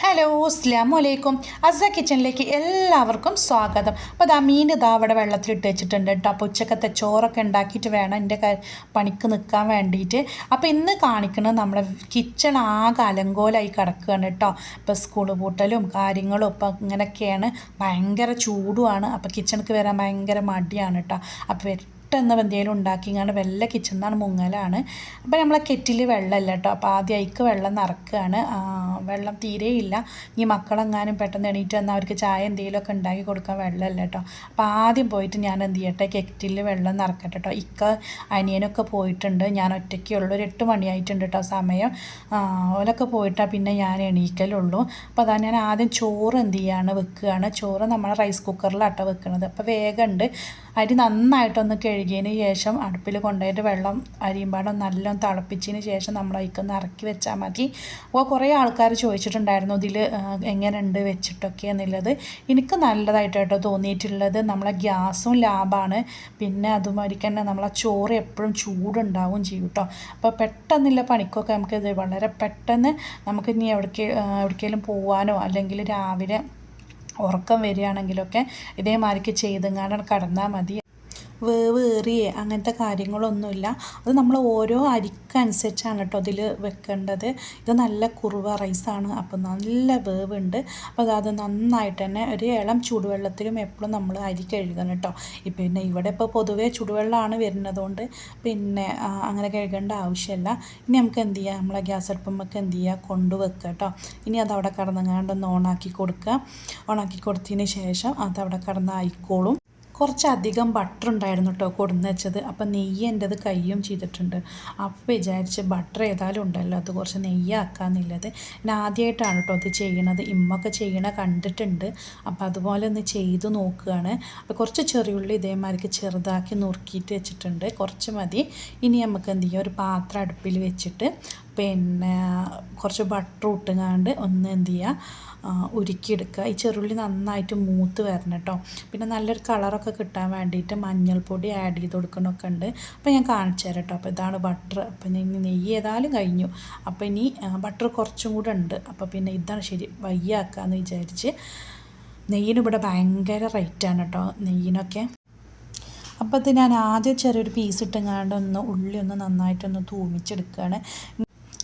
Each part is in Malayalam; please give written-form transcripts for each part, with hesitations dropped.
ഹലോ അസ്സലാമു അലൈക്കും. അസ കിച്ചണിലേക്ക് എല്ലാവർക്കും സ്വാഗതം. അപ്പോൾ അതാ മീൻ ഇതാ അവിടെ വെള്ളത്തിലിട്ട് വെച്ചിട്ടുണ്ട് കേട്ടോ. അപ്പോൾ ഉച്ചക്കത്തെ ചോറൊക്കെ ഉണ്ടാക്കിയിട്ട് വേണം എൻ്റെ പണിക്ക് നിൽക്കാൻ വേണ്ടിയിട്ട്. അപ്പോൾ ഇന്ന് കാണിക്കുന്നത് നമ്മളെ കിച്ചൺ ആകെ അലങ്കോലമായി കിടക്കുകയാണ് കേട്ടോ. ഇപ്പോൾ സ്കൂൾ പൂട്ടലും കാര്യങ്ങളും ഇപ്പോൾ ഇങ്ങനെയൊക്കെയാണ്. ഭയങ്കര ചൂടുമാണ്. അപ്പോൾ കിച്ചണിക്ക് വരാൻ ഭയങ്കര മടിയാണ് കേട്ടോ. അപ്പോൾ പെട്ടെന്ന് എന്തെങ്കിലും ഉണ്ടാക്കിങ്ങാണ്ട് വെള്ള കിച്ചണിന്നാണ് മുങ്ങലാണ്. അപ്പോൾ നമ്മളെ കെറ്റിൽ വെള്ളമല്ല കേട്ടോ. അപ്പോൾ ആദ്യം അതിക്ക് വെള്ളം നിറക്കുകയാണ്. വെള്ളം തീരെയില്ല. ഈ മക്കളെങ്ങാനും പെട്ടെന്ന് എണീറ്റ് വന്നാൽ അവർക്ക് ചായ എന്തെങ്കിലുമൊക്കെ ഉണ്ടാക്കി കൊടുക്കാൻ വെള്ളമല്ല കേട്ടോ. അപ്പോൾ ആദ്യം പോയിട്ട് ഞാൻ എന്ത് ചെയ്യട്ടെ, കെറ്റിൽ വെള്ളം നിറക്കട്ടെ കേട്ടോ. അനിയനൊക്കെ പോയിട്ടുണ്ട്. ഞാൻ ഒറ്റയ്ക്കുള്ളൂ. ഒരു 8 മണിയായിട്ടുണ്ട് കേട്ടോ സമയം. ഓലൊക്കെ പോയിട്ടാണ് പിന്നെ ഞാൻ എണീക്കലുള്ളൂ. അപ്പോൾ അതാ ഞാൻ ആദ്യം ചോറ് എന്ത് ചെയ്യാണ് വെക്കുകയാണ്. ചോറ് നമ്മൾ റൈസ് കുക്കറിലാട്ടോ വെക്കുന്നത്. അപ്പോൾ വേഗമുണ്ട്. അരി നന്നായിട്ടൊന്ന് കഴുകിയതിന് ശേഷം അടുപ്പിൽ കൊണ്ടുപോയിട്ട് വെള്ളം അരിയുമ്പാടും നല്ലോണം തിളപ്പിച്ചതിന് ശേഷം നമ്മൾ അതിക്കൊന്ന് ഇറക്കി വെച്ചാൽ മതി. അപ്പോൾ കുറേ ആൾക്കാർ ചോദിച്ചിട്ടുണ്ടായിരുന്നു ഇതിൽ എങ്ങനെയുണ്ട് വെച്ചിട്ടൊക്കെ എന്നുള്ളത്. എനിക്ക് നല്ലതായിട്ട് കേട്ടോ തോന്നിയിട്ടുള്ളത്. നമ്മളെ ഗ്യാസും ലാഭമാണ്. പിന്നെ അതുമാതിരി തന്നെ നമ്മളെ ചോറ് എപ്പോഴും ചൂടുണ്ടാവും ചെയ്യും കേട്ടോ. അപ്പോൾ പെട്ടെന്നുള്ള പണിക്കൊക്കെ നമുക്കിത് വളരെ പെട്ടെന്ന് നമുക്ക് ഇനി എവിടേക്കെങ്കിലും പോകാനോ അല്ലെങ്കിൽ രാവിലെ ഉറക്കം വരികയാണെങ്കിലൊക്കെ ഇതേമാതിരിക്ക് ചെയ്തെങ്ങാണ്ട് കടന്നാൽ മതി. വേവ് ഏറിയേ അങ്ങനത്തെ കാര്യങ്ങളൊന്നുമില്ല. അത് നമ്മൾ ഓരോ അരിക്കനുസരിച്ചാണ് കേട്ടോ ഇതിൽ വെക്കേണ്ടത്. ഇത് നല്ല കുറുവ റൈസാണ്. അപ്പോൾ നല്ല വേവുണ്ട്. അപ്പോൾ അത് നന്നായിട്ട് തന്നെ ഒരു ഇളം ചൂടുവെള്ളത്തിലും എപ്പോഴും നമ്മൾ അരി കഴുകണം കേട്ടോ. പിന്നെ ഇവിടെ ഇപ്പോൾ പൊതുവേ ചൂടുവെള്ളമാണ് വരുന്നതുകൊണ്ട് പിന്നെ അങ്ങനെ കഴുകേണ്ട ആവശ്യമില്ല. ഇനി നമുക്ക് എന്ത് ചെയ്യുക, നമ്മളെ ഗ്യാസ് അടുപ്പുമ്മക്ക് എന്ത് ചെയ്യുക, കൊണ്ടുവെക്കുക കേട്ടോ. ഇനി അതവിടെ കടന്നങ്ങാണ്ടൊന്ന് ഓണാക്കി കൊടുക്കുക. ഓണാക്കി കൊടുത്തതിന് ശേഷം അതവിടെ കടന്ന് ആയിക്കോളും. കുറച്ചധികം ബട്ടർ ഉണ്ടായിരുന്നു കേട്ടോ കൊടുന്ന് വെച്ചത്. അപ്പം നെയ്യ് എൻ്റെത് കയ്യും ചെയ്തിട്ടുണ്ട്. അപ്പോൾ വിചാരിച്ച് ബട്ടർ ഏതായാലും ഉണ്ടല്ലോ, അത് കുറച്ച് നെയ്യാക്കാന്നുള്ളത്. ഞാൻ ആദ്യമായിട്ടാണ് കേട്ടോ അത് ചെയ്യണത്. ഇമ്മൊക്കെ ചെയ്യണ കണ്ടിട്ടുണ്ട്. അപ്പോൾ അതുപോലെ ഒന്ന് ചെയ്ത് നോക്കുകയാണ്. അപ്പോൾ കുറച്ച് ചെറിയുള്ളി ഇതേമാതിരിക്ക് ചെറുതാക്കി നുറുക്കിയിട്ട് വെച്ചിട്ടുണ്ട്. കുറച്ച് മതി. ഇനി നമുക്ക് എന്ത് ചെയ്യുക, ഒരു പാത്രം അടുപ്പിൽ വെച്ചിട്ട് പിന്നെ കുറച്ച് ബട്ടർ ഇട്ടുങ്ങാണ്ട് ഒന്ന് എന്ത് ചെയ്യുക, ഉരുക്കിയെടുക്കുക. ഈ ചെറുള്ളി നന്നായിട്ട് മൂത്ത് വരണം കേട്ടോ. പിന്നെ നല്ലൊരു കളറൊക്കെ കിട്ടാൻ വേണ്ടിയിട്ട് മഞ്ഞൾപ്പൊടി ആഡ് ചെയ്ത് കൊടുക്കണമൊക്കെ ഉണ്ട്. അപ്പോൾ ഞാൻ കാണിച്ചു തരാം കേട്ടോ. അപ്പോൾ ഇതാണ് ബട്ടർ. അപ്പം ഇനി നെയ്യ് ഏതായാലും കഴിഞ്ഞു. അപ്പോൾ ഇനി ബട്ടർ കുറച്ചും കൂടെ ഉണ്ട്. അപ്പോൾ പിന്നെ ഇതാണ് ശരി, വയ്യാക്കാമെന്ന് വിചാരിച്ച്. നെയ്യിന് ഇവിടെ ഭയങ്കര റേറ്റാണ് കേട്ടോ, നെയ്യിനൊക്കെ. അപ്പോൾ ഇത് ഞാൻ ആദ്യം ചെറിയൊരു പീസ് ഇട്ടെങ്ങാണ്ട് ഉള്ളി ഒന്ന് നന്നായിട്ടൊന്ന് തൂമിച്ചെടുക്കുകയാണ്.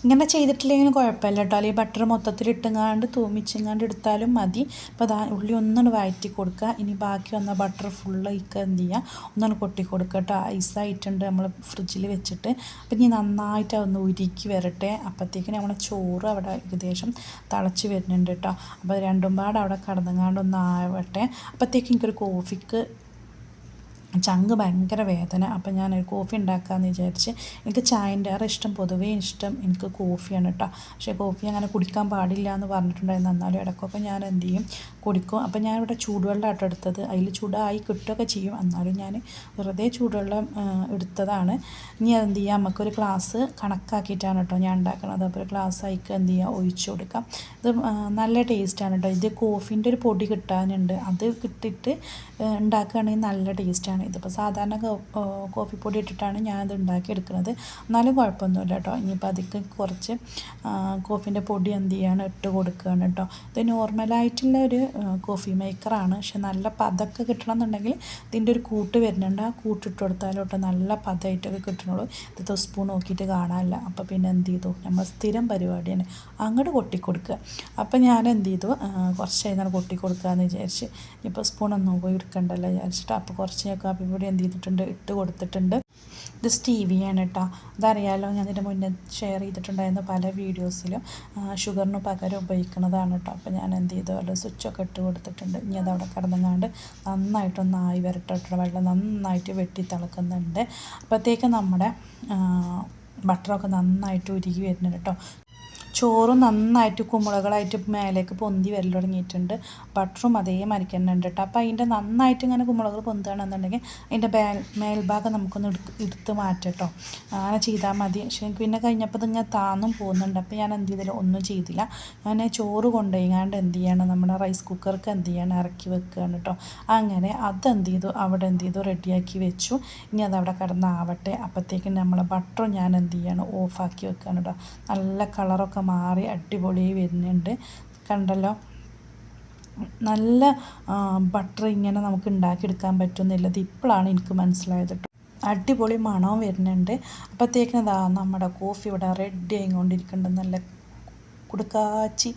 ഇങ്ങനെ ചെയ്തിട്ടില്ലെങ്കിലും കുഴപ്പമില്ല കേട്ടോ. അല്ലെങ്കിൽ ബട്ടർ മൊത്തത്തിൽ ഇട്ടുങ്ങാണ്ട് തൂമിച്ചെങ്ങാണ്ട് എടുത്താലും മതി. അപ്പോൾ ഉള്ളി ഒന്നുകൊണ്ട് വഴറ്റി കൊടുക്കുക. ഇനി ബാക്കി വന്ന ബട്ടർ ഫുള്ള് എന്ത് ചെയ്യുക, ഒന്നുകൊണ്ട് കൊട്ടി കൊടുക്കുക കേട്ടോ. ഐസായിട്ടുണ്ട് നമ്മൾ ഫ്രിഡ്ജിൽ വെച്ചിട്ട്. അപ്പം ഇനി നന്നായിട്ട് ഒന്ന് ഉരുക്കി വരട്ടെ. അപ്പോഴത്തേക്കും നമ്മളെ ചോറ് അവിടെ ഏകദേശം തിളച്ച് വരുന്നുണ്ട് കേട്ടോ. അപ്പോൾ രണ്ടും പാട് അവിടെ കടന്നങ്ങാണ്ട് ഒന്ന് ആവട്ടെ. അപ്പോഴത്തേക്കും എനിക്കൊരു കോഫിക്ക് ചങ്ക് ഭയങ്കര വേദന. അപ്പം ഞാനൊരു കോഫി ഉണ്ടാക്കാമെന്ന് വിചാരിച്ച്. എനിക്ക് ചായൻ്റെ ഇഷ്ടം, പൊതുവേ ഇഷ്ടം എനിക്ക് കോഫിയാണ് കേട്ടോ. പക്ഷേ കോഫി അങ്ങനെ കുടിക്കാൻ പാടില്ല എന്ന് പറഞ്ഞിട്ടുണ്ടായിരുന്നു. എന്നാലും ഇടയ്ക്കൊക്കെ ഞാൻ എന്ത് ചെയ്യും, കുടിക്കും. അപ്പം ഞാനിവിടെ ചൂടുവെള്ളമായിട്ട് എടുത്തത്. അതിൽ ചൂടായി കിട്ടുകയൊക്കെ ചെയ്യും. എന്നാലും ഞാൻ വെറുതെ ചൂടുവെള്ളം എടുത്തതാണ്. ഇനി എന്ത് ചെയ്യുക, നമുക്കൊരു ഗ്ലാസ് കണക്കാക്കിയിട്ടാണ് കേട്ടോ ഞാൻ ഉണ്ടാക്കുന്നത്. അപ്പോൾ ഒരു ഗ്ലാസ് അതിക്ക് എന്ത് ചെയ്യുക, ഒഴിച്ചു കൊടുക്കാം. ഇത് നല്ല ടേസ്റ്റാണ് കേട്ടോ. ഇത് കോഫീൻ്റെ ഒരു പൊടി കിട്ടാനുണ്ട്. അത് കിട്ടിയിട്ട് ഉണ്ടാക്കുകയാണെങ്കിൽ നല്ല ടേസ്റ്റാണ്. ഇതിപ്പോൾ സാധാരണ കോഫി പൊടി ഇട്ടിട്ടാണ് ഞാനത് ഉണ്ടാക്കിയെടുക്കുന്നത്. എന്നാലും കുഴപ്പമൊന്നുമില്ല കേട്ടോ. ഇനിയിപ്പോൾ അതിക്ക് കുറച്ച് കോഫീൻ്റെ പൊടി എന്ത് ചെയ്യാണ്, ഇട്ട് കൊടുക്കുകയാണ് കേട്ടോ. ഇത് നോർമലായിട്ടുള്ള ഒരു കോഫി മേക്കറാണ്. പക്ഷെ നല്ല പതൊക്കെ കിട്ടണം എന്നുണ്ടെങ്കിൽ ഇതിൻ്റെ ഒരു കൂട്ട് വരുന്നുണ്ട്. ആ കൂട്ടിട്ട് കൊടുത്താലും കേട്ടോ നല്ല പദമായിട്ടൊക്കെ കിട്ടണുള്ളൂ. ഇത് സ്പൂൺ നോക്കിയിട്ട് കാണാനില്ല. അപ്പോൾ പിന്നെ എന്ത് ചെയ്തു, നമ്മൾ സ്ഥിരം പരിപാടിയാണ്, അങ്ങോട്ട് കൊട്ടിക്കൊടുക്കുക. അപ്പോൾ ഞാൻ എന്ത് ചെയ്തു, കുറച്ച് കഴിഞ്ഞാൽ കൊട്ടിക്കൊടുക്കുകയെന്ന് വിചാരിച്ച്. ഇപ്പോൾ സ്പൂണൊന്നും പോയി എടുക്കണ്ടല്ലോ വിചാരിച്ചിട്ട് അപ്പോൾ കുറച്ച് കാപ്പിപ്പൊടി എന്ത് ചെയ്തിട്ടുണ്ട്, ഇട്ട് കൊടുത്തിട്ടുണ്ട്. ഇത് സ്റ്റീവിയാണ് കേട്ടോ. അതറിയാലോ, ഞാൻ ഇതിൻ്റെ മുന്നേ ഷെയർ ചെയ്തിട്ടുണ്ടായിരുന്ന പല വീഡിയോസിലും. ഷുഗറിന് പകരം ഉപയോഗിക്കുന്നതാണ് കേട്ടോ. അപ്പോൾ ഞാൻ എന്ത് ചെയ്തു, അവിടെ സ്വിച്ചൊക്കെ ഇട്ട് കൊടുത്തിട്ടുണ്ട്. ഇനി അതവിടെ കിടന്നങ്ങാണ്ട് നന്നായിട്ടൊന്ന് ആയി വരട്ടെ. വെള്ളം നന്നായിട്ട് വെട്ടി തിളക്കുന്നുണ്ട്. അപ്പോഴത്തേക്കും നമ്മുടെ ബട്ടറൊക്കെ നന്നായിട്ട് ഉരുകി വരുന്നുണ്ട് കേട്ടോ. ചോറും നന്നായിട്ട് കുമ്പളകളായിട്ട് മേലേക്ക് പൊന്തി വരൽ തുടങ്ങിയിട്ടുണ്ട്. ബട്ടറും അതേമാതിരി തന്നെ ഉണ്ട് കേട്ടോ. അപ്പോൾ അതിൻ്റെ നന്നായിട്ട് ഇങ്ങനെ കുമ്പളകൾ പൊന്തുകയാണെന്നുണ്ടെങ്കിൽ അതിൻ്റെ മേൽഭാഗം നമുക്കൊന്ന് എടുത്ത് മാറ്റാം കേട്ടോ. അങ്ങനെ ചെയ്താൽ മതി. പക്ഷേ എനിക്ക് പിന്നെ കഴിഞ്ഞപ്പോൾ ഇതിങ്ങനെ താന്നും പോകുന്നുണ്ട്. അപ്പോൾ ഞാൻ എന്ത് ചെയ്തില്ല, ഒന്നും ചെയ്തില്ല. ഞാൻ ചോറ് കൊണ്ടുപോയിങ്ങാണ്ട് എന്ത് ചെയ്യണം, നമ്മുടെ റൈസ് കുക്കർക്ക് എന്ത് ചെയ്യണം, ഇറക്കി വെക്കുകയാണ് കേട്ടോ. അങ്ങനെ അതെന്ത് ചെയ്തു, അവിടെ എന്ത് ചെയ്തു, റെഡിയാക്കി വെച്ചു. ഇനി അതവിടെ കിടന്നാവട്ടെ. അപ്പോഴത്തേക്കും നമ്മളെ ബട്ടറും ഞാൻ എന്ത് ചെയ്യണം, ഓഫാക്കി വെക്കുകയാണ് കേട്ടോ. നല്ല കളറൊക്കെ മാറി അടിപൊളി വരുന്നുണ്ട്. കണ്ടല്ലോ, നല്ല ബട്ടർ ഇങ്ങനെ നമുക്ക് ഉണ്ടാക്കിയെടുക്കാൻ പറ്റുന്നില്ലത് ഇപ്പോഴാണ് എനിക്ക് മനസ്സിലായത് കേട്ടോ. അടിപൊളി മണവും വരുന്നുണ്ട്. അപ്പോഴത്തേക്കിനും ഇതാ നമ്മുടെ കോഫി ഇവിടെ റെഡി ആയിക്കൊണ്ടിരിക്കുന്നുണ്ട്. നല്ല കുടുക്കാച്ചി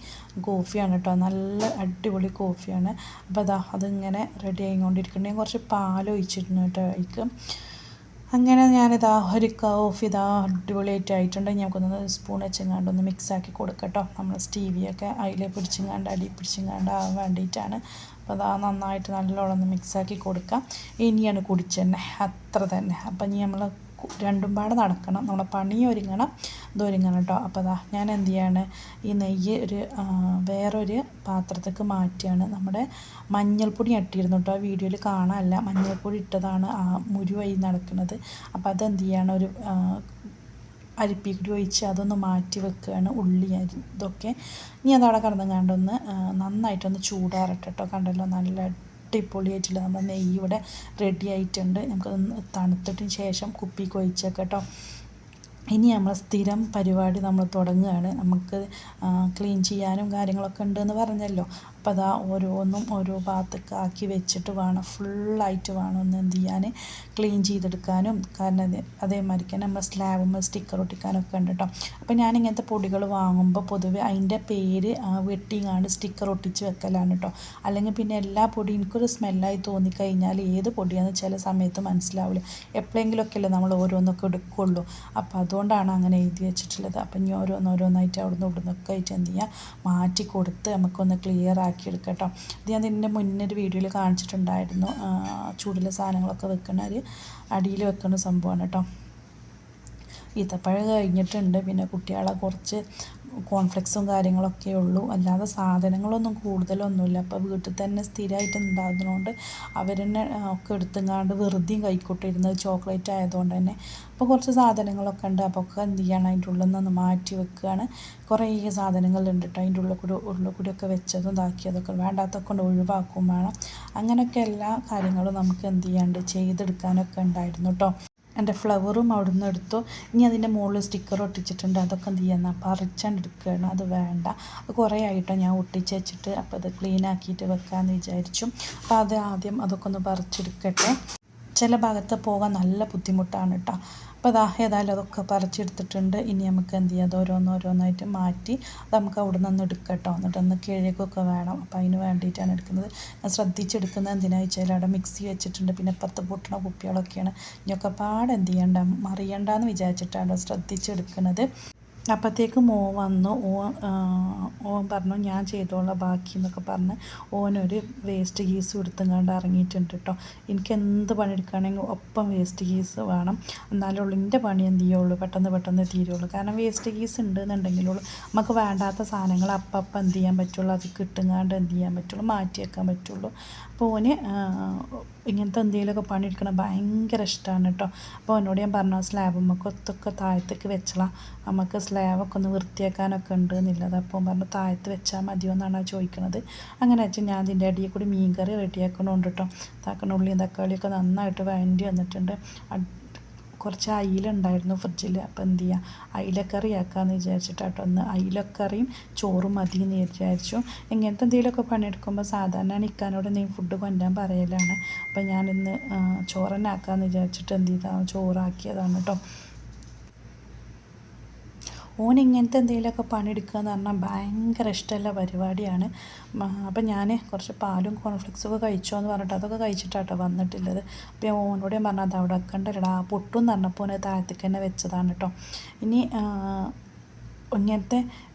കോഫിയാണ് കേട്ടോ, നല്ല അടിപൊളി കോഫിയാണ്. അപ്പോൾ അതാ അതിങ്ങനെ റെഡി ആയിക്കൊണ്ടിരിക്കുന്നുണ്ട്. ഞാൻ കുറച്ച് പാൽ ഒഴിച്ചിരുന്നു കേട്ടോ അതിക്ക്. അങ്ങനെ ഞാനിതാ ഒരു കോഫി ഇതാ അടിപൊളിയായിട്ടുണ്ട്. ഞങ്ങൾക്കൊന്ന് സ്പൂൺ വെച്ചെങ്ങാണ്ട് ഒന്ന് മിക്സാക്കി കൊടുക്കട്ടോ. നമ്മൾ സ്റ്റീവിയൊക്കെ അതിൽ പിടിച്ചെങ്ങാണ്ട് അടി പിടിച്ചെങ്ങാണ്ട് ആവാൻ വേണ്ടിയിട്ടാണ്. അപ്പോൾ അതാ നന്നായിട്ട് നല്ലോണം ഒന്ന് മിക്സാക്കി കൊടുക്കാം. ഇനിയാണ് കുടിച്ചെന്നെ അത്ര തന്നെ. അപ്പം ഇനി നമ്മൾ രണ്ടും പാടെ നടക്കണം, നമ്മളെ പണി ഒരുങ്ങണം, ഇതൊരുങ്ങണം കേട്ടോ. അപ്പോൾ അതാ ഞാൻ എന്ത് ചെയ്യാണ്, ഈ നെയ്യ് വേറൊരു പാത്രത്തേക്ക് മാറ്റിയാണ്. നമ്മുടെ മഞ്ഞൾപ്പൊടി ഇട്ടിരുന്നു കേട്ടോ, ആ വീഡിയോയിൽ കാണാനല്ല, മഞ്ഞൾപ്പൊടി ഇട്ടതാണ് ആ മുരുവായി നടക്കുന്നത്. അപ്പോൾ അതെന്ത് ചെയ്യാണ്, ഒരു അരിപ്പിക്കൂടി ഒഴിച്ച് അതൊന്ന് മാറ്റി വെക്കുകയാണ്. ഉള്ളി ഇതൊക്കെ ഇനി അതവിടെ കിടന്നുകൊണ്ടൊന്ന് നന്നായിട്ടൊന്ന് ചൂടാറട്ടെ കേട്ടോ. കണ്ടല്ലോ, നല്ല അടിപൊളിയായിട്ടുള്ള നമ്മുടെ നെയ്യ് ഇവിടെ റെഡി ആയിട്ടുണ്ട്. നമുക്കതൊന്ന് തണുത്തിട്ടതിന് ശേഷം കുപ്പിക്ക് ഒഴിച്ചേക്കാം കേട്ടോ. ഇനി നമ്മൾ സ്ഥിരം പരിപാടി നമ്മൾ തുടങ്ങുകയാണ്. നമുക്ക് ക്ലീൻ ചെയ്യാനും കാര്യങ്ങളൊക്കെ ഉണ്ടെന്ന് പറഞ്ഞല്ലോ. അപ്പോൾ അതാ ഓരോന്നും ഓരോ ഭാഗത്തൊക്കെ ആക്കി വെച്ചിട്ട് വേണം, ഫുള്ളായിട്ട് വേണം ഒന്ന് എന്ത് ചെയ്യാൻ, ക്ലീൻ ചെയ്തെടുക്കാനും. കാരണം അതേമാതിരിക്ക് നമ്മൾ സ്ലാബുമ്പോൾ സ്റ്റിക്കർ ഒട്ടിക്കാനൊക്കെ ഉണ്ട് കേട്ടോ. അപ്പോൾ ഞാനിങ്ങനത്തെ പൊടികൾ വാങ്ങുമ്പോൾ പൊതുവെ അതിൻ്റെ പേര് വെട്ടിങ്ങാണ്ട് സ്റ്റിക്കർ ഒട്ടിച്ച് വെക്കലാണ് കേട്ടോ. അല്ലെങ്കിൽ പിന്നെ എല്ലാ പൊടിയും എനിക്കൊരു സ്മെല്ലായി തോന്നിക്കഴിഞ്ഞാൽ ഏത് പൊടിയാണെന്ന് ചില സമയത്ത് മനസ്സിലാവില്ല. എപ്പോഴെങ്കിലുമൊക്കെയല്ലേ നമ്മൾ ഓരോന്നൊക്കെ എടുക്കുള്ളൂ. അപ്പോൾ അതുകൊണ്ടാണ് അങ്ങനെ എഴുതി വെച്ചിട്ടുള്ളത്. അപ്പം ഇനി ഓരോന്നോരോന്നായിട്ട് അവിടുന്ന് ഇവിടുന്നൊക്കെ ആയിട്ട് എന്ത് ചെയ്യുക, മാറ്റി കൊടുത്ത് നമുക്കൊന്ന് ക്ലിയർ ആക്കി എടുക്കാം കേട്ടോ. ഇത് ഞാൻ ഇതിൻ്റെ മുന്നൊരു വീഡിയോയിൽ കാണിച്ചിട്ടുണ്ടായിരുന്നു. ചൂടുള്ള സാധനങ്ങളൊക്കെ വെക്കുന്ന ഒരു അടിയിൽ വെക്കുന്ന സംഭവമാണ് കേട്ടോ. ഈത്തപ്പഴം കഴിഞ്ഞിട്ടുണ്ട്. പിന്നെ കുട്ടികളെ കുറച്ച് കോൺഫ്ലെക്സും കാര്യങ്ങളൊക്കെ ഉള്ളൂ, അല്ലാതെ സാധനങ്ങളൊന്നും കൂടുതലൊന്നുമില്ല. അപ്പോൾ വീട്ടിൽ തന്നെ സ്ഥിരമായിട്ട് ഉണ്ടാകുന്നതുകൊണ്ട് അവർ തന്നെ ഒക്കെ എടുത്തുങ്ങാണ്ട് വെറുതെയും കൈക്കോട്ടിരുന്നത് ചോക്ലേറ്റ് ആയതുകൊണ്ട് തന്നെ. അപ്പോൾ കുറച്ച് സാധനങ്ങളൊക്കെ ഉണ്ട്. അപ്പോൾ ഒക്കെ എന്ത് ചെയ്യണം, അതിൻ്റെ ഉള്ളിൽ നിന്ന് മാറ്റി വെക്കുകയാണ്. കുറേ സാധനങ്ങളുണ്ട് കേട്ടോ, അതിൻ്റെ ഉള്ളിൽ കൂടിയൊക്കെ വെച്ചതും ഇതാക്കിയതൊക്കെ വേണ്ടാത്തൊക്കെ കൊണ്ട് ഒഴിവാക്കും വേണം. അങ്ങനെയൊക്കെ എല്ലാ കാര്യങ്ങളും നമുക്ക് എന്ത് ചെയ്യാണ്ട് ചെയ്തെടുക്കാനൊക്കെ ഉണ്ടായിരുന്നു കേട്ടോ. എൻ്റെ ഫ്ലവറും അവിടെ നിന്ന് എടുത്തു. ഇനി അതിൻ്റെ മുകളിൽ സ്റ്റിക്കർ ഒട്ടിച്ചിട്ടുണ്ട്, അതൊക്കെ എന്ത് ചെയ്യുന്ന പറിച്ചാണ്ട് എടുക്കുകയാണ്. അത് വേണ്ട, അത് കുറേ ആയിട്ടോ ഞാൻ ഒട്ടിച്ച് വെച്ചിട്ട്. അപ്പോൾ അത് ക്ലീൻ ആക്കിയിട്ട് വെക്കാമെന്ന് വിചാരിച്ചു. അപ്പോൾ അത് ആദ്യം അതൊക്കെ ഒന്ന് പറിച്ചെടുക്കട്ടെ. ചില ഭാഗത്ത് പോകാൻ നല്ല ബുദ്ധിമുട്ടാണ് കേട്ടോ. അപ്പോൾ ഏതായാലും അതൊക്കെ പറിച്ചെടുത്തിട്ടുണ്ട്. ഇനി നമുക്ക് എന്ത് ചെയ്യാം, അത് ഓരോന്നോരോന്നായിട്ട് മാറ്റി അത് നമുക്ക് അവിടെ നിന്ന് എടുക്കാം കേട്ടോ. എന്നിട്ടൊന്ന് കിഴക്കൊക്കെ വേണം. അപ്പോൾ അതിന് വേണ്ടിയിട്ടാണ് എടുക്കുന്നത്. ഞാൻ ശ്രദ്ധിച്ചെടുക്കുന്നത് എന്തിനാണെന്ന് വെച്ചാൽ അവിടെ മിക്സി വെച്ചിട്ടുണ്ട്, പിന്നെ പുറത്ത് പൊട്ടണ കുപ്പികളൊക്കെയാണ്. ഇനിയൊക്കെ പാടെ എന്ത് ചെയ്യണ്ട, മറിയണ്ടെന്ന് വിചാരിച്ചിട്ടാണ് ശ്രദ്ധിച്ചെടുക്കുന്നത്. അപ്പോഴത്തേക്ക് വന്നു. ഓൻ പറഞ്ഞു ഞാൻ ചെയ്തോളാം ബാക്കി എന്നൊക്കെ പറഞ്ഞ് ഓനൊരു വേസ്റ്റ് കീസ് എടുത്തുകൊണ്ട് ഇറങ്ങിയിട്ടുണ്ട് കേട്ടോ. എനിക്ക് എന്ത് പണിയെടുക്കുകയാണെങ്കിൽ ഒപ്പം വേസ്റ്റ് കീസ് വേണം, എന്നാലേ ഉള്ളൂ എൻ്റെ പണി എന്ത് ചെയ്യുള്ളൂ, പെട്ടെന്ന് തീരുള്ളൂ. കാരണം വേസ്റ്റ് കീസ് ഉണ്ടെന്നുണ്ടെങ്കിലുള്ളൂ നമുക്ക് വേണ്ടാത്ത സാധനങ്ങൾ അപ്പം എന്ത് ചെയ്യാൻ പറ്റുള്ളൂ, അത് കിട്ടുങ്ങാണ്ട് എന്ത് ചെയ്യാൻ പറ്റുള്ളൂ, മാറ്റി വെക്കാൻ പറ്റുള്ളൂ. അപ്പോൾ ഓന് ഇങ്ങനത്തെ എന്തെങ്കിലുമൊക്കെ പണിയെടുക്കണം ഭയങ്കര ഇഷ്ടമാണ് കേട്ടോ. അപ്പോൾ അവനോട് ഞാൻ പറഞ്ഞു സ്ലാബുമ്മൊക്കെ ഒത്തൊക്കെ താഴത്തേക്ക് വെച്ചളാം, നമുക്ക് സ്ലാബൊക്കെ ഒന്ന് വൃത്തിയാക്കാനൊക്കെ ഉണ്ട് എന്നുള്ളത്. അപ്പോൾ പറഞ്ഞു താഴത്ത് വെച്ചാൽ മതിയോ എന്നാണ് ചോദിക്കുന്നത്. അങ്ങനെ വെച്ചാൽ ഞാൻ ഇതിൻ്റെ അടിയിൽ കൂടി മീൻ കറി റെഡിയാക്കണമുണ്ട് കേട്ടോ. ഉള്ളിയും തക്കാളിയൊക്കെ നന്നായിട്ട് വഴണ്ടി വന്നിട്ടുണ്ട്. കുറച്ച് അയില ഉണ്ടായിരുന്നു ഫ്രിഡ്ജിൽ. അപ്പോൾ എന്ത് ചെയ്യുക, അയിലക്കറി ആക്കാമെന്ന് വിചാരിച്ചിട്ടാട്ടോ. ഒന്ന് അയിലക്കറിയും ചോറും മതി എന്ന് വിചാരിച്ചു. ഇങ്ങനത്തെ എന്തെങ്കിലുമൊക്കെ പണിയെടുക്കുമ്പോൾ സാധാരണ നിൽക്കാനോട് നീ ഫുഡ് കൊണ്ടുവരാൻ പറയലാണ്. അപ്പോൾ ഞാനിന്ന് ചോറ് ആക്കാമെന്ന് വിചാരിച്ചിട്ട് എന്ത് ചെയ്താൽ ചോറാക്കിയതാണ് കേട്ടോ. ഓൻ ഇങ്ങനത്തെ എന്തെങ്കിലുമൊക്കെ പണിയെടുക്കുക എന്ന് പറഞ്ഞാൽ ഭയങ്കര ഇഷ്ടമുള്ള പരിപാടിയാണ്. അപ്പം ഞാൻ കുറച്ച് പാലും കോൺഫ്ലെക്സൊക്കെ കഴിച്ചോ എന്ന് പറഞ്ഞിട്ട് അതൊക്കെ കഴിച്ചിട്ടാട്ടോ വന്നിട്ടുള്ളത്. അപ്പോൾ ഓനോട് ഞാൻ പറഞ്ഞത് അവിടെ വെക്കണ്ടല്ലടാ പൊട്ടും എന്ന് പറഞ്ഞപ്പോൾ ഓന് താഴത്തേക്ക് തന്നെ വെച്ചതാണ് കേട്ടോ. ഇനി ഇങ്ങനത്തെ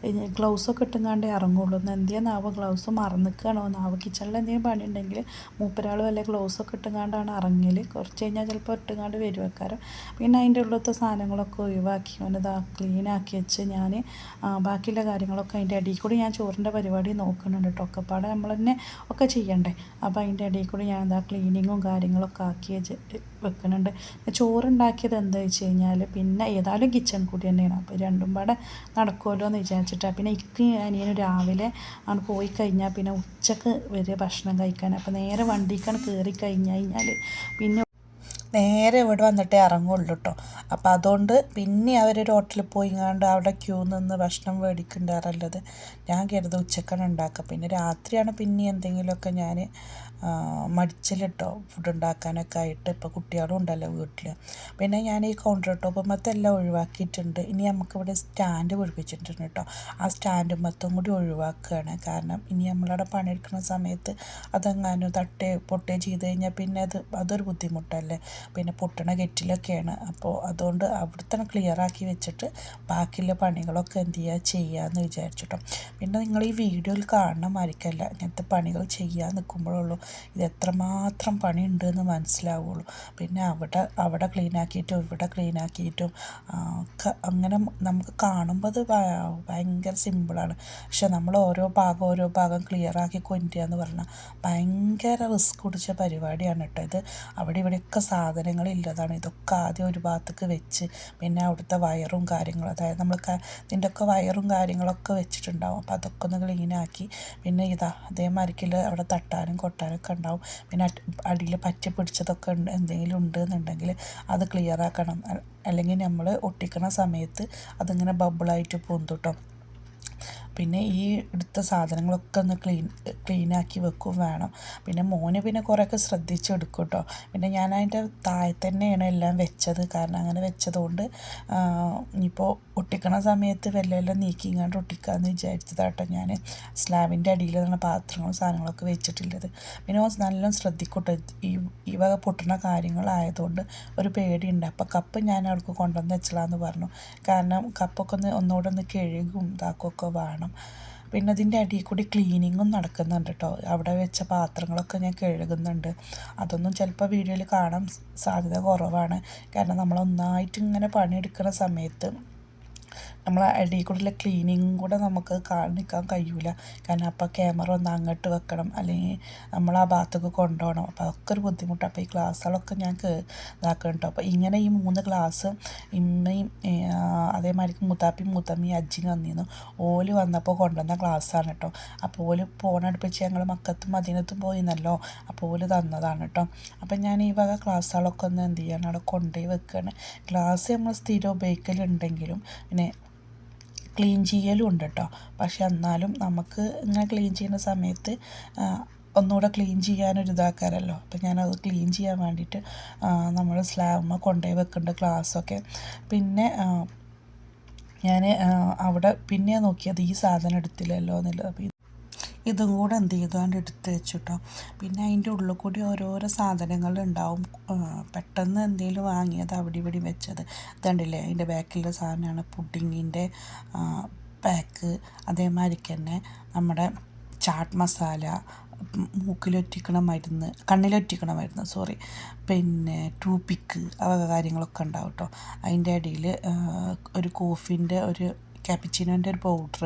ഗ്ലൗസൊക്കെ ഇട്ടുങ്ങാണ്ടേ ഇറങ്ങുള്ളൂ. എന്തിനാവോ ഗ്ലൗസ് മറന്നിക്കുകയാണോ എന്നാവോ. കിച്ചണിൽ എന്തെങ്കിലും പണി ഉണ്ടെങ്കിൽ മൂപ്പരാൾ വല്ല ഗ്ലൗസൊക്കെ ഇട്ടുങ്ങാണ്ടാണ് ഇറങ്ങൽ. കുറച്ച് കഴിഞ്ഞാൽ ചിലപ്പോൾ ഇട്ടുങ്ങാണ്ട് വരുവെക്കാരം. പിന്നെ അതിൻ്റെ ഉള്ളിലത്തെ സാധനങ്ങളൊക്കെ ഒഴിവാക്കി ഓനിതാ ക്ലീനാക്കി വെച്ച് ഞാൻ ബാക്കിയുള്ള കാര്യങ്ങളൊക്കെ അതിൻ്റെ ഇടയിൽ കൂടി ഞാൻ ചോറിൻ്റെ പരിപാടി നോക്കുന്നുണ്ട് കേട്ടോ. ഒക്കെപ്പാടെ നമ്മൾ തന്നെ ഒക്കെ ചെയ്യണ്ടേ. അപ്പോൾ അതിൻ്റെ ഇടയിൽ കൂടി ഞാൻ എന്താ ക്ലീനിങ്ങും കാര്യങ്ങളൊക്കെ ആക്കി വെക്കുന്നുണ്ട്. ചോറുണ്ടാക്കിയത് എന്താ വെച്ച് കഴിഞ്ഞാൽ പിന്നെ ഏതായാലും കിച്ചൺ കൂടി തന്നെയാണ്. അപ്പോൾ രണ്ടും പാടെ നടക്കുമല്ലോ എന്ന് വിചാരിച്ചിട്ടാണ്. പിന്നെ അനിയന് രാവിലെ ആണ് പോയി കഴിഞ്ഞാൽ പിന്നെ ഉച്ചക്ക് വരെ ഭക്ഷണം കഴിക്കാൻ. അപ്പോൾ നേരെ വണ്ടിക്കാണ് കയറി കഴിഞ്ഞാൽ പിന്നെ നേരെ ഇവിടെ വന്നിട്ടേ ഇറങ്ങുള്ളൂ കേട്ടോ. അപ്പോൾ അതുകൊണ്ട് പിന്നെ അവരൊരു ഹോട്ടലിൽ പോയിങ്ങാണ്ട് അവിടെ ക്യൂ നിന്ന് ഭക്ഷണം മേടിക്കണ്ടാറുള്ളത്. ഞാൻ കരുതും ഉച്ചക്കാണ് ഉണ്ടാക്കുക. പിന്നെ രാത്രിയാണ് പിന്നെ എന്തെങ്കിലുമൊക്കെ ഞാൻ മടിച്ചിലിട്ടോ ഫുഡ് ഉണ്ടാക്കാനൊക്കെ ആയിട്ട്. ഇപ്പോൾ കുട്ടികളും ഉണ്ടല്ലോ വീട്ടിൽ. പിന്നെ ഞാൻ ഈ കൗണ്ടർ ടോപ്പുമത്തെ എല്ലാം ഒഴിവാക്കിയിട്ടുണ്ട്. ഇനി നമുക്കിവിടെ സ്റ്റാൻഡ് പിടിപ്പിച്ചിട്ടുണ്ട് കേട്ടോ. ആ സ്റ്റാൻഡ് മൊത്തം കൂടി ഒഴിവാക്കുകയാണ്. കാരണം ഇനി നമ്മളവിടെ പണിയെടുക്കുന്ന സമയത്ത് അതെങ്ങാനും പൊട്ടുകയോ ചെയ്ത് കഴിഞ്ഞാൽ പിന്നെ അതൊരു ബുദ്ധിമുട്ടല്ലേ. പിന്നെ പൊട്ടണ കെറ്റിലൊക്കെയാണ്. അപ്പോൾ അതുകൊണ്ട് അവിടെ തന്നെ ക്ലിയറാക്കി വെച്ചിട്ട് ബാക്കിയുള്ള പണികളൊക്കെ ചെയ്യാമെന്ന് വിചാരിച്ചിട്ടോ. പിന്നെ നിങ്ങൾ ഈ വീഡിയോയിൽ കാണുന്ന മാതിരിക്കല്ല ഇങ്ങനത്തെ പണികൾ ചെയ്യാൻ നിൽക്കുമ്പോഴുള്ളൂ ഇത് എത്രമാത്രം പണിയുണ്ട് എന്ന് മനസ്സിലാവുള്ളൂ. പിന്നെ അവിടെ ക്ലീനാക്കിയിട്ടും ഇവിടെ ക്ലീനാക്കിയിട്ടും ഒക്കെ അങ്ങനെ നമുക്ക് കാണുമ്പോൾ അത് ഭയങ്കര സിമ്പിളാണ്. പക്ഷെ നമ്മൾ ഓരോ ഭാഗം ക്ലിയറാക്കി കൊണ്ടുവരിക എന്ന് പറഞ്ഞാൽ ഭയങ്കര റിസ്ക് പിടിച്ച പരിപാടിയാണ് കേട്ടോ. ഇത് അവിടെ ഇവിടെയൊക്കെ സാധനങ്ങളില്ലതാണ്. ഇതൊക്കെ ആദ്യം ഒരു ഭാഗത്തേക്ക് വെച്ച് പിന്നെ അവിടുത്തെ വയറും കാര്യങ്ങളും, അതായത് നമ്മൾ ഇതിൻ്റെ ഒക്കെ വയറും കാര്യങ്ങളൊക്കെ വെച്ചിട്ടുണ്ടാവും. അപ്പോൾ അതൊക്കെ ഒന്ന് ക്ലീനാക്കി പിന്നെ അതേമാതിരിക്കില്ല അവിടെ തട്ടാനും കൊട്ടാനൊക്കെ ഉണ്ടാവും. പിന്നെ അടിയിൽ പറ്റി പിടിച്ചതൊക്കെ എന്തെങ്കിലും ഉണ്ടെന്നുണ്ടെങ്കിൽ അത് ക്ലിയറാക്കണം. അല്ലെങ്കിൽ നമ്മൾ ഒട്ടിക്കണ സമയത്ത് അതിങ്ങനെ ബബിളായിട്ട് പൊന്തുട്ടോ. പിന്നെ ഈ എടുത്ത സാധനങ്ങളൊക്കെ ഒന്ന് ക്ലീനാക്കി വെക്കും വേണം. പിന്നെ മോന് പിന്നെ കുറേയൊക്കെ ശ്രദ്ധിച്ചെടുക്കും കേട്ടോ. പിന്നെ ഞാൻ അതിൻ്റെ താഴെ തന്നെയാണ് എല്ലാം വെച്ചത്. കാരണം അങ്ങനെ വെച്ചതുകൊണ്ട് ഇനിയിപ്പോൾ ഒട്ടിക്കണ സമയത്ത് വെല്ലം നീക്കിങ്ങാണ്ട് ഒട്ടിക്കാമെന്ന് വിചാരിച്ചതാട്ടോ. ഞാൻ സ്ലാബിൻ്റെ അടിയിലാണ് പാത്രങ്ങളും സാധനങ്ങളൊക്കെ വെച്ചിട്ടുള്ളത്. പിന്നെ നല്ലോണം ശ്രദ്ധിക്കട്ടെ. ഈ വക പൊട്ടുന്ന കാര്യങ്ങളായതുകൊണ്ട് ഒരു പേടിയുണ്ട്. അപ്പോൾ കപ്പ് ഞാൻ അവർക്ക് കൊണ്ടുവന്ന് വെച്ചലാന്ന് പറഞ്ഞു. കാരണം കപ്പൊക്കെ ഒന്നുകൂടെ ഒന്ന് കഴുകും ഇതാക്കുകയൊക്കെ വേണം. പിന്നെ അതിൻ്റെ അടിയിൽ കൂടി ക്ലീനിങ്ങും നടക്കുന്നുണ്ട് കേട്ടോ. അവിടെ വെച്ച പാത്രങ്ങളൊക്കെ ഞാൻ കഴുകുന്നുണ്ട്. അതൊന്നും ചിലപ്പോൾ വീഡിയോയിൽ കാണാൻ സാധ്യത കുറവാണ്. കാരണം നമ്മളൊന്നായിട്ട് ഇങ്ങനെ പണിയെടുക്കുന്ന സമയത്ത് നമ്മൾ അടിയിൽ കൂടെയുള്ള ക്ലീനിങ്ങും കൂടെ നമുക്ക് കാണിക്കാൻ കഴിയില്ല. കാരണം അപ്പോൾ ക്യാമറ ഒന്ന് അങ്ങോട്ട് വെക്കണം, അല്ലെങ്കിൽ നമ്മൾ ആ ഭാഗത്തേക്ക് കൊണ്ടുപോകണം. അപ്പോൾ അതൊക്കെ ഒരു ബുദ്ധിമുട്ടാണ്. അപ്പോൾ ഈ ഗ്ലാസ്സുകളൊക്കെ ഞാൻ ഇതാക്കണം കേട്ടോ. അപ്പോൾ ഇങ്ങനെ ഈ 3 ഗ്ലാസ് ഇമ്മയും അതേമാതിരി മുത്തമ്മയും അജ്ജിന് വന്നിരുന്നു. ഓല് വന്നപ്പോൾ കൊണ്ടുവന്ന ഗ്ലാസ്സാണ് കേട്ടോ. അപ്പോൾ ഓല് ഫോണടുപ്പിച്ച് ഞങ്ങൾ മക്കത്തും മദീനത്തും പോയിന്നല്ലോ. അപ്പോൾ ഓല് തന്നതാണ് കേട്ടോ. അപ്പം ഞാൻ ഈ വക ഗ്ലാസ്സുകളൊക്കെ ഒന്ന് ചെയ്യണം അവിടെ കൊണ്ടുപോയി വെക്കുകയാണ്. ഗ്ലാസ് നമ്മൾ സ്ഥിരം ഉപയോഗിക്കലുണ്ടെങ്കിലും പിന്നെ ക്ലീൻ ചെയ്യലും ഉണ്ട് കേട്ടോ. പക്ഷെ എന്നാലും നമുക്ക് ഇങ്ങനെ ക്ലീൻ ചെയ്യുന്ന സമയത്ത് ഒന്നുകൂടെ ക്ലീൻ ചെയ്യാനൊരു ഇതാക്കാമല്ലോ. അപ്പം ഞാനത് ക്ലീൻ ചെയ്യാൻ വേണ്ടിയിട്ട് നമ്മൾ സ്ലാബ് കൊണ്ടുപോയി വെക്കേണ്ട ഗ്ലാസ്സൊക്കെ. പിന്നെ ഞാൻ അവിടെ പിന്നെ നോക്കിയത് ഈ സാധനം എടുത്തില്ലല്ലോ എന്നുള്ളത്. അപ്പോൾ ഇതും കൂടെ ചെയ്താണ്ട് എടുത്ത് വെച്ചു കേട്ടോ. പിന്നെ അതിൻ്റെ ഉള്ളിൽ കൂടി ഓരോരോ സാധനങ്ങളുണ്ടാവും. പെട്ടെന്ന് എന്തെങ്കിലും വാങ്ങിയത് അവിടെ ഇവിടെ വെച്ചത് ഇതുണ്ടല്ലേ. അതിൻ്റെ ബാക്കിലുള്ള സാധനമാണ് പുഡിങ്ങിൻ്റെ പാക്ക്. അതേമാതിരിക്ക് തന്നെ നമ്മുടെ ചാട്ട് മസാല, കണ്ണിലൊറ്റിക്കണ മരുന്ന് പിന്നെ ടൂപ്പിക്ക് കാര്യങ്ങളൊക്കെ ഉണ്ടാവും കേട്ടോ. അതിൻ്റെ ഇടയിൽ ഒരു കോഫീൻ്റെ ഒരു ക്യാപ്പിച്ചിനോൻ്റെ ഒരു പൗഡർ,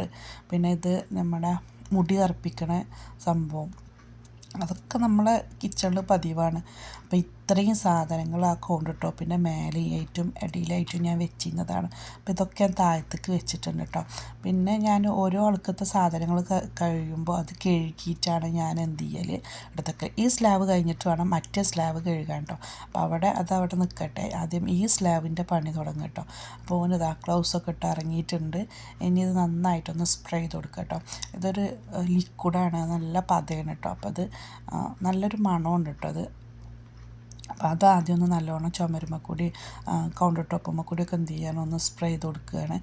പിന്നെ ഇത് നമ്മുടെ മുടി കറുപ്പിക്കണ സംഭവം, അതൊക്കെ നമ്മളെ കിച്ചണിൽ പതിവാണ്. അപ്പോൾ ഇത്രയും സാധനങ്ങൾ ആ കൗണ്ടർ ടോപ്പിൻ്റെ മേലെയായിട്ടും അടിയിലായിട്ടും ഞാൻ വെച്ചിരുന്നതാണ്. അപ്പോൾ ഇതൊക്കെ ഞാൻ താഴത്തേക്ക് വെച്ചിട്ടുണ്ട് കേട്ടോ. പിന്നെ ഞാൻ ഓരോ ആൾക്കത്തെ സാധനങ്ങൾ കഴിയുമ്പോൾ അത് കഴുകിയിട്ടാണ് ഞാൻ ചെയ്യൽ എടുത്തൊക്കെ. ഈ സ്ലാബ് കഴിഞ്ഞിട്ട് വേണം മറ്റേ സ്ലാബ് കഴുകാൻ കേട്ടോ. അപ്പോൾ അതവിടെ നിൽക്കട്ടെ. ആദ്യം ഈ സ്ലാബിൻ്റെ പണി തുടങ്ങും കേട്ടോ. അപ്പോൾ ഓനിതാ ഗ്ലൗസൊക്കെ ഇട്ട് ഇറങ്ങിയിട്ടുണ്ട്. ഇനി ഇത് നന്നായിട്ടൊന്ന് സ്പ്രേ ചെയ്ത് കൊടുക്കുക കേട്ടോ. ഇതൊരു ലിക്വിഡാണ്, നല്ല പതയാണ് കേട്ടോ. അപ്പോൾ അത് നല്ലൊരു മണമുണ്ട് കേട്ടോ അത്. അപ്പോൾ അതാദ്യം ഒന്ന് നല്ലോണം ചുമരുമ്മ കൂടി കൗണ്ടർ ടോപ്പുമ്മ കൂടിയൊക്കെ ഒന്ന് സ്പ്രേ ചെയ്ത് കൊടുക്കുകയാണ്.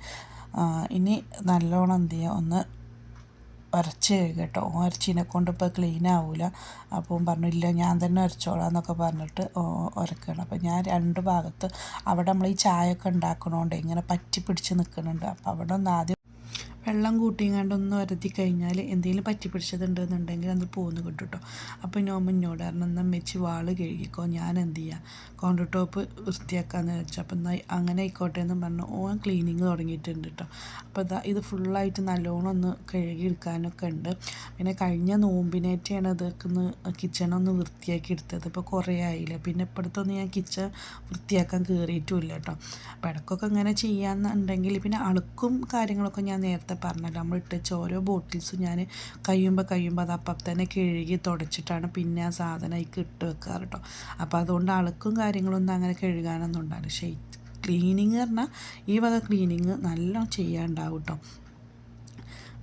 ഇനി നല്ലോണം ഒന്ന് ഉരച്ച് കേട്ടോ. ഉരച്ചിനെ കൊണ്ട് ഇപ്പോൾ ക്ലീൻ ആവില്ല. അപ്പം പറഞ്ഞു ഇല്ല ഞാൻ തന്നെ ഉരച്ചോളാം എന്നൊക്കെ പറഞ്ഞിട്ട് ഉരക്കുകയാണ്. അപ്പോൾ ഞാൻ 2 ഭാഗത്ത് അവിടെ നമ്മൾ ഈ ചായയൊക്കെ ഉണ്ടാക്കണോണ്ട് ഇങ്ങനെ പറ്റി പിടിച്ച് നിൽക്കുന്നുണ്ട്. അപ്പോൾ അവിടെ ഒന്ന് ആദ്യം വെള്ളം കൂട്ടിങ്ങാണ്ടൊന്ന് ഉരത്തി കഴിഞ്ഞാൽ എന്തെങ്കിലും പറ്റി പിടിച്ചതുണ്ടെന്നുണ്ടെങ്കിൽ അത് പോന്ന് കിട്ടും കേട്ടോ. അപ്പോൾ എന്നോട് പറഞ്ഞു എന്നാൽ വെച്ച് വാള് കഴുകിക്കോ, ഞാൻ കൗണ്ടർ ടോപ്പ് വൃത്തിയാക്കാമെന്ന് വെച്ചു. അപ്പം എന്നാൽ അങ്ങനെ ആയിക്കോട്ടെ എന്ന് പറഞ്ഞു ഓൻ ക്ലീനിങ് തുടങ്ങിയിട്ടുണ്ട് കേട്ടോ. അപ്പോൾ ഇത് ഫുള്ളായിട്ട് നല്ലോണം ഒന്ന് കഴുകിയെടുക്കാനൊക്കെ ഉണ്ട്. പിന്നെ കഴിഞ്ഞ നോമ്പിനേറ്റാണ് ഇതൊക്കെ കിച്ചണൊന്ന് വൃത്തിയാക്കി എടുത്തത്. ഇപ്പോൾ കുറേ ആയില്ല. പിന്നെ ഇപ്പോഴത്തൊന്നും ഞാൻ കിച്ചൺ വൃത്തിയാക്കാൻ കയറിയിട്ടുമില്ല കേട്ടോ. അപ്പോൾ ഇടയ്ക്കൊക്കെ ഇങ്ങനെ ചെയ്യാമെന്നുണ്ടെങ്കിൽ പിന്നെ അളുക്കും കാര്യങ്ങളൊക്കെ ഞാൻ നേരത്തെ നേരത്തെ പറഞ്ഞല്ലോ, നമ്മൾ ഇട്ടുവെച്ച ഓരോ ബോട്ടിൽസും ഞാൻ കഴിയുമ്പോൾ അത് അപ്പം തന്നെ കഴുകി തുടച്ചിട്ടാണ് പിന്നെ ആ സാധനം അതിലേക്ക് ഇട്ട് വെക്കാറ് കേട്ടോ. അപ്പോൾ അതുകൊണ്ട് അളുക്കും കാര്യങ്ങളൊന്നും അങ്ങനെ കഴുകാനൊന്നും ഉണ്ടാവില്ല. പക്ഷേ ക്ലീനിങ് പറഞ്ഞാൽ ഈ വക ക്ലീനിങ് നല്ല ചെയ്യാനുണ്ടാവും കേട്ടോ.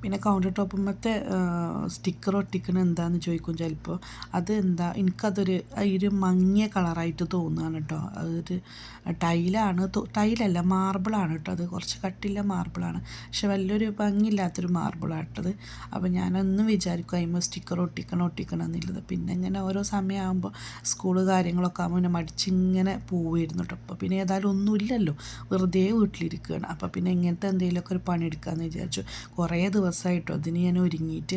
പിന്നെ കൗണ്ടർ ടോപ്പുമ്പത്തെ സ്റ്റിക്കർ ഒട്ടിക്കണം എന്താണെന്ന് ചോദിക്കും ചിലപ്പോൾ. അത് എന്താ, എനിക്കതൊരു മങ്ങിയ കളറായിട്ട് തോന്നുകയാണ് കേട്ടോ. അതൊരു ടൈലല്ല, മാർബിളാണ് കേട്ടോ. അത് കുറച്ച് കട്ടില്ല മാർബിളാണ്, പക്ഷെ വലിയൊരു ഭംഗിയില്ലാത്തൊരു മാർബിളാണ് കേട്ടത്. അപ്പോൾ ഞാനൊന്നും വിചാരിക്കും അതിന്മേൽ സ്റ്റിക്കർ ഒട്ടിക്കണം എന്നുള്ളത്. പിന്നെ ഇങ്ങനെ ഓരോ സമയമാകുമ്പോൾ സ്കൂള് കാര്യങ്ങളൊക്കെ ആകുമ്പോൾ പിന്നെ മടിച്ചിങ്ങനെ പോവുമായിരുന്നു കേട്ടോ. അപ്പോൾ പിന്നെ ഏതായാലും ഒന്നുമില്ലല്ലോ, വെറുതെ വീട്ടിലിരിക്കുകയാണ്. അപ്പോൾ പിന്നെ ഇങ്ങനത്തെ എന്തെങ്കിലുമൊക്കെ ഒരു പണിയെടുക്കാമെന്ന് വിചാരിച്ചു. കുറേ ദിവസമായിട്ടോ അതിന് ഞാൻ ഒരുങ്ങിയിട്ട്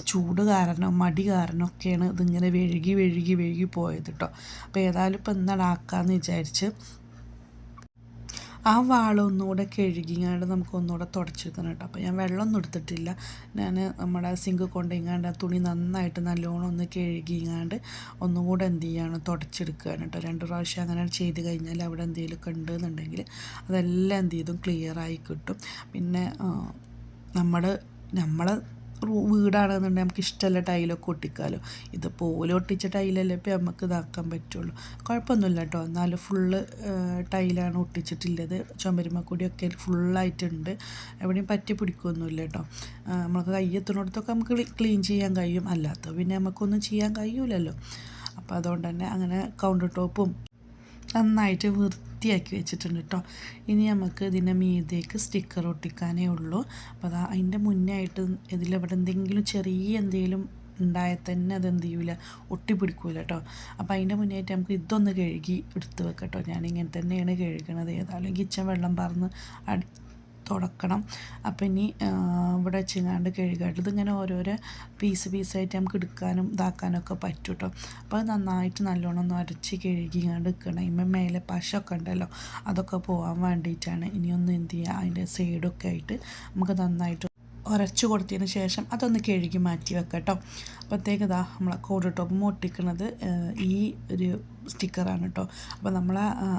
ചൂട് കാരണം മടി കാരണമൊക്കെയാണ് ഇതിങ്ങനെ വെഴുകി പോയത് കേട്ടോ. അപ്പോൾ ഏതായാലും ഇപ്പം എന്താണ് ആക്കാമെന്ന് വിചാരിച്ച് ആ വാളൊന്നുകൂടെ കഴുകിങ്ങാണ്ട് നമുക്ക് ഒന്നുകൂടെ തുടച്ചെടുക്കണം കേട്ടോ. അപ്പോൾ ഞാൻ വെള്ളമൊന്നും എടുത്തിട്ടില്ല. ഞാൻ നമ്മുടെ സിങ്ക് കൊണ്ടിങ്ങാണ്ട് ആ തുണി നന്നായിട്ട് നല്ലോണം ഒന്ന് കഴുകിങ്ങാണ്ട് ഒന്നുകൂടെ എന്ത് ചെയ്യാണ്, തുടച്ചെടുക്കുകയാണ് കേട്ടോ. 2 പ്രാവശ്യം അങ്ങനെ ചെയ്ത് കഴിഞ്ഞാൽ അവിടെ എന്തെങ്കിലുമൊക്കെ ഉണ്ടെന്നുണ്ടെങ്കിൽ അതെല്ലാം എന്ത് ചെയ്തും ക്ലിയറായി കിട്ടും. പിന്നെ നമ്മളെ വീടാണെന്നുണ്ടെങ്കിൽ നമുക്ക് ഇഷ്ടമുള്ള ടൈലൊക്കെ ഒട്ടിക്കാമല്ലോ. ഇത് പോലെ ഒട്ടിച്ച ടൈലല്ലേ ഇപ്പം നമുക്ക് ഇതാക്കാൻ പറ്റുള്ളൂ. കുഴപ്പമൊന്നുമില്ല കേട്ടോ. എന്നാലും ഫുള്ള് ടൈലാണ് ഒട്ടിച്ചിട്ടുള്ളത്. ചുമരുമക്കൂടിയൊക്കെ ഫുള്ളായിട്ടുണ്ട്. എവിടെയും പറ്റി പിടിക്കുകയൊന്നുമില്ല കേട്ടോ. നമുക്ക് കയ്യെത്തുന്നിടത്തൊക്കെ നമുക്ക് ക്ലീൻ ചെയ്യാൻ കഴിയും, അല്ലാത്ത പിന്നെ നമുക്കൊന്നും ചെയ്യാൻ കഴിയൂലല്ലോ. അപ്പോൾ അതുകൊണ്ട് തന്നെ അങ്ങനെ കൗണ്ടർ ടോപ്പും നന്നായിട്ട് വൃത്തിയാക്കി വെച്ചിട്ടുണ്ട് കേട്ടോ. ഇനി നമുക്ക് ഇതിൻ്റെ മീതേക്ക് സ്റ്റിക്കർ ഒട്ടിക്കാനേ ഉള്ളൂ. അപ്പോൾ അതിൻ്റെ മുന്നേ ആയിട്ട് ഇതിലെവിടെ എന്തെങ്കിലും ചെറിയ എന്തെങ്കിലും ഉണ്ടായാൽ തന്നെ അതെന്ത് ചെയ്യൂല, ഒട്ടിപ്പിടിക്കൂല കേട്ടോ. അപ്പോൾ അതിൻ്റെ മുന്നേ ആയിട്ട് നമുക്ക് ഇതൊന്ന് കഴുകി എടുത്ത് വെക്കട്ടോ. ഞാനിങ്ങനെ തന്നെയാണ് കഴുകണത്. ഏതായാലും കിച്ചൺ വെള്ളം പറന്ന് തുടക്കണം. അപ്പം ഇനി ഇവിടെ വെച്ചെങ്ങാണ്ട് കഴുകാട്ട് ഇതിങ്ങനെ ഓരോരോ പീസായിട്ട് നമുക്ക് എടുക്കാനും ഇതാക്കാനൊക്കെ പറ്റും കേട്ടോ. അപ്പോൾ അത് നന്നായിട്ട് നല്ലോണം ഒന്ന് അരച്ച് കഴുകിങ്ങാണ്ട് വെക്കണം. ഇമ്മ മേലെ പശയൊക്കെ ഉണ്ടല്ലോ, അതൊക്കെ പോകാൻ വേണ്ടിയിട്ടാണ്. ഇനിയൊന്ന് എന്ത് ചെയ്യുക, അതിൻ്റെ സൈഡൊക്കെ ആയിട്ട് നമുക്ക് നന്നായിട്ട് ഉരച്ചു കൊടുത്തതിന് ശേഷം അതൊന്ന് കഴുകി മാറ്റി വെക്കാം കേട്ടോ. അപ്പോഴത്തേക്ക് ഇതാ നമ്മളെ കൗണ്ടർ ടോപ്പ് ഒട്ടിക്കുന്നത് ഈ ഒരു സ്റ്റിക്കറാണ് കേട്ടോ. അപ്പോൾ നമ്മൾ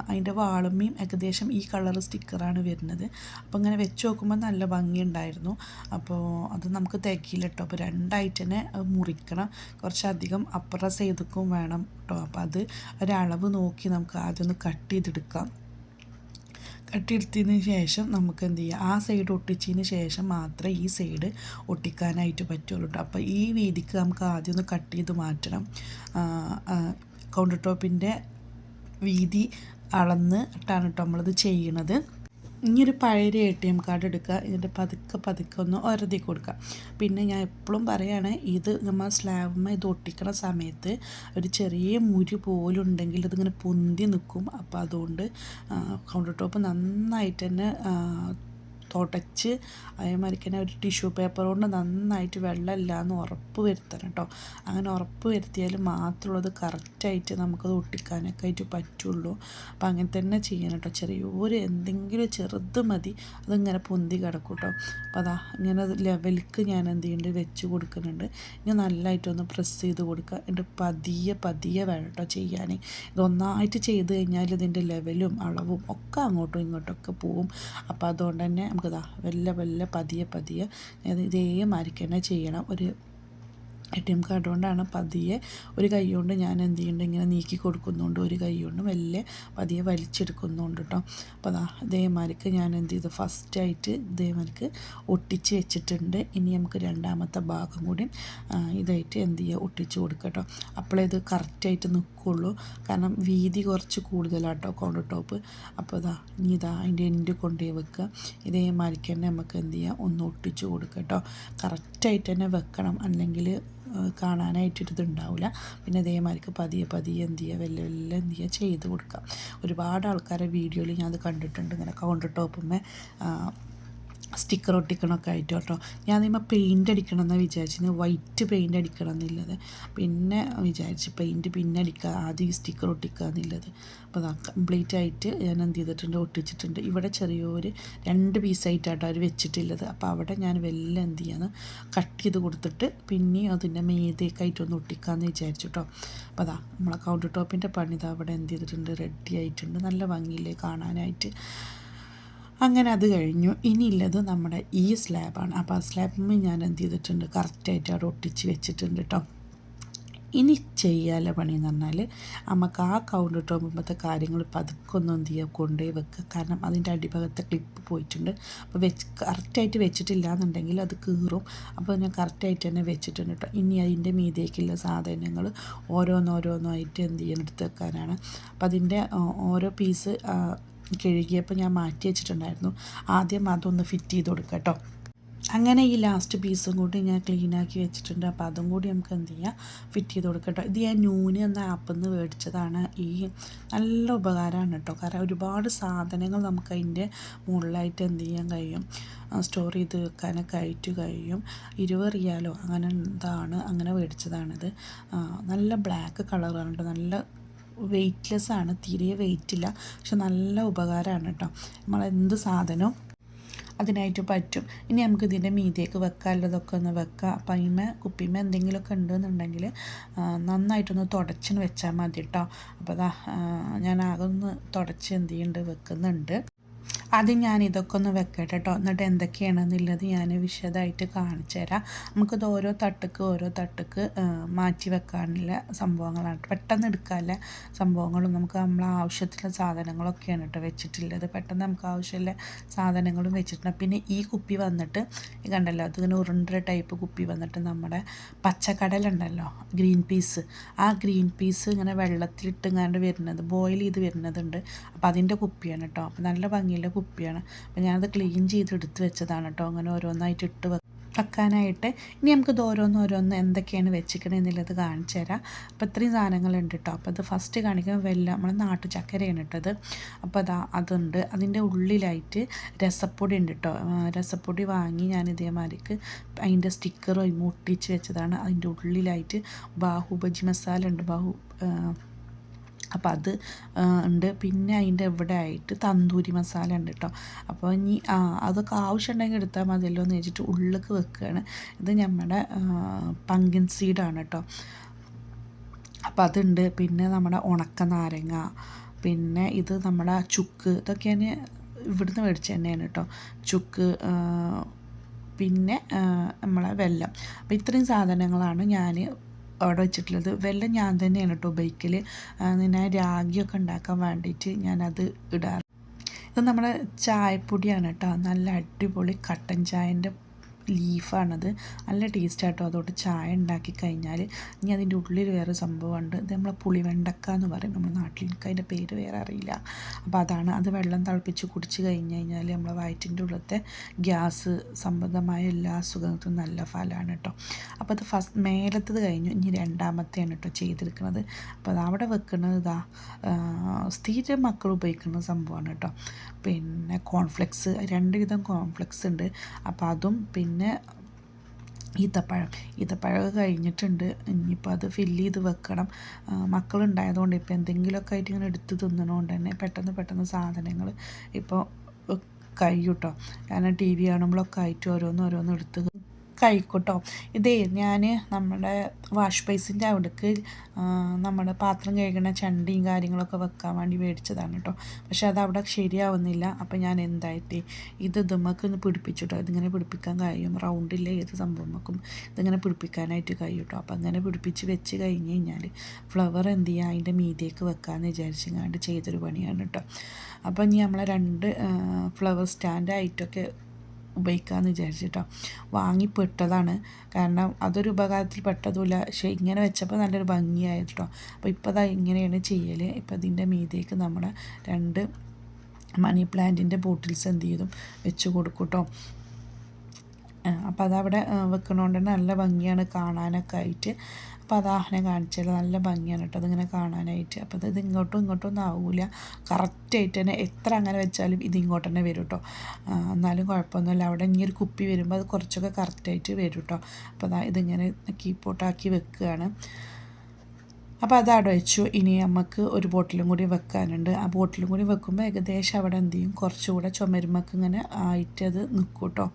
അതിൻ്റെ വാളുമ്മയും ഏകദേശം ഈ കളർ സ്റ്റിക്കറാണ് വരുന്നത്. അപ്പോൾ ഇങ്ങനെ വെച്ച് നോക്കുമ്പോൾ നല്ല ഭംഗിയുണ്ടായിരുന്നു. അപ്പോൾ അത് നമുക്ക് തികയില്ല കേട്ടോ. അപ്പോൾ 2 ആയിട്ട് തന്നെ മുറിക്കണം. കുറച്ചധികം അപ്പുറ സൈഡുക്കും വേണം കേട്ടോ. അപ്പോൾ അത് ഒരളവ് നോക്കി നമുക്ക് ആദ്യം ഒന്ന് കട്ട് ചെയ്തെടുക്കാം. കട്ടിയെടുത്തതിന് ശേഷം നമുക്ക് എന്ത് ചെയ്യുക, ആ സൈഡ് ഒട്ടിച്ചതിന് ശേഷം മാത്രമേ ഈ സൈഡ് ഒട്ടിക്കാനായിട്ട് പറ്റുള്ളൂ കേട്ടോ. അപ്പോൾ ഈ വീതിക്ക് നമുക്ക് ആദ്യം ഒന്ന് കട്ട് ചെയ്ത് മാറ്റണം. കൗണ്ടർ ടോപ്പിൻ്റെ വീതി അളന്നിട്ടാണ് കേട്ടോ നമ്മളിത് ചെയ്യണത്. ഇനിയൊരു പഴയ ATM കാർഡ് എടുക്കുക, ഇതിൻ്റെ പതുക്കെ ഒന്ന് ഒരതി കൊടുക്കുക. പിന്നെ ഞാൻ എപ്പോഴും പറയുകയാണ്, ഇത് നമ്മൾ സ്ലാബുമ്മ ഇത് ഒട്ടിക്കണ സമയത്ത് ഒരു ചെറിയ മുരി പോലും ഉണ്ടെങ്കിൽ ഇതിങ്ങനെ പൊന്തി നിൽക്കും. അപ്പോൾ അതുകൊണ്ട് കൗണ്ടർ ടോപ്പ് നന്നായിട്ട് തന്നെ തുടച്ച് അതേമാതിരി തന്നെ ഒരു ടിഷ്യൂ പേപ്പർ കൊണ്ട് നന്നായിട്ട് വെള്ളമില്ലാന്ന് ഉറപ്പ് വരുത്തണം കേട്ടോ. അങ്ങനെ ഉറപ്പ് വരുത്തിയാൽ മാത്രമുള്ളത് കറക്റ്റായിട്ട് നമുക്കത് ഒട്ടിക്കാനൊക്കെ ആയിട്ട് പറ്റുള്ളൂ. അപ്പോൾ അങ്ങനെ തന്നെ ചെയ്യണം കേട്ടോ. ചെറിയൊരു എന്തെങ്കിലും ചെറുത് മതി, അതിങ്ങനെ പൊന്തി കിടക്കും കേട്ടോ. അപ്പോൾ അതാ ഇങ്ങനെ ലെവലിക്ക് ഞാൻ എന്ത് ചെയ്യുന്നുണ്ട്, വെച്ച് കൊടുക്കുന്നുണ്ട്. ഇനി നല്ലതായിട്ടൊന്ന് പ്രസ് ചെയ്ത് കൊടുക്കുക. എന്നിട്ട് പതിയെ വേണം കേട്ടോ ചെയ്യാൻ. ഇതൊന്നായിട്ട് ചെയ്ത് കഴിഞ്ഞാൽ ഇതിൻ്റെ ലെവലും അളവും ഒക്കെ അങ്ങോട്ടും ഇങ്ങോട്ടൊക്കെ പോവും. അപ്പോൾ അതുകൊണ്ട് തന്നെ നമുക്കിതാ വെല്ല പതിയെ ഇതേമാതിരിക്ക് തന്നെ ചെയ്യണം. ഒരു ATM കാർഡ് കൊണ്ടാണ് പതിയെ ഒരു കൈ കൊണ്ട് ഞാൻ എന്ത് ചെയ്യുന്നുണ്ട്, ഇങ്ങനെ നീക്കി കൊടുക്കുന്നുണ്ട്, ഒരു കൈ കൊണ്ട് പതിയെ വലിച്ചെടുക്കുന്നുണ്ട് കേട്ടോ. അപ്പോൾ അതാ ഇതേമാതിരിക്ക് ഞാൻ എന്ത് ചെയ്തു, ഫസ്റ്റായിട്ട് ഇതേമാതിരിക്ക് ഒട്ടിച്ച് വെച്ചിട്ടുണ്ട്. ഇനി നമുക്ക് രണ്ടാമത്തെ ഭാഗം കൂടി ഇതായിട്ട് എന്ത് ചെയ്യുക, ഒട്ടിച്ച് കൊടുക്കുക കേട്ടോ. അപ്പോഴേ ഇത് കറക്റ്റായിട്ട് നിൽക്കുള്ളൂ. കാരണം വീതി കുറച്ച് കൂടുതലാണ് കേട്ടോ കൗണ്ടർ ടോപ്പ്. അപ്പോൾ ഇനി അതിൻ്റെ എൻഡ് കൊണ്ടുപോയി വെക്കുക. ഇതേമാതിരിക്ക് തന്നെ നമുക്ക് എന്ത് ചെയ്യാം, ഒന്ന് ഒട്ടിച്ച് കൊടുക്കുക കേട്ടോ. കറക്റ്റായിട്ട് തന്നെ വെക്കണം, അല്ലെങ്കിൽ കാണാനായിട്ടിതുണ്ടാവില്ല. പിന്നെ ഇതേമാതിരിക്ക് പതിയെ എന്ത് ചെയ്യുക, വെല്ല എന്ത് ചെയ്യുക ചെയ്ത് കൊടുക്കുക. ഒരുപാട് ആൾക്കാരെ വീഡിയോയിൽ ഞാൻ അത് കണ്ടിട്ടുണ്ട്, ഇങ്ങനെ കൗണ്ടർ ടോപ്പുമ്മേ സ്റ്റിക്കർ ഒട്ടിക്കണമൊക്കെ ആയിട്ട് കേട്ടോ. ഞാൻ അതിന്മേൽ പെയിൻ്റ് അടിക്കണം എന്നാണ് വിചാരിച്ചത്, വൈറ്റ് പെയിൻ്റ് അടിക്കണം എന്നുള്ളത്. പിന്നെ വിചാരിച്ച് പെയിൻറ്റ് പിന്നെ അടിക്കുക, ആദ്യം ഈ സ്റ്റിക്കർ ഒട്ടിക്കുക എന്നുള്ളത്. അപ്പോൾ കംപ്ലീറ്റ് ആയിട്ട് ഞാൻ എന്ത് ചെയ്തിട്ടുണ്ട്, ഒട്ടിച്ചിട്ടുണ്ട്. ഇവിടെ ചെറിയൊരു 2 പീസായിട്ടാട്ടോ അവർ വെച്ചിട്ടുള്ളത്. അപ്പോൾ അവിടെ ഞാൻ എന്ത് ചെയ്യാന്ന് കട്ട് ചെയ്ത് കൊടുത്തിട്ട് പിന്നെയും അതിൻ്റെ മീതേക്കായിട്ടൊന്ന് ഒട്ടിക്കാമെന്ന് വിചാരിച്ചു കേട്ടോ. അപ്പോൾ നമ്മളെ കൗണ്ടർ ടോപ്പിൻ്റെ പണി അവിടെ എന്ത് ചെയ്തിട്ടുണ്ട്, റെഡി ആയിട്ടുണ്ട്. നല്ല ഭംഗിയില്ലേ കാണാനായിട്ട്. അങ്ങനെ അത് കഴിഞ്ഞു. ഇനിയുള്ളത് നമ്മുടെ ഈ സ്ലാബാണ്. അപ്പോൾ ആ സ്ലാബിൽ ഞാൻ എന്ത് ചെയ്തിട്ടുണ്ട്, കറക്റ്റായിട്ട് അവിടെ ഒട്ടിച്ച് വെച്ചിട്ടുണ്ട് കേട്ടോ. ഇനി ചെയ്യാനുള്ള പണി എന്ന് പറഞ്ഞാൽ നമുക്ക് ആ കൗണ്ടർ ടോപ്പുമ്പോഴത്തെ കാര്യങ്ങൾ പതുക്കെ ഒന്നും എന്ത് ചെയ്യുക, കൊണ്ടുപോയി വെക്കുക. കാരണം അതിൻ്റെ അടിഭാഗത്തെ ക്ലിപ്പ് പോയിട്ടുണ്ട്. അപ്പോൾ കറക്റ്റായിട്ട് വെച്ചിട്ടില്ല എന്നുണ്ടെങ്കിൽ അത് കീറും. അപ്പോൾ ഞാൻ കറക്റ്റായിട്ട് തന്നെ വെച്ചിട്ടുണ്ട് കേട്ടോ. ഇനി അതിൻ്റെ മീതേക്കുള്ള സാധനങ്ങൾ ഓരോന്നോരോന്നായിട്ട് എന്ത് ചെയ്യണം, എടുത്ത് വെക്കാനാണ്. അപ്പോൾ അതിൻ്റെ ഓരോ പീസ് കഴുകിയപ്പോൾ ഞാൻ മാറ്റി വെച്ചിട്ടുണ്ടായിരുന്നു. ആദ്യം അതൊന്ന് ഫിറ്റ് ചെയ്ത് കൊടുക്കാം കേട്ടോ. അങ്ങനെ ഈ ലാസ്റ്റ് പീസും കൂടി ഞാൻ ക്ലീനാക്കി വെച്ചിട്ടുണ്ട്. അപ്പോൾ അതും കൂടി നമുക്ക് എന്ത് ചെയ്യാം, ഫിറ്റ് ചെയ്ത് കൊടുക്കട്ടോ. ഇത് ഞാൻ ന്യൂന് എന്ന ആപ്പിൽ നിന്ന് മേടിച്ചതാണ്. ഈ നല്ല ഉപകാരമാണ് കേട്ടോ. കാരണം ഒരുപാട് സാധനങ്ങൾ നമുക്ക് അതിൻ്റെ മുകളിലായിട്ട് എന്ത് ചെയ്യാൻ കഴിയും, സ്റ്റോർ ചെയ്ത് വെക്കാനൊക്കെ ആയിട്ട് കഴിയും. 20 റിയാലോ അങ്ങനെ എന്താണ്, അങ്ങനെ മേടിച്ചതാണിത്. നല്ല ബ്ലാക്ക് കളറാണ് കേട്ടോ. നല്ല വെയ്റ്റ്ലെസ് ആണ്, തീരെ വെയിറ്റില്ല. പക്ഷെ നല്ല ഉപകാരമാണ് കേട്ടോ. നമ്മളെന്ത് സാധനവും അതിനായിട്ട് പറ്റും. ഇനി നമുക്ക് ഇതിൻ്റെ മീതേക്ക് വെക്കാനുള്ളതൊക്കെ ഒന്ന് വെക്കാം. അപ്പം അതിന്മേൽ കുപ്പിമേൽ എന്തെങ്കിലുമൊക്കെ ഉണ്ടെന്നുണ്ടെങ്കിൽ നന്നായിട്ടൊന്ന് തുടച്ചിന് വെച്ചാൽ മതി കേട്ടോ. അപ്പോൾ ഞാൻ ആകെ ഒന്ന് തുടച്ച് എന്ത് ചെയ്യുന്നുണ്ട്, വെക്കുന്നുണ്ട്. ആദ്യം ഞാൻ ഇതൊക്കെ ഒന്ന് വെക്കട്ടെ കേട്ടോ. എന്നിട്ട് എന്തൊക്കെയാണെന്നുള്ളത് ഞാൻ വിശദമായിട്ട് കാണിച്ചു തരാം. നമുക്കിത് ഓരോ തട്ടുക്ക് മാറ്റി വെക്കാനുള്ള സംഭവങ്ങളാണ്. പെട്ടെന്ന് എടുക്കാനുള്ള സംഭവങ്ങളും നമുക്ക് നമ്മളെ ആവശ്യത്തിലുള്ള സാധനങ്ങളൊക്കെയാണ് കേട്ടോ വെച്ചിട്ടുള്ളത്. പെട്ടെന്ന് നമുക്ക് ആവശ്യമുള്ള സാധനങ്ങളും വെച്ചിട്ടുണ്ട്. പിന്നെ ഈ കുപ്പി വന്നിട്ട് കണ്ടല്ലോ, അതിങ്ങനെ ഉരുണ്ട ടൈപ്പ് കുപ്പി വന്നിട്ട് നമ്മുടെ പച്ചക്കടലുണ്ടല്ലോ, ഗ്രീൻ പീസ്, ആ ഗ്രീൻ പീസ് ഇങ്ങനെ വെള്ളത്തിലിട്ടിങ്ങാണ്ട് വരുന്നത്, ബോയിൽ ചെയ്ത് വരുന്നതുണ്ട്. അപ്പോൾ അതിൻ്റെ കുപ്പിയാണ് കേട്ടോ. അപ്പോൾ നല്ല ഭംഗിയുള്ള കുപ്പിയാണ്. അപ്പോൾ ഞാനത് ക്ലീൻ ചെയ്ത് എടുത്ത് വെച്ചതാണ് കേട്ടോ, അങ്ങനെ ഓരോന്നായിട്ട് ഇട്ട് വെക്കാനായിട്ട്. ഇനി നമുക്കിത് ഓരോന്ന് എന്തൊക്കെയാണ് വെച്ചിരിക്കണത് എന്നുള്ളത് കാണിച്ചു തരാം. അപ്പോൾ ഇത്രയും സാധനങ്ങളുണ്ട് കേട്ടോ. അപ്പോൾ അത് ഫസ്റ്റ് കാണിക്കാൻ വെല്ലം, നമ്മുടെ നാട്ടു ചക്കരയാണ് ഇട്ടത്. അപ്പോൾ അതുണ്ട്. അതിൻ്റെ ഉള്ളിലായിട്ട് രസപ്പൊടി ഉണ്ട് കേട്ടോ. രസപ്പൊടി വാങ്ങി ഞാൻ ഇതേമാതിരിക്ക് അതിൻ്റെ സ്റ്റിക്കറും ഒട്ടിച്ച് വെച്ചതാണ്. അതിൻ്റെ ഉള്ളിലായിട്ട് ബാഹുബജി മസാല ഉണ്ട്, അപ്പോൾ അത് ഉണ്ട്. പിന്നെ അതിൻ്റെ ഇവിടെ ആയിട്ട് തന്തൂരി മസാല ഉണ്ട് കേട്ടോ. അപ്പോൾ ഇനി അതൊക്കെ ആവശ്യമുണ്ടെങ്കിൽ എടുത്താൽ മതിയല്ലോ എന്ന് വെച്ചിട്ട് ഉള്ളിലേക്ക് വെക്കുകയാണ്. ഇത് നമ്മുടെ പങ്കിൻ സീഡാണ് കേട്ടോ. അപ്പോൾ അതുണ്ട്. പിന്നെ നമ്മുടെ ഉണക്ക നാരങ്ങ, പിന്നെ ഇത് നമ്മുടെ ചുക്ക്, ഇതൊക്കെ ഞാൻ ഇവിടുന്ന് മേടിച്ച തന്നെയാണ് കേട്ടോ. ചുക്ക്, പിന്നെ നമ്മളെ വെല്ലം. അപ്പോൾ ഇത്രയും സാധനങ്ങളാണ് ഞാൻ അവിടെ വെച്ചിട്ടുള്ളത്. വെല്ലം ഞാൻ തന്നെയാണ് കേട്ടോ ഉപയോഗിക്കൽ. പിന്നെ രാഗിയൊക്കെ ഉണ്ടാക്കാൻ വേണ്ടിയിട്ട് ഞാനത് ഇടാറ്. ഇത് നമ്മുടെ ചായപ്പൊടിയാണ് കേട്ടോ. നല്ല അടിപൊളി കട്ടൻ ചായൻ്റെ ലീഫാണത്. നല്ല ടേസ്റ്റാട്ടോ. അതുകൊണ്ട് ചായ ഉണ്ടാക്കി കഴിഞ്ഞാൽ ഇനി അതിൻ്റെ ഉള്ളിൽ വേറെ സംഭവമുണ്ട്. ഇത് നമ്മളെ പുളിവെണ്ടക്ക എന്ന് പറയും നമ്മുടെ നാട്ടിൽ. എനിക്ക് അതിൻ്റെ പേര് വേറെ അറിയില്ല. അപ്പോൾ അതാണ്. അത് വെള്ളം തിളപ്പിച്ച് കുടിച്ച് കഴിഞ്ഞ് കഴിഞ്ഞാൽ നമ്മളെ വയറ്റിൻ്റെ ഉള്ളിലത്തെ ഗ്യാസ് സംബന്ധമായ എല്ലാ അസുഖങ്ങൾക്കും നല്ല ഫലമാണ് കേട്ടോ. അപ്പോൾ അത് മേലത്തത് കഴിഞ്ഞു. ഇനി രണ്ടാമത്തെയാണ് കേട്ടോ ചെയ്തെടുക്കുന്നത്. അപ്പോൾ അത് അവിടെ വെക്കുന്നത് സ്ഥിരം മക്കൾ ഉപയോഗിക്കുന്ന സംഭവമാണ് കേട്ടോ. പിന്നെ കോൺഫ്ലെക്സ്, 2 വിധം കോൺഫ്ലെക്സ് ഉണ്ട്. അപ്പോൾ അതും പിന്നെ ഈത്തപ്പഴമൊക്കെ കഴിഞ്ഞിട്ടുണ്ട്. ഇനിയിപ്പോൾ അത് ഫില്ല് ചെയ്ത് വെക്കണം. മക്കളുണ്ടായതുകൊണ്ട് ഇപ്പോൾ എന്തെങ്കിലുമൊക്കെ ആയിട്ട് ഇങ്ങനെ എടുത്ത് തിന്നണോണ്ട് തന്നെ പെട്ടെന്ന് സാധനങ്ങൾ ഇപ്പോൾ കഴിയും കേട്ടോ. കാരണം TV കാണുമ്പോഴൊക്കെ ആയിട്ട് ഓരോന്ന് എടുത്ത് കഴിക്കൂട്ടോ. ഇതേ ഞാൻ നമ്മുടെ വാഷ് ബേസിൻ്റെ അവിടേക്ക് നമ്മുടെ പാത്രം കഴുകണ ചണ്ടിയും കാര്യങ്ങളൊക്കെ വെക്കാൻ വേണ്ടി മേടിച്ചതാണ് കേട്ടോ. പക്ഷെ അതവിടെ ശരിയാവുന്നില്ല. അപ്പോൾ ഞാൻ എന്തായിട്ട് ഇതുമ്മക്ക് ഒന്ന് പിടിപ്പിച്ചു കേട്ടോ. ഇതിങ്ങനെ പിടിപ്പിക്കാൻ കഴിയും. റൗണ്ടില്ല ഏത് സംഭവമൊക്കെ ഇതിങ്ങനെ പിടിപ്പിക്കാനായിട്ട് കഴിയും കേട്ടോ. അപ്പോൾ അങ്ങനെ പിടിപ്പിച്ച് വെച്ച് കഴിഞ്ഞ് കഴിഞ്ഞാൽ ഫ്ലവർ എന്ത് ചെയ്യുക, അതിൻ്റെ മീതേക്ക് വെക്കാമെന്ന് വിചാരിച്ചങ്ങാണ്ട് ചെയ്തൊരു പണിയാണ് കേട്ടോ. അപ്പോൾ ഇനി നമ്മളെ 2 ഫ്ലവർ സ്റ്റാൻഡായിട്ടൊക്കെ ഉപയോഗിക്കാമെന്ന് വിചാരിച്ചിട്ടോ വാങ്ങിപ്പെട്ടതാണ്. കാരണം അതൊരു ഉപകാരത്തിൽ പെട്ടതുമില്ല. പക്ഷേ ഇങ്ങനെ വെച്ചപ്പോൾ നല്ലൊരു ഭംഗിയായത് കേട്ടോ. അപ്പോൾ ഇപ്പോൾ അതാ ഇങ്ങനെയാണ് ചെയ്യൽ. ഇപ്പോൾ ഇതിൻ്റെ മീതേക്ക് നമ്മുടെ 2 മണി പ്ലാന്റിൻ്റെ ബോട്ടിൽസ് എന്ത് ചെയ്തും വെച്ച് കൊടുക്കും കേട്ടോ. അപ്പോൾ അതവിടെ വെക്കണോണ്ട് തന്നെ നല്ല ഭംഗിയാണ് കാണാനൊക്കെ ആയിട്ട്. അപ്പോൾ അതാ ഞാൻ കാണിച്ചത് നല്ല ഭംഗിയാണ് കേട്ടോ അതിങ്ങനെ കാണാനായിട്ട്. അപ്പോൾ ഇത് ഇങ്ങോട്ടും ഒന്നും ആവില്ല. കറക്റ്റായിട്ട് തന്നെ എത്ര അങ്ങനെ വെച്ചാലും ഇത് ഇങ്ങോട്ട് തന്നെ വരും കേട്ടോ. എന്നാലും കുഴപ്പമൊന്നുമില്ല. അവിടെ ഇനി ഒരു കുപ്പി വരുമ്പോൾ അത് കുറച്ചൊക്കെ കറക്റ്റായിട്ട് വരും കേട്ടോ. അപ്പോൾ അതാ ഇതിങ്ങനെ കീപ്പോട്ടാക്കി വെക്കുകയാണ്. അപ്പോൾ അതവിടെ വെച്ചു. ഇനി നമുക്ക് ഒരു ബോട്ടിലും കൂടി വെക്കാനുണ്ട്. ആ ബോട്ടിലും കൂടി വെക്കുമ്പോൾ ഏകദേശം അവിടെ എന്ത് ചെയ്യും, കുറച്ചുകൂടെ ചുമരുമൊക്കെ ഇങ്ങനെ ആയിട്ട് അത് നിൽക്കും കേട്ടോ.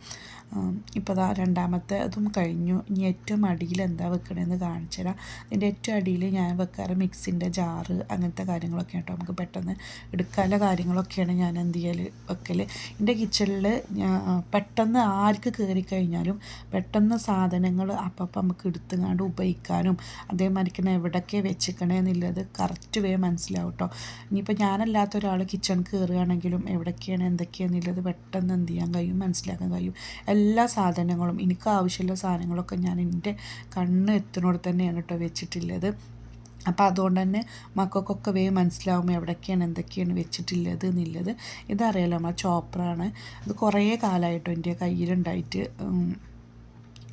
ഇപ്പോൾ അതാ രണ്ടാമത്തെ അതും കഴിഞ്ഞു. ഇനി ഏറ്റവും അടിയിൽ എന്താ വെക്കണമെന്ന് കാണിച്ചു തരാം. ഇതിൻ്റെ ഏറ്റവും അടിയിൽ ഞാൻ വെക്കാറ് മിക്സിൻ്റെ ജാറ് അങ്ങനത്തെ കാര്യങ്ങളൊക്കെ കേട്ടോ. നമുക്ക് പെട്ടെന്ന് എടുക്കാനുള്ള കാര്യങ്ങളൊക്കെയാണ് ഞാൻ എന്ത് ചെയ്യൽ വെക്കൽ. എൻ്റെ കിച്ചണിൽ പെട്ടെന്ന് ആർക്ക് കയറി കഴിഞ്ഞാലും പെട്ടെന്ന് സാധനങ്ങൾ അപ്പം നമുക്ക് എടുത്തുങ്ങാണ്ട് ഉപയോഗിക്കാനും അതേമാതിരിക്ക് എവിടെയൊക്കെ വെച്ചിക്കണേന്നുള്ളത് കറക്റ്റ് വേ മനസ്സിലാവും കേട്ടോ. ഇനിയിപ്പോൾ ഞാനല്ലാത്ത ഒരാൾ കിച്ചൺ കയറുകയാണെങ്കിലും എവിടെയൊക്കെയാണ് എന്തൊക്കെയാണെന്നുള്ളത് പെട്ടെന്ന് എന്ത് ചെയ്യാൻ കഴിയും, മനസ്സിലാക്കാൻ കഴിയും. എല്ലാ സാധനങ്ങളും എനിക്ക് ആവശ്യമുള്ള സാധനങ്ങളൊക്കെ ഞാൻ എൻ്റെ കണ്ണ് എത്തുന്നോട് തന്നെയാണ് കേട്ടോ വെച്ചിട്ടുള്ളത്. അപ്പോൾ അതുകൊണ്ട് തന്നെ മക്കൾക്കൊക്കെ വേഗം മനസ്സിലാവും എവിടെയൊക്കെയാണ് എന്തൊക്കെയാണ് വെച്ചിട്ടുള്ളത് എന്നുള്ളത്. ഇതറിയാലോ നമ്മൾ ചോപ്പറാണ്. ഇത് കുറേ കാലമായിട്ടോ എൻ്റെ കയ്യിലുണ്ടായിട്ട്,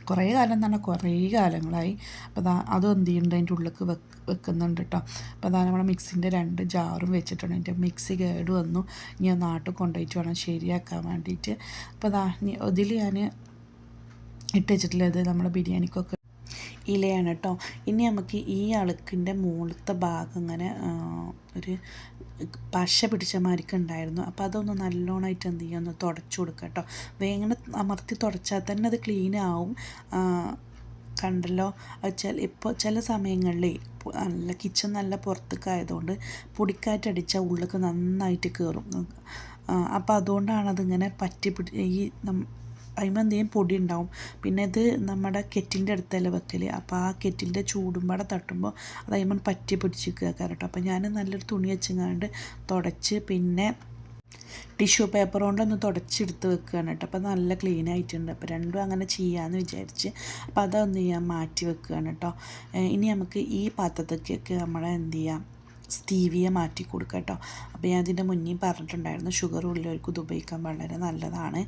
കുറേ കാലം എന്ന് പറഞ്ഞാൽ കുറേ കാലങ്ങളായി. അപ്പോൾ അതും എന്ത് ചെയ്യുന്നുണ്ട്, അതിൻ്റെ ഉള്ളിലേക്ക് വെക്കുന്നുണ്ട് കേട്ടോ. അപ്പോൾ അതാണ് നമ്മുടെ മിക്സിൻ്റെ 2 ജാറും വെച്ചിട്ടുണ്ട്. എൻ്റെ മിക്സി കേട് വന്നു. ഞാൻ നാട്ടിൽ കൊണ്ടുപോയിട്ട് വേണം ശരിയാക്കാൻ വേണ്ടിയിട്ട്. അപ്പോൾ ഇതിൽ ഞാൻ ഇട്ട് വെച്ചിട്ടുള്ളത് നമ്മുടെ ബിരിയാണിക്കൊക്കെ ഇലയാണ് കേട്ടോ. ഇനി നമുക്ക് ഈ അളുക്കിൻ്റെ മുകളിലത്തെ ഭാഗം ഇങ്ങനെ ഒരു പശ പിടിച്ച മാതിരിക്ക് ഉണ്ടായിരുന്നു. അപ്പോൾ അതൊന്ന് നല്ലോണമായിട്ട് എന്ത് ചെയ്യുക, ഒന്ന് തുടച്ചു കൊടുക്കുക കേട്ടോ. വേഗം അമർത്തി തുടച്ചാൽ തന്നെ അത് ക്ലീൻ ആവും. കണ്ടല്ലോ. ഇപ്പോൾ ചില സമയങ്ങളിൽ നല്ല കിച്ചൺ നല്ല പുറത്തേക്കായതുകൊണ്ട് പൊടിക്കാറ്റടിച്ചാൽ ഉള്ളിലേക്ക് നന്നായിട്ട് കയറും. അപ്പോൾ അതുകൊണ്ടാണ് അതിങ്ങനെ ഈ അതിന്മേൽ എന്തെങ്കിലും പൊടി ഉണ്ടാവും. പിന്നെ ഇത് നമ്മുടെ കെറ്റിലിൻ്റെ അടുത്തല്ല വെക്കൽ. അപ്പോൾ ആ കെറ്റിലിൻ്റെ ചൂടുമ്പാടെ തട്ടുമ്പോൾ അത് അതിന്മേൽ പറ്റി പിടിച്ചിരിക്കുക കേട്ടോ. അപ്പോൾ ഞാൻ നല്ലൊരു തുണി വെച്ചങ്ങാണ്ട് തുടച്ച് പിന്നെ ടിഷ്യൂ പേപ്പർ കൊണ്ടൊന്ന് തുടച്ചെടുത്ത് വെക്കുകയാണ് കേട്ടോ. അപ്പോൾ നല്ല ക്ലീൻ ആയിട്ടുണ്ട്. അപ്പോൾ രണ്ടും അങ്ങനെ ചെയ്യാമെന്ന് വിചാരിച്ച് അപ്പോൾ അതൊന്ന് ഞാൻ മാറ്റി വെക്കുകയാണ് കേട്ടോ. ഇനി നമുക്ക് ഈ പാത്രത്തേക്കൊക്കെ നമ്മളെ എന്ത് ചെയ്യാം, സ്റ്റീവിയ മാറ്റി കൊടുക്കുക കേട്ടോ. അപ്പോൾ ഞാൻ അതിൻ്റെ മുന്നേ പറഞ്ഞിട്ടുണ്ടായിരുന്നു, ഷുഗർ ഉള്ളവർക്ക് ഇത് ഉപയോഗിക്കാൻ വളരെ നല്ലതാണ്.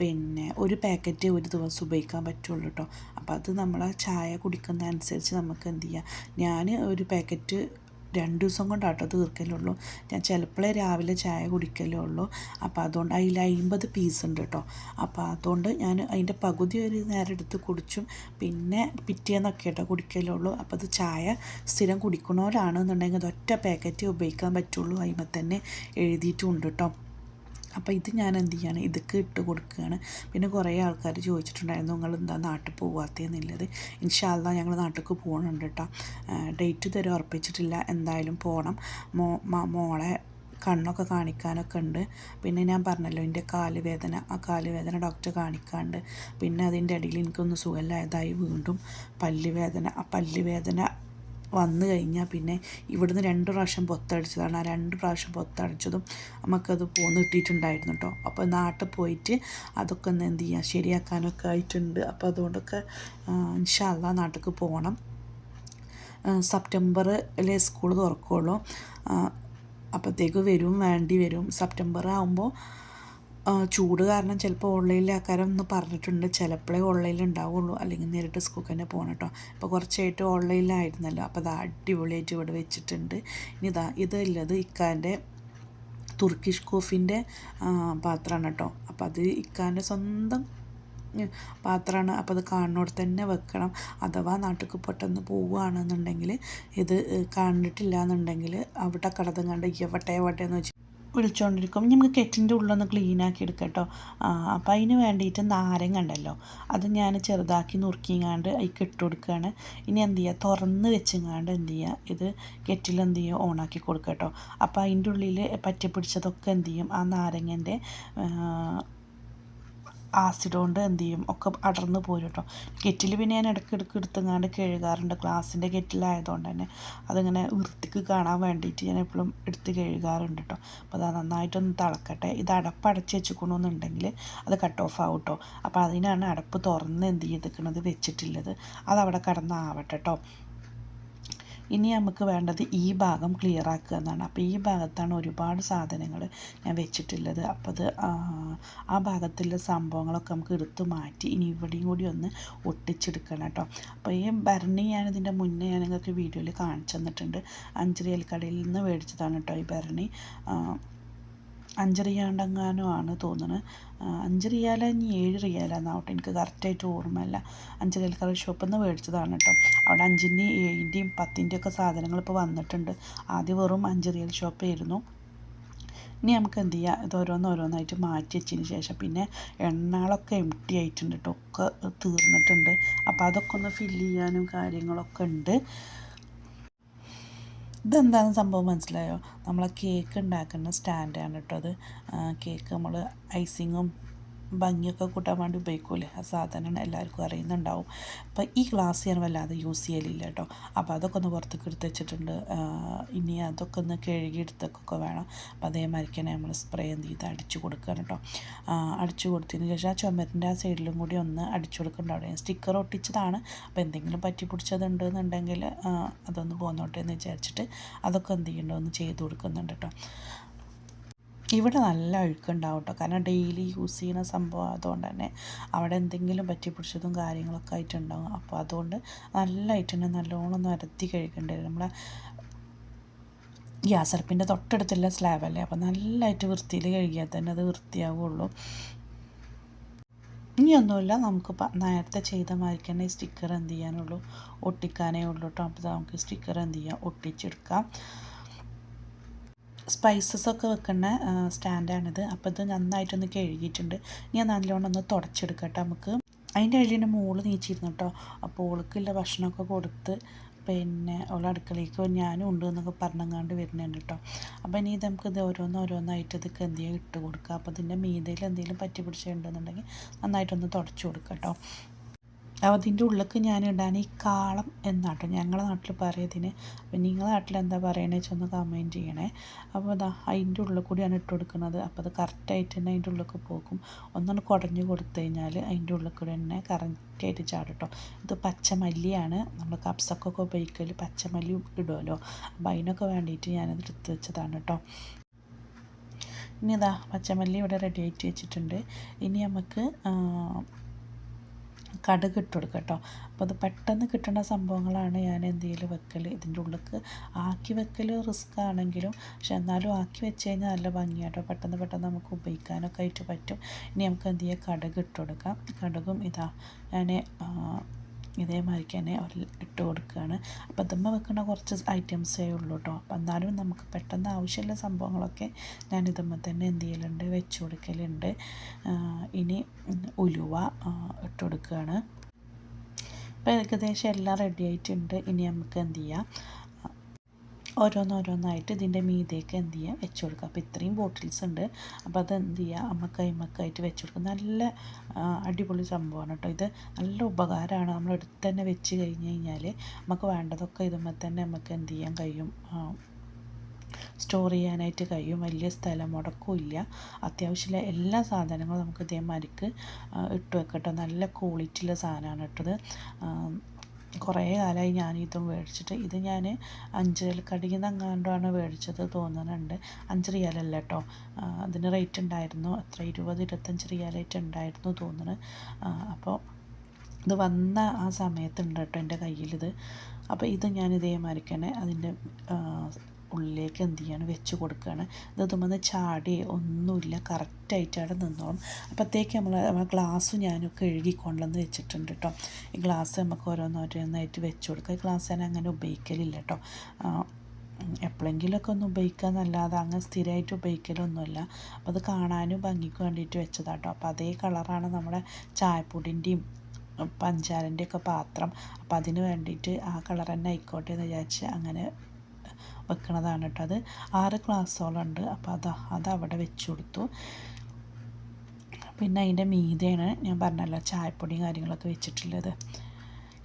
പിന്നെ ഒരു പാക്കറ്റ് ഒരു ദിവസം ഉപയോഗിക്കാൻ പറ്റുള്ളൂ കേട്ടോ. അപ്പോൾ അത് നമ്മൾ ചായ കുടിക്കുന്നതനുസരിച്ച് നമുക്ക് എന്ത് ചെയ്യാം, ഞാൻ ഒരു പാക്കറ്റ് 2 ദിവസം കൊണ്ടാട്ടോ തീർക്കലുള്ളൂ. ഞാൻ ചിലപ്പോഴേ രാവിലെ ചായ കുടിക്കലേ ഉള്ളൂ. അപ്പോൾ അതുകൊണ്ട് അതിൽ 50 പീസ് ഉണ്ട് കേട്ടോ. അപ്പോൾ അതുകൊണ്ട് ഞാൻ അതിൻ്റെ പകുതി ഒരു നേരം എടുത്ത് കുടിച്ചും പിന്നെ പിറ്റേന്നൊക്കെ കേട്ടോ കുടിക്കലുള്ളൂ. അപ്പോൾ അത് ചായ സ്ഥിരം കുടിക്കണവരാണെന്നുണ്ടെങ്കിൽ അത് ഒറ്റ പാക്കറ്റ് ഉപയോഗിക്കാൻ പറ്റുള്ളൂ. അതിന്മേൽ തന്നെ എഴുതിയിട്ടുമുണ്ട് കേട്ടോ. അപ്പോൾ ഇത് ഞാൻ എന്ത് ചെയ്യാണ്, ഇതൊക്കെ ഇട്ട് കൊടുക്കുകയാണ്. പിന്നെ കുറേ ആൾക്കാർ ചോദിച്ചിട്ടുണ്ടായിരുന്നു നിങ്ങൾ എന്താ നാട്ടിൽ പോകാത്തതെന്നുള്ളത്. ഇൻഷാ അല്ലാഹ് ഞങ്ങൾ നാട്ടിലേക്ക് പോകുന്നുണ്ട് കേട്ടോ. ഡേറ്റ് ഇതുവരെ ഉറപ്പിച്ചിട്ടില്ല, എന്തായാലും പോകണം. മോളെ കണ്ണൊക്കെ കാണിക്കാനൊക്കെ ഉണ്ട്. പിന്നെ ഞാൻ പറഞ്ഞല്ലോ എൻ്റെ കാലുവേദന, ആ കാലുവേദന ഡോക്ടറെ കാണിക്കാണ്ട്. പിന്നെ അതിൻ്റെ ഇടയിൽ എനിക്കൊന്ന് സുഖമില്ലാതായി വീണ്ടും പല്ലുവേദന. ആ പല്ലുവേദന വന്നു കഴിഞ്ഞാൽ പിന്നെ ഇവിടുന്ന് 2 പ്രാവശ്യം പൊത്തടിച്ചതാണ്. ആ 2 പ്രാവശ്യം പൊത്തടിച്ചതും നമുക്കത് പോന്ന് കിട്ടിയിട്ടുണ്ടായിരുന്നു കേട്ടോ. അപ്പോൾ നാട്ടിൽ പോയിട്ട് അതൊക്കെ ഒന്ന് എന്ത് ചെയ്യുക, ശരിയാക്കാനൊക്കെ ആയിട്ടുണ്ട്. അപ്പോൾ അതുകൊണ്ടൊക്കെ ഇൻഷാ അല്ലാഹ് നാട്ടിലേക്ക് പോകണം. സെപ്റ്റംബറിലെ സ്കൂൾ തുറക്കുള്ളൂ. അപ്പോഴത്തേക്ക് വേണ്ടി വരും. സെപ്റ്റംബർ ആകുമ്പോൾ ചൂട് കാരണം ചിലപ്പോൾ ഓൺലൈനിലാക്കാരം എന്ന് പറഞ്ഞിട്ടുണ്ട്. ചിലപ്പോഴേ ഓൺലൈനിൽ ഉണ്ടാവുള്ളൂ, അല്ലെങ്കിൽ നേരിട്ട് സ്കൂൾക്ക് തന്നെ പോകണം കേട്ടോ. ഇപ്പോൾ കുറച്ചായിട്ട് ഓൺലൈനിലായിരുന്നല്ലോ. അപ്പോൾ അത് അടിപൊളിയായിട്ട് ഇവിടെ വെച്ചിട്ടുണ്ട്. ഇനി ഇതുള്ളത് ഇക്കാൻ്റെ തുർക്കിഷ് കോഫിൻ്റെ പാത്രമാണ് കേട്ടോ. അപ്പോൾ അത് ഇക്കാൻ്റെ സ്വന്തം പാത്രമാണ്. അപ്പോൾ അത് കാണുന്നോടെ തന്നെ വെക്കണം. അഥവാ നാട്ടിലേക്ക് പെട്ടെന്ന് പോവുകയാണെന്നുണ്ടെങ്കിൽ ഇത് കണ്ടിട്ടില്ല എന്നുണ്ടെങ്കിൽ അവിടെ കടതും കണ്ട് എവട്ടെ എന്ന് വെച്ച് വിളിച്ചുകൊണ്ടിരിക്കും. നമുക്ക് കെറ്റിൻ്റെ ഉള്ളൊന്ന് ക്ലീനാക്കി എടുക്കാം കേട്ടോ. അപ്പോൾ അതിന് വേണ്ടിയിട്ട് നാരങ്ങ ഉണ്ടല്ലോ, അത് ഞാൻ ചെറുതാക്കി നുറുക്കിങ്ങാണ്ട് അതിലേക്ക് ഇട്ട് കൊടുക്കുകയാണ്. ഇനി എന്ത് ചെയ്യുക, തുറന്ന് വെച്ചങ്ങാണ്ട് എന്ത് ചെയ്യുക, ഇത് കെറ്റിൽ എന്ത് ചെയ്യുക, ഓണാക്കി കൊടുക്കുക കേട്ടോ. അപ്പോൾ അതിൻ്റെ ഉള്ളിൽ പറ്റി പിടിച്ചതൊക്കെ എന്ത് ചെയ്യും, ആ നാരങ്ങൻ്റെ ആസിഡ് കൊണ്ട് എന്ത് ചെയ്യും, ഒക്കെ അടർന്ന് പോരും കേട്ടോ. കെറ്റിൽ പിന്നെ ഞാൻ ഇടയ്ക്കിടയ്ക്ക് എടുത്തങ്ങാണ്ട് കഴുകാറുണ്ട്. ഗ്ലാസിൻ്റെ കെറ്റിലായതുകൊണ്ട് തന്നെ അതിങ്ങനെ വൃത്തിക്ക് കാണാൻ വേണ്ടിയിട്ട് ഞാൻ എപ്പോഴും എടുത്ത് കഴുകാറുണ്ട് കേട്ടോ. അപ്പോൾ അത് നന്നായിട്ടൊന്ന് തിളക്കട്ടെ. ഇത് അടച്ച് വെച്ചിക്കണമെന്നുണ്ടെങ്കിൽ അത് കട്ട് ഓഫ് ആവും കേട്ടോ. അപ്പോൾ അതിനാണ് അടപ്പ് തുറന്ന് എന്ത് ചെയ്തിരിക്കുന്നത് വെച്ചിട്ടുള്ളത്. അതവിടെ കിടന്നാവട്ടെ കേട്ടോ. ഇനി നമുക്ക് വേണ്ടത് ഈ ഭാഗം ക്ലിയർ ആക്കുക എന്നാണ്. അപ്പോൾ ഈ ഭാഗത്താണ് ഒരുപാട് സാധനങ്ങൾ ഞാൻ വെച്ചിട്ടുള്ളത്. അപ്പോൾ അത് ആ ഭാഗത്തുള്ള സംഭവങ്ങളൊക്കെ നമുക്ക് എടുത്ത് മാറ്റി ഇനി ഇവിടെയും കൂടി ഒന്ന് ഒട്ടിച്ചെടുക്കണം കേട്ടോ. അപ്പോൾ ഈ ഭരണി ഞാനിതിൻ്റെ മുന്നേ ഞാൻ നിങ്ങൾക്ക് വീഡിയോയിൽ കാണിച്ചു തന്നിട്ടുണ്ട്. അഞ്ചരിയൽ കടയിൽ നിന്ന് മേടിച്ചതാണ് കേട്ടോ ഈ ഭരണി. 5 റിയാണ്ടെങ്ങാനോ ആണ് തോന്നുന്നത്. 5 റിയാല ഇനി 7 റിയാലാന്നാവട്ടെ, എനിക്ക് കറക്റ്റായിട്ട് ഓർമ്മയില്ല. 5 റിയാൽ കറി ഷോപ്പിൽ നിന്ന് മേടിച്ചതാണ് കേട്ടോ. അവിടെ 5-ൻ്റെയും 7-ൻ്റെയും 10-ൻ്റെയും ഒക്കെ സാധനങ്ങൾ ഇപ്പോൾ വന്നിട്ടുണ്ട്. ആദ്യം വെറും 5 റിയാൽ ഷോപ്പായിരുന്നു. ഇനി നമുക്ക് എന്ത് ചെയ്യാം, ഇത് ഓരോന്നായിട്ട് മാറ്റി വെച്ചതിന് ശേഷം പിന്നെ എണ്ണകളൊക്കെ എംപ്റ്റി ആയിട്ടുണ്ട് കേട്ടോ, ഒക്കെ തീർന്നിട്ടുണ്ട്. അപ്പോൾ അതൊക്കെ ഒന്ന് ഫില്ല് ചെയ്യാനും കാര്യങ്ങളൊക്കെ ഉണ്ട്. ഇതെന്താണെന്ന് സംഭവം മനസ്സിലായോ? നമ്മളെ കേക്ക് ഉണ്ടാക്കുന്ന സ്റ്റാൻഡാണ് കേട്ടോ അത്. കേക്ക് നമ്മൾ ഐസിങ്ങും ഭംഗിയൊക്കെ കൂട്ടാൻ വേണ്ടി ഉപയോഗിക്കൂലേ, ആ സാധനമാണ്, എല്ലാവർക്കും അറിയുന്നുണ്ടാവും. അപ്പോൾ ഈ ഗ്ലാസ് ഞാൻ വല്ലാതെ യൂസ് ചെയ്യലില്ല കേട്ടോ. അപ്പോൾ അതൊക്കെ ഒന്ന് പുറത്തേക്ക് എടുത്ത് വെച്ചിട്ടുണ്ട്. ഇനി അതൊക്കെ ഒന്ന് കഴുകിയെടുത്തൊക്കെ വേണം. അപ്പോൾ അതേമാതിരിക്ക് തന്നെ നമ്മൾ സ്പ്രേ എന്ത് ചെയ്ത് അടിച്ചു കൊടുക്കുകയാണ് കേട്ടോ. അടിച്ചു കൊടുത്തതിന് ശേഷം ആ ചുമരിൻ്റെ ആ സൈഡിലും കൂടി ഒന്ന് അടിച്ചു കൊടുക്കേണ്ട. അവിടെ സ്റ്റിക്കർ ഒട്ടിച്ചതാണ്. അപ്പോൾ എന്തെങ്കിലും പറ്റി പിടിച്ചതുണ്ടെന്നുണ്ടെങ്കിൽ അതൊന്ന് പോന്നോട്ടെ എന്ന് വിചാരിച്ചിട്ട് അതൊക്കെ എന്ത് ചെയ്യണ്ടോ ഒന്ന് ചെയ്ത് കൊടുക്കുന്നുണ്ട് കേട്ടോ. ഇവിടെ നല്ല അഴുക്കുണ്ടാവും കേട്ടോ, കാരണം ഡെയിലി യൂസ് ചെയ്യുന്ന സംഭവം അതുകൊണ്ട് തന്നെ അവിടെ എന്തെങ്കിലും പറ്റി പിടിച്ചതും കാര്യങ്ങളൊക്കെ ആയിട്ടുണ്ടാകും. അപ്പോൾ അതുകൊണ്ട് നല്ലതായിട്ട് തന്നെ നല്ലോണം ഒന്ന് അരത്തി കഴിക്കേണ്ടി വരും. നമ്മളെ ഗ്യാസ് അടുപ്പിൻ്റെ തൊട്ടടുത്തുള്ള സ്ലാബല്ലേ, അപ്പോൾ നല്ലതായിട്ട് വൃത്തിയിൽ കഴുകിയാൽ തന്നെ അത് വൃത്തിയാവുള്ളൂ. ഇനിയൊന്നുമില്ല, നമുക്ക് നേരത്തെ ചെയ്ത മാതിരി തന്നെ ഈ സ്റ്റിക്കർ എന്ത് ചെയ്യാനുള്ളൂ, ഒട്ടിക്കാനേ ഉള്ളൂ കേട്ടോ. അപ്പോൾ നമുക്ക് സ്റ്റിക്കർ എന്ത് ചെയ്യാം, ഒട്ടിച്ചെടുക്കാം. സ്പൈസസൊക്കെ വെക്കുന്ന സ്റ്റാൻഡാണിത്. അപ്പോൾ ഇത് നന്നായിട്ടൊന്ന് കഴുകിയിട്ടുണ്ട്. ഞാൻ നല്ലോണം ഒന്ന് തുടച്ചെടുക്കട്ടെ നമുക്ക്. അതിൻ്റെ അടിയിൽ മോള് നീച്ചിരുന്നു കേട്ടോ. അപ്പോൾ ഓൾക്കുള്ള ഭക്ഷണമൊക്കെ കൊടുത്ത് പിന്നെ ഓൾ അടുക്കളയ്ക്ക് ഞാനും ഉണ്ട് എന്നൊക്കെ പറഞ്ഞങ്ങാണ്ട് വരുന്നുണ്ട് കേട്ടോ. അപ്പോൾ ഇനി ഇത് നമുക്ക് ഇത് ഓരോന്നായിട്ട് ഇതൊക്കെ എന്ത് ചെയ്യുക, ഇട്ട് കൊടുക്കുക. അപ്പോൾ ഇതിൻ്റെ മീതയിൽ എന്തെങ്കിലും പറ്റി പിടിച്ചിട്ടുണ്ടെന്നുണ്ടെങ്കിൽ നന്നായിട്ടൊന്ന് തുടച്ച് കൊടുക്കുക കേട്ടോ. അതിൻ്റെ ഉള്ളിലേക്ക് ഞാൻ ഇടാൻ ഈ കാളം എന്നാട്ടോ ഞങ്ങളുടെ നാട്ടിൽ പറയതിന്. അപ്പം നിങ്ങളുടെ നാട്ടിൽ എന്താ പറയണേ വെച്ചൊന്ന് കമൻറ്റ് ചെയ്യണേ. അപ്പോൾ അതാ അതിൻ്റെ ഉള്ളിൽ കൂടിയാണ് ഇട്ട് കൊടുക്കുന്നത്. അപ്പോൾ അത് കറക്റ്റായിട്ട് തന്നെ അതിൻ്റെ ഉള്ളിലേക്ക് പോകും. ഒന്നൊന്ന് കുടഞ്ഞു കൊടുത്തു കഴിഞ്ഞാൽ അതിൻ്റെ ഉള്ളിൽ കൂടെ തന്നെ കറക്റ്റായിട്ട് ചാടും കേട്ടോ. ഇത് പച്ചമല്ലിയാണ്, നമ്മൾ കപ്സക്കൊക്കെ ഉപയോഗിക്കൽ പച്ചമല്ലി ഇടുമല്ലോ, അപ്പോൾ അതിനൊക്കെ വേണ്ടിയിട്ട് ഞാനത് എടുത്ത് വെച്ചതാണ് കേട്ടോ. ഇനി ഇതാ പച്ചമല്ലി ഇവിടെ റെഡി ആയിട്ട് വെച്ചിട്ടുണ്ട്. ഇനി നമുക്ക് കടുക് ഇട്ട് കൊടുക്കുക കേട്ടോ. അപ്പോൾ അത് പെട്ടെന്ന് കിട്ടുന്ന സംഭവങ്ങളാണ് ഞാൻ എന്തെങ്കിലും വെക്കൽ. ഇതിൻ്റെ ഉള്ളിലേക്ക് ആക്കി വെക്കൽ റിസ്ക് ആണെങ്കിലും പക്ഷെ എന്നാലും ആക്കി വെച്ച് കഴിഞ്ഞാൽ നല്ല ഭംഗിയാട്ടോ, പെട്ടെന്ന് നമുക്ക് ഉപയോഗിക്കാനൊക്കെ ആയിട്ട് പറ്റും. ഇനി നമുക്ക് എന്ത് ചെയ്യുക, കടുക് ഇട്ട് കൊടുക്കാം. കടുകും ഇതാ ഞാൻ ഇതേമാതിരിക്ക് തന്നെ ഇട്ട് കൊടുക്കുകയാണ്. അപ്പോൾ ഇതുമ്മ വെക്കുന്ന കുറച്ച് ഐറ്റംസേ ഉള്ളൂ കേട്ടോ. അപ്പോൾ എന്നാലും നമുക്ക് പെട്ടെന്ന് ആവശ്യമുള്ള സംഭവങ്ങളൊക്കെ ഞാൻ ഇതുമ്മ തന്നെ എന്ത് ചെയ്യലുണ്ട്, വെച്ച് കൊടുക്കലുണ്ട്. ഇനി ഉലുവ ഇട്ട് കൊടുക്കുകയാണ്. ഇപ്പോൾ ഏകദേശം എല്ലാം റെഡി ആയിട്ടുണ്ട്. ഇനി നമുക്ക് എന്ത് ചെയ്യാം, ഓരോന്നായിട്ട് ഇതിൻ്റെ മീതേക്ക് എന്ത് ചെയ്യുക, വെച്ച് കൊടുക്കുക. അപ്പോൾ ഇത്രയും ബോട്ടിൽസ് ഉണ്ട്. അപ്പോൾ അത് എന്ത് ചെയ്യുക, അമ്മക്കായിട്ട് വെച്ച് കൊടുക്കുക. നല്ല അടിപൊളി സംഭവമാണ് കേട്ടോ. ഇത് നല്ല ഉപകാരമാണ്. നമ്മൾ എടുത്ത് തന്നെ വെച്ച് കഴിഞ്ഞ് കഴിഞ്ഞാൽ നമുക്ക് വേണ്ടതൊക്കെ ഇതുമ്പോൾ തന്നെ നമുക്ക് എന്ത് ചെയ്യാൻ കഴിയും, സ്റ്റോർ ചെയ്യാനായിട്ട് കഴിയും. വലിയ സ്ഥലം മുടക്കില്ല. അത്യാവശ്യമുള്ള എല്ലാ സാധനങ്ങളും നമുക്ക് ഇതേമാതിരിക്ക് ഇട്ട് വെക്കട്ടോ. നല്ല ക്വാളിറ്റിയുള്ള സാധനമാണ് ഇട്ടത്. കുറേ കാലമായി ഞാനിതും മേടിച്ചിട്ട്. ഇത് ഞാൻ 5 റിയാൽ കടയിൽ നിന്ന് എങ്ങാണ്ടാണ് മേടിച്ചത് തോന്നുന്നുണ്ട്. 5 റിയാലല്ല കേട്ടോ, അതിന് റേറ്റ് ഉണ്ടായിരുന്നു, എത്ര 20-25 റിയാലായിട്ട് ഉണ്ടായിരുന്നു തോന്നുന്നു. അപ്പോൾ ഇത് വന്ന ആ സമയത്തുണ്ട് കേട്ടോ എൻ്റെ കയ്യിലിത്. അപ്പോൾ ഇത് ഞാൻ ഇതേമാതിരിക്ക് തന്നെ അതിൻ്റെ ഉള്ളിലേക്ക് എന്ത് ചെയ്യാണ്, വെച്ച് കൊടുക്കുകയാണ്. ഇത് തുമ്മന്ന് ചാടി ഒന്നുമില്ല, കറക്റ്റായിട്ട് അവിടെ നിന്നോളും. അപ്പോഴത്തേക്ക് നമ്മൾ ഗ്ലാസ് ഞാനൊക്കെ കഴുകിക്കൊണ്ടുവന്ന് വെച്ചിട്ടുണ്ട് കേട്ടോ. ഈ ഗ്ലാസ് നമുക്ക് ഓരോന്നായിട്ട് വെച്ച് കൊടുക്കുക. ഈ ഗ്ലാസ് ഞാൻ അങ്ങനെ ഉപയോഗിക്കലില്ല കേട്ടോ. എപ്പോഴെങ്കിലുമൊക്കെ ഒന്ന് ഉപയോഗിക്കുക എന്നല്ലാതെ അങ്ങനെ സ്ഥിരമായിട്ട് ഉപയോഗിക്കലൊന്നുമില്ല. അപ്പോൾ അത് കാണാനും ഭംഗിക്ക് വേണ്ടിയിട്ട് വെച്ചതാട്ടോ. അപ്പോൾ അതേ കളറാണ് നമ്മുടെ ചായപ്പൊടിൻ്റെയും പഞ്ചാരൻ്റെയൊക്കെ പാത്രം. അപ്പോൾ അതിന് വേണ്ടിയിട്ട് ആ കളർ തന്നെ ആയിക്കോട്ടെ എന്ന് വിചാരിച്ച് അങ്ങനെ വെക്കണതാണ് കേട്ടോ. അത് 6 ഗ്ലാസ്സോളം ഉണ്ട്. അപ്പോൾ അതവിടെ വെച്ച് കൊടുത്തു. പിന്നെ അതിൻ്റെ മീതെയാണ് ഞാൻ പറഞ്ഞല്ലോ ചായപ്പൊടിയും കാര്യങ്ങളൊക്കെ വെച്ചിട്ടുള്ളത്.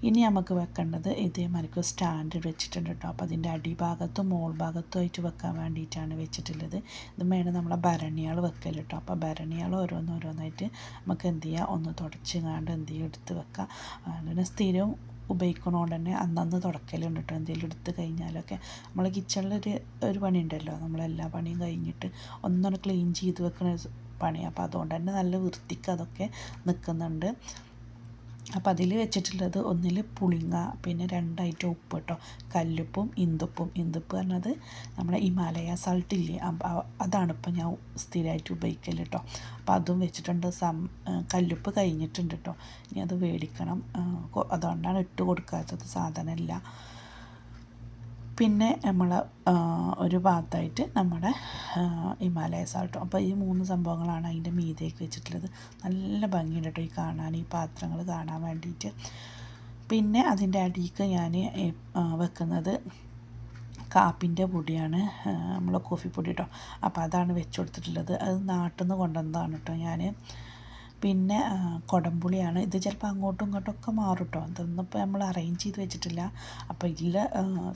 ഇനി നമുക്ക് വെക്കേണ്ടത് ഇതേമാതിരി സ്റ്റാൻഡ് വെച്ചിട്ടുണ്ട് കേട്ടോ. അപ്പോൾ അതിൻ്റെ അടിഭാഗത്തും മോൾ ഭാഗത്തും ആയിട്ട് വെക്കാൻ വേണ്ടിയിട്ടാണ് വെച്ചിട്ടുള്ളത്. ഇത് വേണം നമ്മളെ ഭരണിയാൾ വെക്കൽ കേട്ടോ. അപ്പോൾ ഭരണിയാൾ ഓരോന്നായിട്ട് നമുക്ക് എന്ത് ചെയ്യുക, ഒന്ന് തുടച്ചങ്ങാണ്ട് എന്ത് ചെയ്യുക, എടുത്ത് വെക്കാം. അങ്ങനെ സ്ഥിരം ഉപയോഗിക്കണോണ്ട് തന്നെ അന്നന്ന് തുടക്കലുണ്ട് കേട്ടോ. എന്തെങ്കിലും എടുത്ത് കഴിഞ്ഞാലൊക്കെ നമ്മൾ കിച്ചണിലൊരു പണി ഉണ്ടല്ലോ, നമ്മളെല്ലാ പണിയും കഴിഞ്ഞിട്ട് ഒന്നൊന്ന് ക്ലീൻ ചെയ്ത് വെക്കുന്ന പണി. അപ്പോൾ അതുകൊണ്ട് തന്നെ നല്ല വൃത്തിക്ക് അതൊക്കെ നിൽക്കുന്നുണ്ട്. അപ്പോൾ അതിൽ വെച്ചിട്ടുള്ളത് ഒന്നിൽ പുളിങ്ങ, പിന്നെ 2 ഐറ്റം ഉപ്പ് കേട്ടോ, കല്ലുപ്പും ഇന്ദുപ്പും. ഇന്ദുപ്പ് പറഞ്ഞത് നമ്മുടെ ഹിമാലയ സാൾട്ട് ഇല്ലേ, അതാണ് ഇപ്പം ഞാൻ സ്ഥിരമായിട്ട് ഉപയോഗിക്കൽ കേട്ടോ. അപ്പോൾ അതും വെച്ചിട്ടുണ്ട്. കല്ലുപ്പ് കഴിഞ്ഞിട്ടുണ്ട് കേട്ടോ, ഇനി അത് മേടിക്കണം. അതുകൊണ്ടാണ് ഇട്ട് കൊടുക്കാത്തത്, സാധനമില്ല. പിന്നെ നമ്മൾ ഒരു ഭാഗത്തായിട്ട് നമ്മുടെ ഹിമാലയ സാൾട്ടും. അപ്പോൾ ഈ 3 സംഭവങ്ങളാണ് അതിൻ്റെ മീതേക്ക് വെച്ചിട്ടുള്ളത്. നല്ല ഭംഗിയുണ്ട് കേട്ടോ ഈ കാണാൻ, ഈ പാത്രങ്ങൾ കാണാൻ വേണ്ടിയിട്ട്. പിന്നെ അതിൻ്റെ അടിയിലേക്ക് ഞാൻ വെക്കുന്നത് കാപ്പിൻ്റെ പൊടിയാണ്, നമ്മളെ കോഫി പൊടി കേട്ടോ. അപ്പോൾ അതാണ് വെച്ച് കൊടുത്തിട്ടുള്ളത്. അത് നാട്ടിൽ നിന്ന് കൊണ്ടുവന്നതാണ് കേട്ടോ ഞാൻ. പിന്നെ കുടംപുളിയാണ്. ഇത് ചിലപ്പോൾ അങ്ങോട്ടും ഇങ്ങോട്ടൊക്കെ മാറും കേട്ടോ, അതൊന്നും ഇപ്പോൾ നമ്മൾ അറേഞ്ച് ചെയ്ത് വെച്ചിട്ടില്ല. അപ്പോൾ ഇല്ല,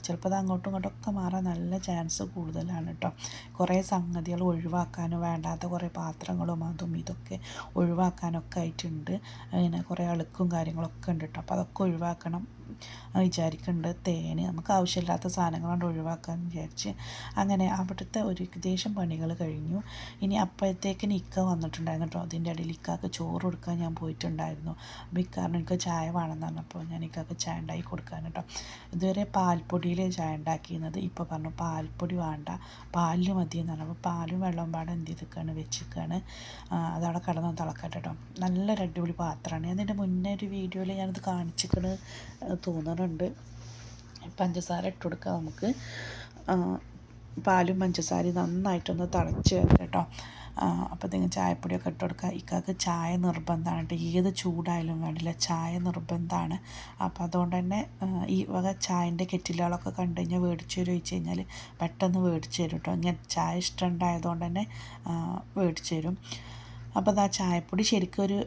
ചിലപ്പോൾ അത് അങ്ങോട്ടും ഇങ്ങോട്ടൊക്കെ മാറാൻ നല്ല ചാൻസ് കൂടുതലാണ് കേട്ടോ. കുറേ സംഗതികൾ ഒഴിവാക്കാനും വേണ്ടാത്ത കുറേ പാത്രങ്ങളും അതും ഇതൊക്കെ ഒഴിവാക്കാനൊക്കെ ആയിട്ടുണ്ട്. അങ്ങനെ കുറേ അളുക്കും കാര്യങ്ങളൊക്കെ ഉണ്ട് കേട്ടോ. അപ്പോൾ അതൊക്കെ ഒഴിവാക്കണം വിചാരിക്കുന്നുണ്ട്. തേന് നമുക്ക് ആവശ്യമില്ലാത്ത സാധനങ്ങളാണ് ഒഴിവാക്കാമെന്ന് വിചാരിച്ച്. അങ്ങനെ അവിടുത്തെ ഒരു ഏകദേശം പണികൾ കഴിഞ്ഞു. ഇനി അപ്പോഴത്തേക്കിന് ഇക്ക വന്നിട്ടുണ്ടായിരുന്നു കേട്ടോ. അതിൻ്റെ ഇടയിൽ ഇക്കാക്ക് ചോറ് കൊടുക്കാൻ ഞാൻ പോയിട്ടുണ്ടായിരുന്നു. അപ്പോൾ ഇക്കാരണം എനിക്ക് ചായ വേണമെന്ന് പറഞ്ഞപ്പോൾ ഞാൻ ഇക്കാക്ക് ചായ ഉണ്ടാക്കി കൊടുക്കാൻ കേട്ടോ. ഇതുവരെ പാൽപ്പൊടിയിൽ ചായ ഉണ്ടാക്കിയിരുന്നത്, ഇപ്പോൾ പറഞ്ഞു പാൽപ്പൊടി വേണ്ട, പാലിൽ മതി എന്ന് പറഞ്ഞു. അപ്പോൾ പാലും വെള്ളവും പാടെ എന്ത് ചെയ്തിക്കാണ് വെച്ചിരിക്കുകയാണ്. അതവിടെ കിടന്ന് തിളക്കട്ടെ കേട്ടോ. നല്ലൊരു അടിപൊളി പാത്രമാണ്. അതിൻ്റെ മുന്നേ ഒരു വീഡിയോയിൽ ഞാനത് കാണിച്ചിട്ട് തോന്നുന്നുണ്ട്. പഞ്ചസാര ഇട്ട് കൊടുക്കുക നമുക്ക്. പാലും പഞ്ചസാരയും നന്നായിട്ടൊന്ന് തിളച്ച് വരണം കേട്ടോ. അപ്പോൾ നിങ്ങൾ ചായപ്പൊടിയൊക്കെ ഇട്ട് കൊടുക്കുക. ഇക്കാക്ക് ചായ നിർബന്ധമാണ് കേട്ടോ, ഏത് ചൂടായാലും വേണ്ടില്ല, ചായ നിർബന്ധമാണ്. അപ്പോൾ അതുകൊണ്ട് തന്നെ ഈ വക ചായൻ്റെ കെറ്റിലുകളൊക്കെ കണ്ടു കഴിഞ്ഞാൽ മേടിച്ച് തരുമോ ചോദിച്ചു കഴിഞ്ഞാൽ പെട്ടെന്ന് മേടിച്ച് തരും കേട്ടോ. ഞാൻ ചായ ഇഷ്ടമുണ്ടായതുകൊണ്ട് തന്നെ മേടിച്ച് തരും. അപ്പോൾ അത് ആ ചായപ്പൊടി ശരിക്കും ഒരു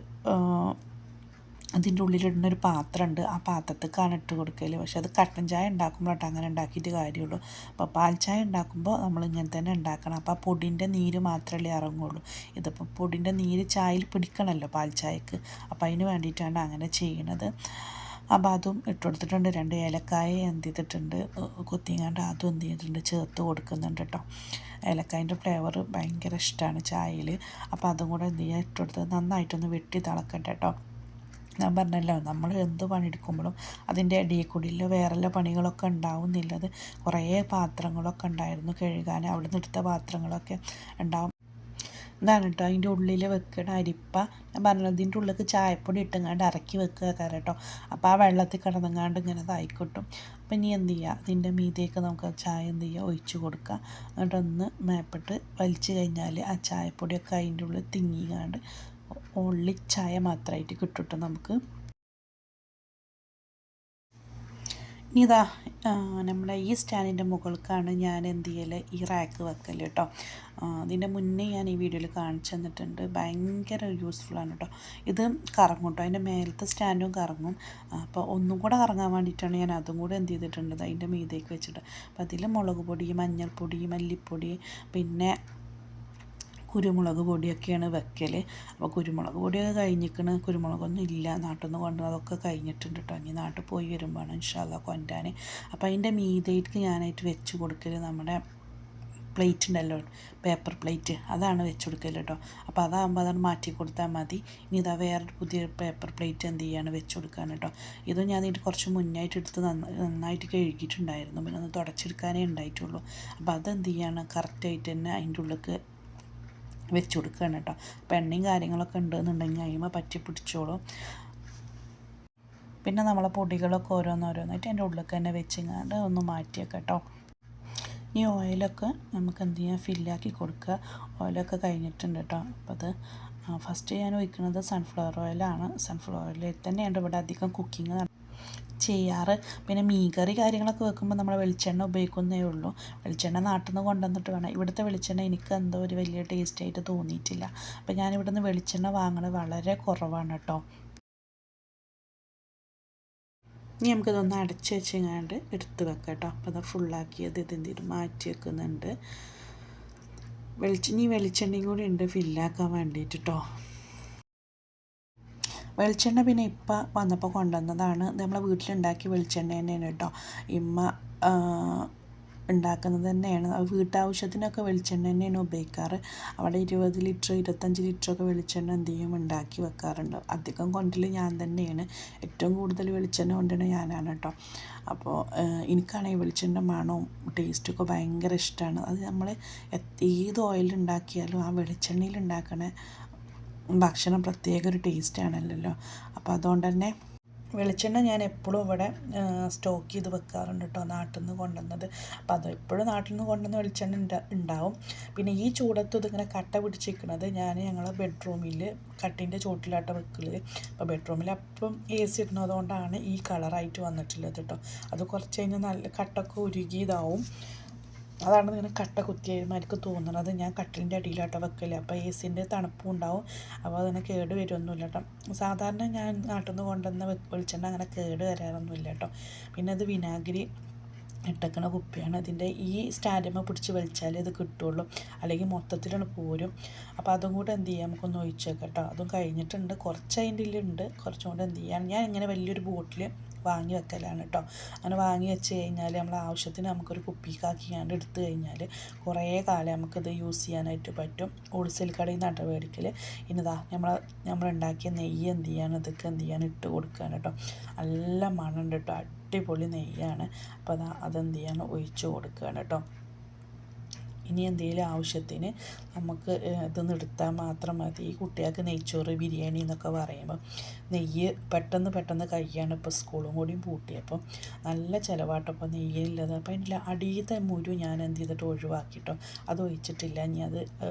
അതിൻ്റെ ഉള്ളിലിടുന്നൊരു പാത്രമുണ്ട്, ആ പാത്രത്തേക്കാണ് ഇട്ട് കൊടുക്കൽ. പക്ഷെ അത് കട്ടൻ ചായ ഉണ്ടാക്കുമ്പോഴാട്ടോ അങ്ങനെ ഉണ്ടാക്കിയിട്ട് കാര്യമുള്ളൂ. അപ്പോൾ പാൽ ചായ ഉണ്ടാക്കുമ്പോൾ നമ്മൾ ഇങ്ങനെ തന്നെ ഉണ്ടാക്കണം. അപ്പോൾ ആ പൊടിൻ്റെ നീര് മാത്രമല്ലേ ഇറങ്ങുള്ളൂ. ഇതിപ്പോൾ പൊടിൻ്റെ നീര് ചായയിൽ പിടിക്കണമല്ലോ പാൽ ചായക്ക്, അപ്പോൾ അതിന് വേണ്ടിയിട്ടാണ് അങ്ങനെ ചെയ്യണത്. അപ്പോൾ അതും ഇട്ട് കൊടുത്തിട്ടുണ്ട്. 2 ഏലക്കായ എന്ത് ചെയ്തിട്ടുണ്ട്, കൊത്തിങ്ങാണ്ട് അതും എന്ത് ചെയ്തിട്ടുണ്ട് ചേർത്ത് കൊടുക്കുന്നുണ്ട് കേട്ടോ. ഏലക്കായൻ്റെ ഫ്ലേവർ ഭയങ്കര ഇഷ്ടമാണ് ചായയിൽ. അപ്പോൾ അതും കൂടെ എന്ത് ചെയ്യുക ഇട്ട് കൊടുത്ത് നന്നായിട്ടൊന്ന് വെട്ടി തിളക്കട്ടെ കേട്ടോ. ഞാൻ പറഞ്ഞല്ലോ, നമ്മൾ എന്ത് പണിയെടുക്കുമ്പോഴും അതിൻ്റെ ഇടയിൽ കൂടിയുള്ള വേറെല്ലാം പണികളൊക്കെ ഉണ്ടാവുന്നില്ലത്. കുറേ പാത്രങ്ങളൊക്കെ ഉണ്ടായിരുന്നു കഴുകാൻ, അവിടെ നിന്ന് എടുത്ത പാത്രങ്ങളൊക്കെ ഉണ്ടാവും. ഇതാണ് കേട്ടോ അതിൻ്റെ ഉള്ളിൽ വെക്കണ അരിപ്പ. ഞാൻ പറഞ്ഞത് ഇതിൻ്റെ ഉള്ളിലേക്ക് ചായപ്പൊടി ഇട്ടുങ്ങാണ്ട് ഇറക്കി വെക്കുക കേട്ടോ. അപ്പോൾ ആ വെള്ളത്തിൽ കിടന്നങ്ങാണ്ട് ഇങ്ങനെ ഇതായിക്കിട്ടും. അപ്പം ഇനി എന്ത് ചെയ്യുക, ഇതിൻ്റെ മീതേക്ക് നമുക്ക് ചായ എന്ത് ചെയ്യുക ഒഴിച്ച് കൊടുക്കുക. എന്നിട്ടൊന്ന് മേപ്പിട്ട് വലിച്ചു കഴിഞ്ഞാൽ ആ ചായപ്പൊടിയൊക്കെ അതിൻ്റെ ഉള്ളിൽ തിങ്ങിങ്ങാണ്ട് ഓൺലി ചായ മാത്രമായിട്ട് കിട്ടും നമുക്ക്. ഇനി ഇതാ നമ്മുടെ ഈ സ്റ്റാൻഡിൻ്റെ മുകൾക്കാണ് ഞാൻ എന്ത് ചെയ്യൽ, ഈ റാക്ക് വെക്കൽ കേട്ടോ. അതിൻ്റെ മുന്നേ ഞാൻ ഈ വീഡിയോയിൽ കാണിച്ചു തന്നിട്ടുണ്ട്. ഭയങ്കര യൂസ്ഫുള്ളാണ് കേട്ടോ. ഇത് കറങ്ങും കേട്ടോ, അതിൻ്റെ മേലത്തെ സ്റ്റാൻഡും കറങ്ങും. അപ്പോൾ ഒന്നും കൂടെ കറങ്ങാൻ വേണ്ടിയിട്ടാണ് ഞാൻ അതും കൂടെ എന്ത് ചെയ്തിട്ടുണ്ട് അതിൻ്റെ മീതേക്ക് വെച്ചിട്ട്. അപ്പോൾ അതിൽ മുളക് പൊടി, മഞ്ഞൾപ്പൊടി, മല്ലിപ്പൊടി, പിന്നെ കുരുമുളക് പൊടിയൊക്കെയാണ് വെക്കൽ. അപ്പോൾ കുരുമുളക് പൊടിയൊക്കെ കഴിഞ്ഞിരിക്കണ്, കുരുമുളകൊന്നും ഇല്ല നാട്ടിൽ നിന്ന് കൊണ്ടുവന്നതൊക്കെ കഴിഞ്ഞിട്ടുണ്ട് കേട്ടോ. ഇനി നാട്ടിൽ പോയി വരുമ്പോഴാണ് ഇൻഷാ അല്ലാഹ് കൊണ്ടുവരാൻ. അപ്പോൾ അതിൻ്റെ മീതേക്ക് ഞാനായിട്ട് വെച്ച് കൊടുക്കൽ നമ്മുടെ പ്ലേറ്റ് ഉണ്ടല്ലോ, പേപ്പർ പ്ലേറ്റ്, അതാണ് വെച്ച് കൊടുക്കൽ കേട്ടോ. അപ്പോൾ അതാകുമ്പോൾ അതാണ് മാറ്റി കൊടുത്താൽ മതി. ഇനി ഇതാ വേറൊരു പുതിയ പേപ്പർ പ്ലേറ്റ് എന്ത് ചെയ്യാണ് വെച്ച് കൊടുക്കാൻ കേട്ടോ. ഇതും ഞാൻ ഇതിൻ്റെ കുറച്ച് മുന്നായിട്ട് എടുത്ത് നന്നായിട്ട് കഴുകിയിട്ടുണ്ടായിരുന്നു, പിന്നെ ഒന്ന് തുടച്ചെടുക്കാനേ ഉണ്ടായിട്ടുള്ളൂ. അപ്പോൾ അതെന്ത് ചെയ്യാണ് കറക്റ്റായിട്ട് തന്നെ അതിൻ്റെ ഉള്ളിലേക്ക് വെച്ച് കൊടുക്കുകയാണ് കേട്ടോ. അപ്പോൾ എണ്ണയും കാര്യങ്ങളൊക്കെ ഉണ്ടെന്നുണ്ടെങ്കിൽ അതിമ പറ്റി പിടിച്ചോളും. പിന്നെ നമ്മളെ പൊടികളൊക്കെ ഓരോന്നോരോന്നായിട്ട് അതിൻ്റെ ഉള്ളിലേക്ക് തന്നെ വെച്ചിങ്ങാണ്ട് ഒന്ന് മാറ്റിയേക്കാം കേട്ടോ. ഈ ഓയിലൊക്കെ നമുക്ക് എന്ത് ചെയ്യാം ഫില്ലാക്കി കൊടുക്കുക. ഓയിലൊക്കെ കഴിഞ്ഞിട്ടുണ്ട് കേട്ടോ. അപ്പോൾ അത് ഫസ്റ്റ് ഞാൻ ഒഴിക്കുന്നത് സൺഫ്ലവർ ഓയിലാണ്. സൺഫ്ലവർ ഓയിലിൽ തന്നെയാണ് ഇവിടെ അധികം കുക്കിങ് ചെയ്യാറ്. പിന്നെ മീൻകറി കാര്യങ്ങളൊക്കെ വെക്കുമ്പോൾ നമ്മൾ വെളിച്ചെണ്ണ ഉപയോഗിക്കുന്നേ ഉള്ളൂ. വെളിച്ചെണ്ണ നാട്ടിൽ നിന്ന് കൊണ്ടുവന്നിട്ട് വേണം. ഇവിടുത്തെ വെളിച്ചെണ്ണ എനിക്ക് എന്തോ ഒരു വലിയ ടേസ്റ്റായിട്ട് തോന്നിയിട്ടില്ല. അപ്പോൾ ഞാൻ ഇവിടുന്ന് വെളിച്ചെണ്ണ വാങ്ങുന്നത് വളരെ കുറവാണ് കേട്ടോ. ഇനി നമുക്കിതൊന്ന് അടച്ച് വെച്ചങ്ങാണ്ട് എടുത്ത് വെക്കാം കേട്ടോ. അപ്പോൾ അത് ഫുള്ളാക്കിയത് ഇതെന്തെങ്കിലും മാറ്റി വെക്കുന്നുണ്ട്. വെളിച്ചെണ്ണയും കൂടി ഉണ്ട് ഫില്ലാക്കാൻ വേണ്ടിയിട്ട് കേട്ടോ. വെളിച്ചെണ്ണ പിന്നെ ഇപ്പം വന്നപ്പോൾ കൊണ്ടുവന്നതാണ്. നമ്മളെ വീട്ടിലുണ്ടാക്കിയ വെളിച്ചെണ്ണ തന്നെയാണ് കേട്ടോ. ഇമ്മ ഉണ്ടാക്കുന്നത് തന്നെയാണ്. വീട്ടാവശ്യത്തിനൊക്കെ വെളിച്ചെണ്ണ തന്നെയാണ് ഉപയോഗിക്കാറ്. അവിടെ 20 ലിറ്റർ 25 ലിറ്ററൊക്കെ വെളിച്ചെണ്ണ എന്ത് ചെയ്യും ഉണ്ടാക്കി വെക്കാറുണ്ട്. അധികം കൊണ്ടൽ ഞാൻ തന്നെയാണ്. ഏറ്റവും കൂടുതൽ വെളിച്ചെണ്ണ കൊണ്ടുവരുന്നത് ഞാനാണ് കേട്ടോ. അപ്പോൾ എനിക്കാണെങ്കിൽ വെളിച്ചെണ്ണ മണവും ടേസ്റ്റൊക്കെ ഭയങ്കര ഇഷ്ടമാണ്. അത് നമ്മൾ ഏത് ഓയിൽ ഉണ്ടാക്കിയാലും ആ വെളിച്ചെണ്ണയിൽ ഉണ്ടാക്കണ ഭക്ഷണം പ്രത്യേക ഒരു ടേസ്റ്റാണല്ലോ. അപ്പോൾ അതുകൊണ്ട് തന്നെ വെളിച്ചെണ്ണ ഞാൻ എപ്പോഴും ഇവിടെ സ്റ്റോക്ക് ചെയ്ത് വെക്കാറുണ്ട് കേട്ടോ, നാട്ടിൽ നിന്ന് കൊണ്ടുവന്നത്. അപ്പോൾ അത് എപ്പോഴും നാട്ടിൽ നിന്ന് കൊണ്ടുവന്ന വെളിച്ചെണ്ണ ഉണ്ടാവും. പിന്നെ ഈ ചൂടത്ത് ഇതിങ്ങനെ കട്ട പിടിച്ചിരിക്കുന്നത് ഞങ്ങളെ ബെഡ്റൂമിൽ കട്ടിൻ്റെ ചോട്ടിലാട്ട വെക്കൽ. അപ്പോൾ ബെഡ്റൂമിൽ അപ്പം AC ഇടുന്നതുകൊണ്ടാണ് ഈ കളറായിട്ട് വന്നിട്ടുള്ളത് കേട്ടോ. അത് കുറച്ച് കഴിഞ്ഞാൽ നല്ല കട്ടൊക്കെ ഉരുകിയതാവും. അതാണ് ഇങ്ങനെ കട്ട കുത്തിയമാർക്ക് തോന്നുന്നത്. ഞാൻ കട്ടിലിൻ്റെ അടിയിലാട്ടോ വെക്കല്. അപ്പോൾ AC തണുപ്പും ഉണ്ടാവും. അപ്പോൾ അതിന് കേട് വരുമൊന്നുമില്ല കേട്ടോ. സാധാരണ ഞാൻ നാട്ടിൽ നിന്ന് കൊണ്ടുവന്ന വെളിച്ചെണ്ണ അങ്ങനെ കേട് വരാറൊന്നുമില്ല കേട്ടോ. പിന്നെ അത് വിനാഗിരി ഇട്ടക്കണ കുപ്പിയാണ്. ഇതിൻ്റെ ഈ സ്റ്റാൻഡുമ്മ പിടിച്ച് വലിച്ചാലേ ഇത് കിട്ടുള്ളൂ, അല്ലെങ്കിൽ മൊത്തത്തിലാണ് പോരും. അപ്പോൾ അതും കൂടെ എന്ത് ചെയ്യാം, നമുക്കൊന്ന് ഒഴിച്ച് വെക്കാം കേട്ടോ. അതും കഴിഞ്ഞിട്ടുണ്ട്, കുറച്ച് അതിൻ്റെ ഉള്ളിലുണ്ട്. കുറച്ചും കൂടെ എന്ത് ചെയ്യാം, ഞാൻ ഇങ്ങനെ വലിയൊരു ബോട്ടിൽ വാങ്ങി വെക്കലാണ് കേട്ടോ. അങ്ങനെ വാങ്ങി വെച്ച് കഴിഞ്ഞാൽ നമ്മൾ ആവശ്യത്തിന് നമുക്കൊരു കുപ്പിക്കാക്കിയാണ്ട് എടുത്തു കഴിഞ്ഞാൽ കുറേ കാലം നമുക്കിത് യൂസ് ചെയ്യാനായിട്ട് പറ്റും. ഹോൾസെയിൽ കടയിൽ നിന്നാണ് മേടിക്കൽ. ഇനിതാ നമ്മളുണ്ടാക്കിയ നെയ്യ് എന്ത് ചെയ്യാണ്, ഇതൊക്കെ എന്ത് ചെയ്യാൻ ഇട്ട് കൊടുക്കുകയാണ് കേട്ടോ. നല്ല മണമുണ്ട് കേട്ടോ, അടിപൊളി നെയ്യാണ്. അപ്പോൾ അതെന്ത് ചെയ്യാണ്, ഒഴിച്ച് കൊടുക്കുകയാണ് കേട്ടോ. ഇനി എന്തെങ്കിലും ആവശ്യത്തിന് നമുക്ക് ഇതൊന്ന് എടുത്താൽ മാത്രം മതി. ഈ കുട്ടികൾക്ക് നെയ്ച്ചോറ് ബിരിയാണി എന്നൊക്കെ പറയുമ്പോൾ നെയ്യ് പെട്ടെന്ന് കഴിയാണ്. ഇപ്പോൾ സ്കൂളും കൂടിയും പൂട്ടിയപ്പോൾ നല്ല ചിലവാട്ടപ്പോൾ നെയ്യില്ലത്. അപ്പോൾ അതിൻ്റെ അടിയത്തെ മുരു ഞാൻ എന്ത് ചെയ്തിട്ട് ഒഴിവാക്കിട്ടോ, അത് ഒഴിച്ചിട്ടില്ല. ഇനി അത്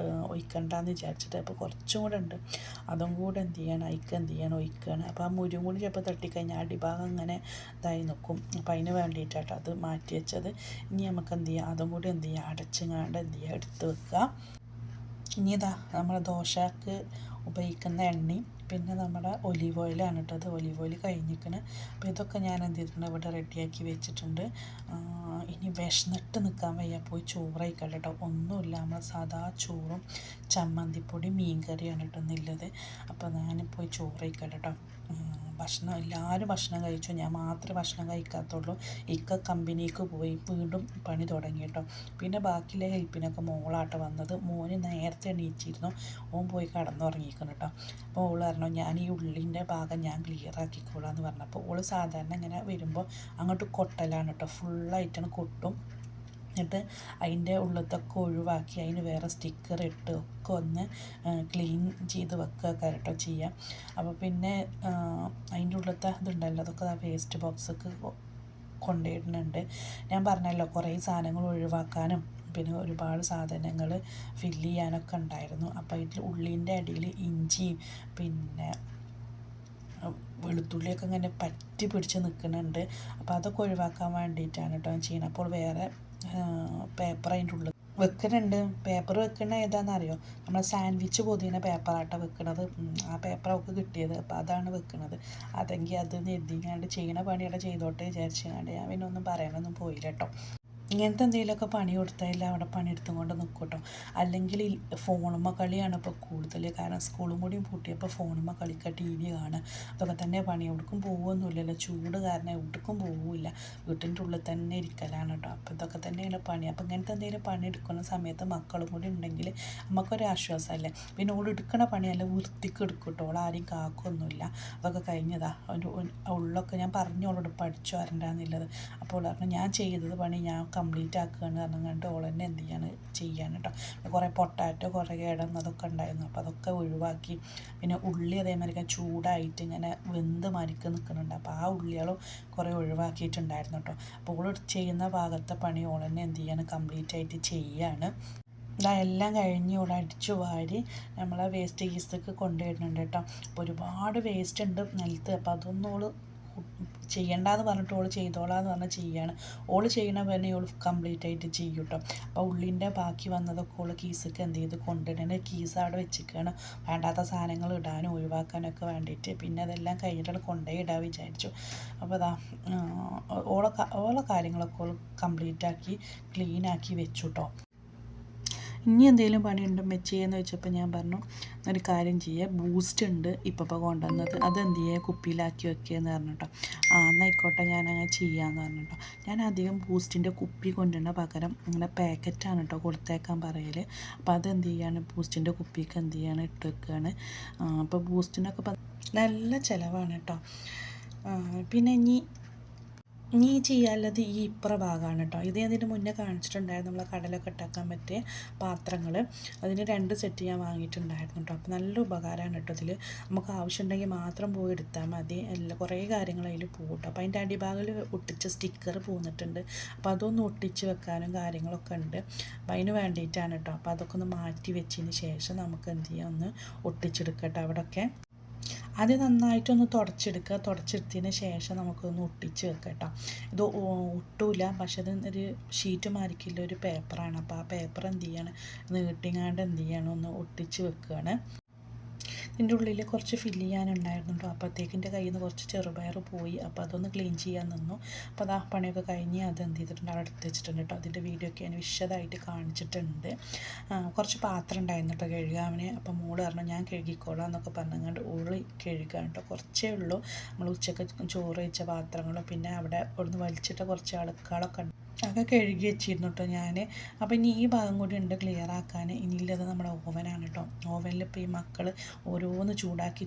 ഒഴിക്കണ്ടെന്ന് വിചാരിച്ചിട്ട് അപ്പോൾ കുറച്ചും കൂടെ ഉണ്ട്, അതും കൂടെ എന്ത് ചെയ്യണം, എന്ത് ചെയ്യണം, ഒഴിക്കുകയാണ്. അപ്പോൾ ആ മുരും കൂടി ചിലപ്പോൾ തട്ടിക്കഴിഞ്ഞാൽ അടിഭാഗം അങ്ങനെ ഇതായി നിൽക്കും. അപ്പോൾ അതിന് വേണ്ടിയിട്ടാട്ടോ അത് മാറ്റി വെച്ചത്. ഇനി നമുക്ക് എന്ത് ചെയ്യാം, അതും കൂടി എന്ത് ചെയ്യാം, അടച്ചുങ്ങാണ്ട് എന്ത് ചെയ്യുക, എടുത്ത് വെക്കുക. ഇനി ഇതാ നമ്മുടെ ദോശക്ക് ഉപയോഗിക്കുന്ന എണ്ണയും പിന്നെ നമ്മുടെ ഒലീവ് ഓയിലാണ് കേട്ടോ. അത് ഒലീവ് ഓയിൽ കഴിഞ്ഞിരിക്കണ്. അപ്പോൾ ഇതൊക്കെ ഞാൻ എന്ത് ചെയ്തിട്ടുണ്ട്, ഇവിടെ റെഡിയാക്കി വെച്ചിട്ടുണ്ട്. ഇനി വിശന്നിട്ട് നിൽക്കാൻ വയ്യ, പോയി ചോറ് കഴിക്കട്ടെ കേട്ടോ. ഒന്നുമില്ല, നമ്മൾ സാധാ ചോറും ചമ്മന്തിപ്പൊടി മീൻ കറിയാണ് കേട്ടോ എന്നുള്ളത്. അപ്പോൾ ഞാൻ പോയി ചോറ് കഴിക്കട്ടെ കേട്ടോ. എല്ലാവരും ഭക്ഷണം കഴിച്ചു, ഞാൻ മാത്രമേ ഭക്ഷണം കഴിക്കാത്തുള്ളൂ. കമ്പനിക്ക് പോയി വീണ്ടും പണി തുടങ്ങി കേട്ടോ. പിന്നെ ബാക്കിയുള്ള ഹെൽപ്പിനൊക്കെ മോളാട്ടോ വന്നത്. മോന് നേരത്തെ എണീച്ചിരുന്നു, ഓൻ പോയി കിടന്നുറങ്ങിയിരിക്കണം കേട്ടോ. അപ്പോൾ ഓൾ പറഞ്ഞു ഞാൻ ഈ ഉള്ളിൻ്റെ ഭാഗം ഞാൻ ക്ലിയർ ആക്കിക്കോളാം എന്ന് പറഞ്ഞപ്പോൾ ഓൾ സാധാരണ ഇങ്ങനെ വരുമ്പോൾ അങ്ങോട്ട് കൊട്ടലാണ് കേട്ടോ, ഫുള്ളായിട്ടാണ് കൊട്ടും. എന്നിട്ട് അതിൻ്റെ ഉള്ളത്തൊക്കെ ഒഴിവാക്കി അതിന് വേറെ സ്റ്റിക്കർ ഇട്ട് ഒക്കെ ഒന്ന് ക്ലീൻ ചെയ്ത് വെക്കുക കേട്ടോ ചെയ്യാം. അപ്പോൾ പിന്നെ അതിൻ്റെ ഉള്ളത്തെ ഇതുണ്ടല്ലോ, അതൊക്കെ ആ വേസ്റ്റ് ബോക്സൊക്കെ കൊണ്ടുപോയിടുന്നുണ്ട്. ഞാൻ പറഞ്ഞല്ലോ കുറേ സാധനങ്ങൾ ഒഴിവാക്കാനും പിന്നെ ഒരുപാട് സാധനങ്ങൾ ഫില്ല് ചെയ്യാനൊക്കെ ഉണ്ടായിരുന്നു. അപ്പോൾ ഇതിൽ ഉള്ളിൻ്റെ അടിയിൽ ഇഞ്ചിയും പിന്നെ വെളുത്തുള്ളിയൊക്കെ ഇങ്ങനെ പറ്റി പിടിച്ച് നിൽക്കുന്നുണ്ട്. അപ്പോൾ അതൊക്കെ ഒഴിവാക്കാൻ വേണ്ടിയിട്ടാണ് കേട്ടോ ഞാൻ ചെയ്യുന്നത്. അപ്പോൾ വേറെ പേപ്പർ അതിൻ്റെ ഉള്ളിൽ വെക്കുന്നുണ്ട്. പേപ്പർ വെക്കുന്ന ഏതാണെന്നറിയോ, നമ്മൾ സാൻഡ്വിച്ച് പൊതിയുന്ന പേപ്പറാട്ടോ വെക്കുന്നത്. ആ പേപ്പർ അവൾക്ക് കിട്ടിയത്, അപ്പോൾ അതാണ് വെക്കുന്നത്. അതെങ്കിൽ അത് എഴുതിങ്ങാണ്ട് ചെയ്യണ പണിയുടെ ചെയ്തോട്ടെ വിചാരിച്ചാണ്ട് ഞാൻ പിന്നെ ഒന്നും പറയാനൊന്നും പോയില്ല കേട്ടോ. ഇങ്ങനത്തെ എന്തെങ്കിലുമൊക്കെ പണി കൊടുത്താൽ അവിടെ പണിയെടുത്തും കൊണ്ട് നിൽക്കും കേട്ടോ. അല്ലെങ്കിൽ ഫോണുമ്മ കളിയാണ് ഇപ്പോൾ കൂടുതൽ. കാരണം സ്കൂളും കൂടിയും പൂട്ടിയപ്പോൾ ഫോണുമ്മ കളിക്കുക, TV കാണുക, അതൊക്കെ തന്നെ പണി. എവിടേക്കും പോകുമൊന്നുമില്ലല്ലോ, ചൂട് കാരണം എവിടേക്കും പോവില്ല, വീട്ടിൻ്റെ ഉള്ളിൽ തന്നെ ഇരിക്കലാണ് കേട്ടോ. അപ്പോൾ ഇതൊക്കെ തന്നെയാണ് പണി. അപ്പോൾ ഇങ്ങനത്തെ എന്തെങ്കിലും പണി എടുക്കുന്ന സമയത്ത് മക്കളും കൂടി ഉണ്ടെങ്കിൽ നമുക്കൊരു ആശ്വാസമല്ലേ. പിന്നെ ഓൾ എടുക്കണ പണിയല്ല വൃത്തിക്ക് എടുക്കും കേട്ടോ, ഓൾ ആരെയും കാക്കൊന്നുമില്ല. അതൊക്കെ കഴിഞ്ഞതാ ഉള്ളൊക്കെ ഞാൻ പറഞ്ഞു ഓളോട് പഠിച്ചു വരണ്ടെന്നുള്ളത്. അപ്പോൾ പറഞ്ഞു ഞാൻ ചെയ്തത് പണി ഞാൻ കംപ്ലീറ്റ് ആക്കുകയാണ് പറഞ്ഞുകൊണ്ട് ഓൾ തന്നെ എന്ത് ചെയ്യാൻ കേട്ടോ. കുറേ പൊട്ടാറ്റോ കുറേ കിടന്നതൊക്കെ ഉണ്ടായിരുന്നു, അപ്പോൾ അതൊക്കെ ഒഴിവാക്കി. പിന്നെ ഉള്ളി അതേമാതിരി ചൂടായിട്ട് ഇങ്ങനെ വെന്ത് മരിക്ക് നിൽക്കുന്നുണ്ട്, അപ്പോൾ ആ ഉള്ളികളും കുറേ ഒഴിവാക്കിയിട്ടുണ്ടായിരുന്നു കേട്ടോ. അപ്പോൾ ഓൾ ചെയ്യുന്ന ഭാഗത്തെ പണി ഓൾ തന്നെ എന്ത് ചെയ്യാണ്, കംപ്ലീറ്റ് ആയിട്ട് ചെയ്യാണ്. എല്ലാം കഴിഞ്ഞ് ഇവിടെ അടിച്ചു വാരി നമ്മളെ വേസ്റ്റ് ഗീസൊക്കെ കൊണ്ടുവരുന്നുണ്ട് കേട്ടോ. അപ്പോൾ ഒരുപാട് വേസ്റ്റ് ഉണ്ട് നിലത്ത്. അപ്പോൾ അതൊന്നും ഓൾ ചെയ്യണ്ടെന്ന് പറഞ്ഞിട്ട് ഓൾ ചെയ്തോളാന്ന് പറഞ്ഞാൽ ചെയ്യാണ്. ഓൾ ചെയ്യണ പണി ഓൾ കംപ്ലീറ്റ് ആയിട്ട് ചെയ്യും കേട്ടോ. അപ്പോൾ ഉള്ളിൻ്റെ ബാക്കി വന്നതൊക്കെ ഓൾ കീസൊക്കെ എന്ത് ചെയ്ത് കൊണ്ടുവരുന്നത്, കീസ് അവിടെ വെച്ചിരിക്കുകയാണ്. വേണ്ടാത്ത സാധനങ്ങൾ ഇടാനും ഒഴിവാക്കാനൊക്കെ വേണ്ടിയിട്ട്. പിന്നെ അതെല്ലാം കഴിഞ്ഞിട്ടാണ് കൊണ്ടുപോയി ഇടാൻ വിചാരിച്ചു. അപ്പോൾ അതാ ഓളെ കാര്യങ്ങളൊക്കെ ഓൾ കംപ്ലീറ്റ് ആക്കി ക്ലീനാക്കി വെച്ചു കേട്ടോ. ഇനി എന്തെങ്കിലും പണിയുണ്ടോ മെച്ചേന്ന് ചോദിച്ചപ്പോൾ ഞാൻ പറഞ്ഞു ഒരു കാര്യം ചെയ്യുക, ബൂസ്റ്റ് ഉണ്ട് ഇപ്പോൾ കൊണ്ടുവന്നത്, അതെന്ത് ചെയ്യുക കുപ്പിയിലാക്കി വെക്കുകയെന്ന് പറഞ്ഞിട്ടോ. എന്നായിക്കോട്ടെ ഞാനങ്ങനെ ചെയ്യാമെന്ന് പറഞ്ഞിട്ടോ. ഞാൻ അധികം ബൂസ്റ്റിൻ്റെ കുപ്പി കൊണ്ടുവരുന്ന പകരം ഇങ്ങനെ പാക്കറ്റാണ് കേട്ടോ കൊടുത്തേക്കാൻ പറയൽ. അപ്പോൾ അതെന്ത് ചെയ്യാണ് ബൂസ്റ്റിൻ്റെ കുപ്പിക്ക് എന്ത് ചെയ്യാണ് ഇട്ട് വെക്കുകയാണ്. അപ്പോൾ ബൂസ്റ്റിനൊക്കെ നല്ല ചിലവാണ് കേട്ടോ. പിന്നെ ഇനി ചെയ്യാനുള്ളത് ഈ ഇപ്പുറ ഭാഗമാണ് കേട്ടോ. ഇത് അതിന് മുന്നേ കാണിച്ചിട്ടുണ്ടായിരുന്നു നമ്മൾ കടലൊക്കെ ഉണ്ടാക്കാൻ പറ്റിയ പാത്രങ്ങൾ. അതിന് 2 സെറ്റ് ഞാൻ വാങ്ങിയിട്ടുണ്ടായിരുന്നു കേട്ടോ. അപ്പോൾ നല്ല ഉപകാരമാണ് കേട്ടോ. ഇതിൽ നമുക്ക് ആവശ്യമുണ്ടെങ്കിൽ മാത്രം പോയി എടുത്താൽ മതി. കുറേ കാര്യങ്ങൾ അതിൽ പോകും കേട്ടോ. അപ്പോൾ അതിൻ്റെ അടിഭാഗത്തിൽ ഒട്ടിച്ച സ്റ്റിക്കർ പോന്നിട്ടുണ്ട്. അപ്പോൾ അതൊന്ന് ഒട്ടിച്ച് വെക്കാനും കാര്യങ്ങളൊക്കെ ഉണ്ട്. അപ്പോൾ അതിന് വേണ്ടിയിട്ടാണ് കേട്ടോ. അപ്പോൾ അതൊക്കെ ഒന്ന് മാറ്റി വെച്ചതിന് ശേഷം നമുക്ക് എന്ത് ചെയ്യാം, ഒന്ന് ഒട്ടിച്ചെടുക്കട്ടെ അവിടെയൊക്കെ. അത് നന്നായിട്ടൊന്ന് തുടച്ചെടുത്തതിന് ശേഷം നമുക്കൊന്ന് ഒട്ടിച്ച് വെക്കാം കേട്ടോ. ഇത് ഒട്ടില്ല, പക്ഷെ അത് ഒരു ഷീറ്റ് മാരിക്കില്ല ഒരു പേപ്പറാണ്. അപ്പോൾ ആ പേപ്പർ എന്ത് ചെയ്യാണ് നീട്ടിങ്ങാണ്ട് എന്ത് ചെയ്യണം ഒന്ന് ഒട്ടിച്ച് വെക്കുകയാണ്. ഇതിൻ്റെ ഉള്ളിൽ കുറച്ച് ഫില്ല് ചെയ്യാനുണ്ടായിരുന്നു കേട്ടോ. അപ്പോഴത്തേക്ക് എൻ്റെ കയ്യിൽ നിന്ന് കുറച്ച് ചെറുപയർ പോയി. അപ്പോൾ അതൊന്ന് ക്ലീൻ ചെയ്യാൻ നിന്നു. അപ്പോൾ അത് ആ പണിയൊക്കെ കഴിഞ്ഞ് അത് എന്ത് ചെയ്തിട്ടുണ്ട് അവിടെ എടുത്ത് വെച്ചിട്ടുണ്ട് കേട്ടോ. അതിൻ്റെ വീഡിയോ ഒക്കെ ഞാൻ വിശദമായിട്ട് കാണിച്ചിട്ടുണ്ട്. കുറച്ച് പാത്രം ഉണ്ടായിരുന്നു കേട്ടോ കഴുകാൻ. അപ്പോൾ മോള് പറഞ്ഞു ഞാൻ കഴുകിക്കോളാം എന്നൊക്കെ പറഞ്ഞുകൊണ്ട് ഓള് കഴുകാൻ കേട്ടോ. കുറച്ചേ ഉള്ളൂ. നമ്മൾ ഉച്ചയ്ക്ക് ചോറ് വെച്ച പാത്രങ്ങളും പിന്നെ അവിടെ ഇവിടുന്ന് വലിച്ചിട്ട കുറച്ച് അളുക്കളൊക്കെ ഉണ്ട്, അതൊക്കെ കഴുകി വെച്ചിരുന്നു കേട്ടോ ഞാൻ. അപ്പോൾ ഇനി ഈ ഭാഗം കൂടി ഉണ്ട് ക്ലിയർ ആക്കാൻ. ഇനിയുള്ളത് നമ്മുടെ ഓവനാണ് കേട്ടോ. ഓവനിൽ ഇപ്പോൾ ഈ മക്കൾ ഓരോന്ന് ചൂടാക്കി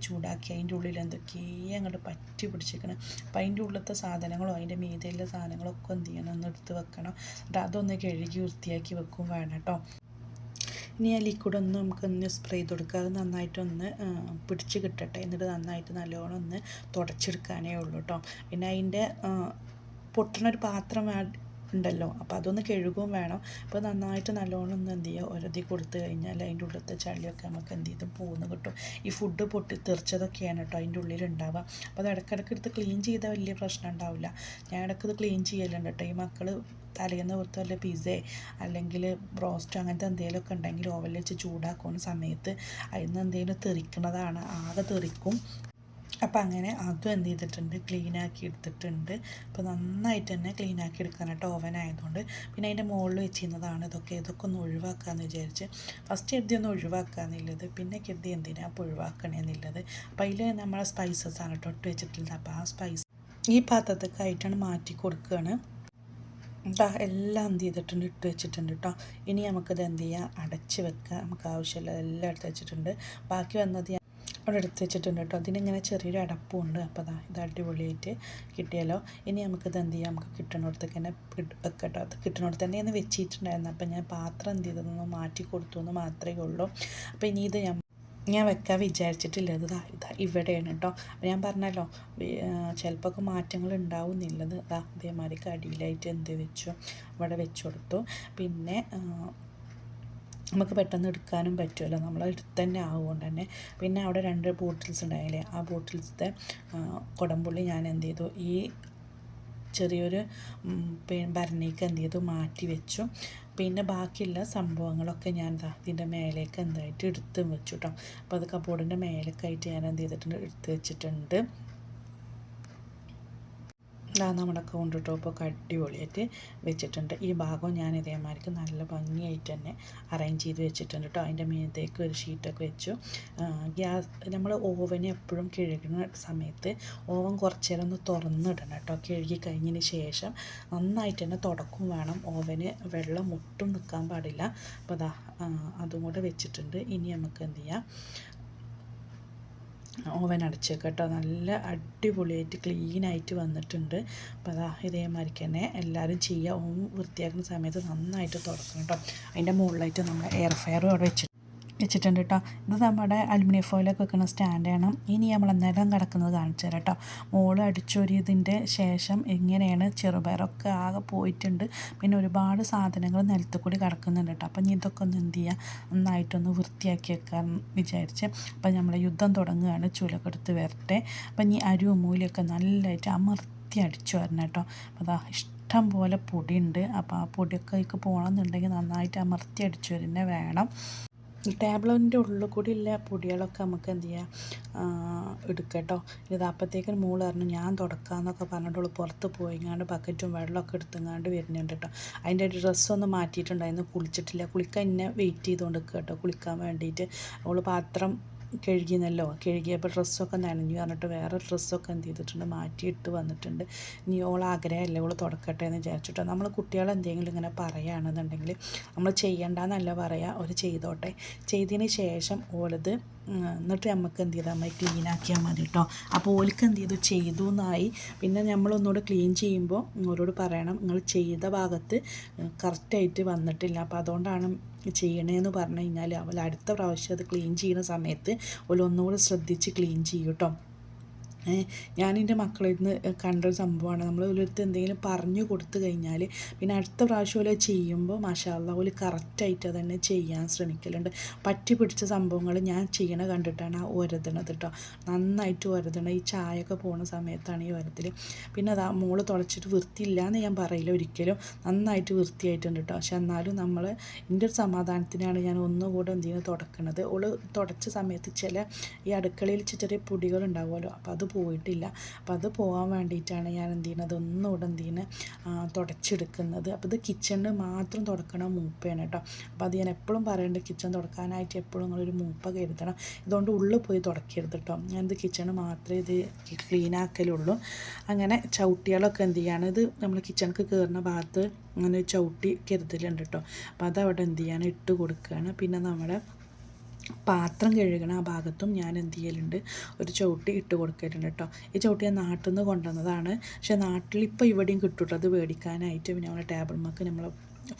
അതിൻ്റെ ഉള്ളിൽ എന്തൊക്കെയോ അങ്ങോട്ട് പറ്റി പിടിച്ചിരിക്കണം. അപ്പോൾ അതിൻ്റെ ഉള്ളിലത്തെ സാധനങ്ങളോ അതിൻ്റെ മീതയിലെ സാധനങ്ങളൊക്കെ എന്ത് ചെയ്യണം, ഒന്ന് എടുത്ത് വെക്കണം. എന്നിട്ട് അതൊന്ന് കഴുകി വൃത്തിയാക്കി വെക്കും വേണം കേട്ടോ. ഇനി ആ ലിക്വിഡൊന്ന് നമുക്കൊന്ന് സ്പ്രേ ചെയ്ത് കൊടുക്കുക. അത് നന്നായിട്ടൊന്ന് പിടിച്ച് കിട്ടട്ടെ. എന്നിട്ട് നന്നായിട്ട് നല്ലോണം ഒന്ന് തുടച്ചെടുക്കാനേ ഉള്ളൂ കേട്ടോ. പിന്നെ അതിൻ്റെ പൊട്ടണൊരു പാത്രം ഉണ്ടല്ലോ, അപ്പോൾ അതൊന്ന് കഴുകുകയും വേണം. അപ്പോൾ നന്നായിട്ട് നല്ലോണം ഒന്ന് എന്ത് ചെയ്യുക ഒരതി കൊടുത്ത് കഴിഞ്ഞാൽ അതിൻ്റെ ഉള്ളിലത്തെ ചളിയൊക്കെ നമുക്ക് എന്ത് ചെയ്തും പോകുന്നു കിട്ടും. ഈ ഫുഡ് തെറിച്ചതൊക്കെയാണ് കേട്ടോ അതിൻ്റെ ഉള്ളിലുണ്ടാവുക. അപ്പോൾ അത് ഇടയ്ക്കിടയ്ക്ക് എടുത്ത് ക്ലീൻ ചെയ്താൽ വലിയ പ്രശ്നം ഉണ്ടാവില്ല. ഞാൻ ഇടയ്ക്ക് ഇത് ക്ലീൻ ചെയ്യലുണ്ട് കേട്ടോ. ഈ മക്കൾ തലേന്ന് പുറത്ത് വല്ല പിസ്സയോ അല്ലെങ്കിൽ ബ്രോസ്റ്റോ അങ്ങനത്തെ എന്തെങ്കിലുമൊക്കെ ഉണ്ടെങ്കിൽ ഓവനിൽ വെച്ച് ചൂടാക്കുന്ന സമയത്ത് അതിൽ നിന്ന് എന്തെങ്കിലും തെറിക്കുന്നതാണ്, ആകെ തെറിക്കും. അപ്പോൾ അങ്ങനെ അതും എന്ത് ചെയ്തിട്ടുണ്ട് ക്ലീനാക്കി എടുത്തിട്ടുണ്ട്. അപ്പോൾ നന്നായിട്ട് തന്നെ ക്ലീനാക്കി എടുക്കാനായിട്ട് ഓവൻ ആയതുകൊണ്ട്. പിന്നെ അതിൻ്റെ മുകളിൽ വെച്ചിരുന്നതാണ് ഇതൊക്കെ ഒന്ന് ഒഴിവാക്കാമെന്ന് വിചാരിച്ച്. ഫസ്റ്റ് കരുതി ഒന്ന് ഒഴിവാക്കാമെന്നുള്ളത്, പിന്നെ കരുതി എന്തിനാ അപ്പോൾ ഒഴിവാക്കണമെന്നുള്ളത്. അപ്പോൾ അതിൽ നമ്മളെ സ്പൈസസാണ് കേട്ടോ ഇട്ട് വെച്ചിട്ടുള്ളത്. അപ്പോൾ ആ സ്പൈസ് ഈ പാത്രത്തേക്കായിട്ടാണ് മാറ്റി കൊടുക്കുകയാണ്. എല്ലാം എന്ത് ചെയ്തിട്ടുണ്ട് ഇട്ട് വെച്ചിട്ടുണ്ട് കേട്ടോ. ഇനി നമുക്കിത് എന്ത് ചെയ്യാം അടച്ച് വെക്കുക. നമുക്ക് ആവശ്യമുള്ള എല്ലാം എടുത്ത് വെച്ചിട്ടുണ്ട്. ബാക്കി വന്നത് അവിടെ എടുത്ത് വെച്ചിട്ടുണ്ട് കേട്ടോ. അതിനിങ്ങനെ ചെറിയൊരു അടപ്പുണ്ട്. അപ്പോൾ ഇത് അടിപൊളിയായിട്ട് കിട്ടിയല്ലോ. ഇനി നമുക്കിത് എന്ത് ചെയ്യാം, നമുക്ക് കിട്ടണോടത്തേക്ക് തന്നെ വെക്കട്ടോ. അത് കിട്ടണോടത്ത് തന്നെ ഒന്ന് വെച്ചിട്ടുണ്ടായിരുന്നു. അപ്പോൾ ഞാൻ പാത്രം എന്ത് ചെയ്തതൊന്ന് മാറ്റി കൊടുത്തു എന്ന് മാത്രമേ ഉള്ളൂ. അപ്പോൾ ഇനി ഇത് ഞാൻ വെക്കാൻ വിചാരിച്ചിട്ടില്ല. ഇതാ ഇവിടെയാണ് കേട്ടോ. അപ്പോൾ ഞാൻ പറഞ്ഞല്ലോ ചിലപ്പോൾ ഒക്കെ മാറ്റങ്ങൾ ഉണ്ടാവുന്നില്ലത്. അതേമാതിരി അടിയിലായിട്ട് എന്ത് വെച്ചു ഇവിടെ വെച്ച് കൊടുത്തു. പിന്നെ നമുക്ക് പെട്ടെന്ന് എടുക്കാനും പറ്റുമല്ലോ, നമ്മൾ എടുത്ത് തന്നെ ആവുകൊണ്ട് തന്നെ. പിന്നെ അവിടെ 2 ബോട്ടിൽസ് ഉണ്ടായില്ലേ, ആ ബോട്ടിൽസത്തെ കുടംപുള്ളി ഞാൻ എന്ത് ചെയ്തു ഈ ചെറിയൊരു ഭരണിക്ക് എന്ത് ചെയ്തു മാറ്റി വെച്ചു. പിന്നെ ബാക്കിയുള്ള സംഭവങ്ങളൊക്കെ ഞാൻ ഇതിൻ്റെ മേലേക്ക് എന്തായിട്ട് എടുത്തും വെച്ചു കേട്ടോ. അപ്പോൾ അത് കബോർഡിൻ്റെ മേലേക്കായിട്ട് ഞാൻ എന്ത് ചെയ്തിട്ടുണ്ട് എടുത്ത് വെച്ചിട്ടുണ്ട്. നമ്മുടെ കൗണ്ടർ ടോപ്പൊക്കെ അടിപൊളിയായിട്ട് വെച്ചിട്ടുണ്ട്. ഈ ഭാഗം ഞാൻ ഇതേമാതിരിക്ക് നല്ല ഭംഗിയായിട്ട് തന്നെ അറേഞ്ച് ചെയ്ത് വെച്ചിട്ടുണ്ട് കേട്ടോ. അതിൻ്റെ മീതേക്ക് ഒരു ഷീറ്റൊക്കെ വെച്ചു. നമ്മൾ ഓവന് എപ്പോഴും കഴുകുന്ന സമയത്ത് ഓവൻ കുറച്ച് നേരം ഒന്ന് തുറന്നിടണം കേട്ടോ. കഴുകി കഴിഞ്ഞതിന് ശേഷം നന്നായിട്ട് തന്നെ തുടക്കും വേണം. ഓവന് വെള്ളം ഒട്ടും നിൽക്കാൻ പാടില്ല. അപ്പോൾ അതും കൂടെ വെച്ചിട്ടുണ്ട്. ഇനി നമുക്ക് എന്ത് ചെയ്യാം, ഓവൻ അടച്ച് കേട്ടോ. നല്ല അടിപൊളിയായിട്ട് ക്ലീനായിട്ട് വന്നിട്ടുണ്ട്. അപ്പോൾ ഇതേമാതിരിക്ക് തന്നെ എല്ലാവരും ചെയ്യുക. ഓവൻ വൃത്തിയാക്കുന്ന സമയത്ത് നന്നായിട്ട് തുറക്കണം കേട്ടോ. അതിൻ്റെ മുകളിലായിട്ട് നമ്മൾ എയർ ഫ്രയറും അവിടെ വെച്ചിട്ടുണ്ട് കേട്ടോ. ഇത് നമ്മുടെ അലുമിനിയം ഫോയിലൊക്കെ വെക്കുന്ന സ്റ്റാൻഡാണ്. ഇനി നമ്മൾ നിലം കിടക്കുന്നത് കാണിച്ചു തരാം കേട്ടോ. മോള് അടിച്ചൊരിയതിൻ്റെ ശേഷം എങ്ങനെയാണ് ചെറുപയറൊക്കെ ആകെ പോയിട്ടുണ്ട്. പിന്നെ ഒരുപാട് സാധനങ്ങൾ നിലത്ത് കൂടി കിടക്കുന്നുണ്ട് കേട്ടോ. അപ്പം ഇതൊക്കെ ഒന്ന് എന്ത് ചെയ്യുക, നന്നായിട്ടൊന്ന് വൃത്തിയാക്കി വെക്കാൻ വിചാരിച്ച്. അപ്പം നമ്മൾ യുദ്ധം തുടങ്ങുകയാണ്, ചൂലൊക്കെ എടുത്ത് വരട്ടെ. അപ്പം ഇനി അരിവും മൂലയൊക്കെ നല്ലതായിട്ട് അമർത്തി അടിച്ചു വരണം കേട്ടോ. അപ്പോൾ ഇഷ്ടം പോലെ പൊടിയുണ്ട്. അപ്പോൾ ആ പൊടിയൊക്കെ പോകണമെന്നുണ്ടെങ്കിൽ നന്നായിട്ട് അമർത്തി അടിച്ചു വരുന്നേ വേണം. ടാബ്ലറ്റിൻ്റെ ഉള്ളിൽ കൂടി ഉള്ള പൊടികളൊക്കെ നമുക്ക് എന്ത് ചെയ്യാം എടുക്കാം കേട്ടോ. ഇത് അപ്പോഴത്തേക്കും മോള് പറഞ്ഞു ഞാൻ തുടക്കാമെന്നൊക്കെ പറഞ്ഞിട്ടുള്ളൂ പുറത്ത് പോയിങ്ങാണ്ട് ബക്കറ്റും വെള്ളമൊക്കെ എടുത്തുങ്ങാണ്ട് വരുന്നുണ്ട് കേട്ടോ. അതിൻ്റെ ഡ്രസ്സൊന്നും മാറ്റിയിട്ടുണ്ടായിരുന്നു, കുളിച്ചിട്ടില്ല. കുളിക്കാൻ എന്നെ വെയിറ്റ് ചെയ്തുകൊണ്ട് നിൽക്കുക കേട്ടോ, കുളിക്കാൻ വേണ്ടിയിട്ട്. അവൾ പാത്രം കഴുകിയപ്പോൾ ഡ്രസ്സൊക്കെ നനഞ്ഞു പറഞ്ഞിട്ട് വേറെ ഡ്രസ്സൊക്കെ എന്ത് ചെയ്തിട്ടുണ്ട് മാറ്റിയിട്ട് വന്നിട്ടുണ്ട്. ഇനി ഓൾ ആഗ്രഹമല്ലേ ഓൾ തുടക്കട്ടെ എന്ന് വിചാരിച്ചിട്ടോ. നമ്മൾ കുട്ടികൾ എന്തെങ്കിലും ഇങ്ങനെ പറയുകയാണെന്നുണ്ടെങ്കിൽ നമ്മൾ ചെയ്യണ്ടെന്നല്ല പറയുക, അവർ ചെയ്തോട്ടെ. ചെയ്തതിന് ശേഷം ഓലത് എന്നിട്ട് നമുക്ക് എന്ത് ചെയ്താൽ മതി, ക്ലീൻ ആക്കിയാൽ മതി കേട്ടോ. അപ്പോൾ ഓലിക്ക് എന്ത് ചെയ്തു എന്നായി. പിന്നെ നമ്മളൊന്നുകൂടെ ക്ലീൻ ചെയ്യുമ്പോൾ ഓരോട് പറയണം നിങ്ങൾ ചെയ്ത ഭാഗത്ത് കറക്റ്റായിട്ട് വന്നിട്ടില്ല, അപ്പോൾ അതുകൊണ്ടാണ് ചെയ്യണേന്ന് പറഞ്ഞു കഴിഞ്ഞാൽ അവൾ അടുത്ത പ്രാവശ്യം അത് ക്ലീൻ ചെയ്യുന്ന സമയത്ത് ഒന്നുകൂടെ ശ്രദ്ധിച്ച് ക്ലീൻ ചെയ്യും കേട്ടോ. ഞാനെൻ്റെ മക്കളിൽ നിന്ന് കണ്ടൊരു സംഭവമാണ്, നമ്മൾ ഓരോരുത്തർ എന്തെങ്കിലും പറഞ്ഞു കൊടുത്തു കഴിഞ്ഞാൽ പിന്നെ അടുത്ത പ്രാവശ്യം ഓല് ചെയ്യുമ്പോൾ മാഷാ അല്ലാ ഓല് കറക്റ്റായിട്ട് തന്നെ ചെയ്യാൻ ശ്രമിക്കലുണ്ട്. പറ്റി പിടിച്ച സംഭവങ്ങൾ ഞാൻ ചെയ്യണ കണ്ടിട്ടാണ് ഒരതണത് കേട്ടോ. നന്നായിട്ട് ഒരതണം. ഈ ചായയൊക്കെ പോകുന്ന സമയത്താണ് ഈ ഒരത്തിൽ. പിന്നെ അതാ മോള് തുടച്ചിട്ട് വൃത്തിയില്ല എന്ന് ഞാൻ പറയില്ല ഒരിക്കലും, നന്നായിട്ട് വൃത്തിയായിട്ടുണ്ട് കേട്ടോ. പക്ഷെ എന്നാലും നമ്മൾ എൻ്റെ ഒരു സമാധാനത്തിനാണ് ഞാൻ ഒന്നുകൂടെ എന്തെങ്കിലും തുടക്കണത്. ഓള് തുടച്ച സമയത്ത് ഈ അടുക്കളയിൽ ചെറിയ പൊടികൾ ഉണ്ടാവുമല്ലോ, അപ്പോൾ അത് പോയിട്ടില്ല. അപ്പോൾ അത് പോകാൻ വേണ്ടിയിട്ടാണ് ഞാൻ എന്ത് ചെയ്യുന്നത് ഒന്നുകൂടെ എന്ത് ചെയ്യുന്നത് തുടച്ചെടുക്കുന്നത്. അപ്പോൾ ഇത് കിച്ചണിൽ മാത്രം തുടക്കണ മൂപ്പയാണ് കേട്ടോ. അപ്പോൾ അത് ഞാൻ എപ്പോഴും പറയേണ്ടത്, കിച്ചൺ തുടക്കാനായിട്ട് എപ്പോഴും നിങ്ങളൊരു മൂപ്പ കരുതണം. ഇതുകൊണ്ട് ഉള്ളിൽ പോയി തുടക്കരുത് കേട്ടോ. ഞാനിത് കിച്ചണ് മാത്രമേ ഇത് ക്ലീൻ ആക്കലുള്ളൂ. അങ്ങനെ ചവിട്ടികളൊക്കെ എന്ത് ചെയ്യാണ്, ഇത് നമ്മൾ കിച്ചണിക്ക് കയറുന്ന ഭാഗത്ത് അങ്ങനെ ചവിട്ടി കരുതലുണ്ട് കേട്ടോ. അപ്പോൾ അതവിടെ എന്ത് ചെയ്യാണ് ഇട്ട് കൊടുക്കുകയാണ്. പിന്നെ നമ്മുടെ പാത്രം കഴുകണ ആ ഭാഗത്തും ഞാൻ എന്ത് ചെയ്യലുണ്ട് ഒരു ചവിട്ടി ഇട്ട് കൊടുക്കലുണ്ട് കേട്ടോ. ഈ ചവിട്ടി ഞാൻ നാട്ടിൽ നിന്ന് കൊണ്ടുവന്നതാണ്. പക്ഷേ നാട്ടിൽ ഇപ്പോൾ ഇവിടെയും കിട്ടും അത് മേടിക്കാനായിട്ട്. പിന്നെ നമ്മുടെ ടേബിൾമൊക്കെ നമ്മൾ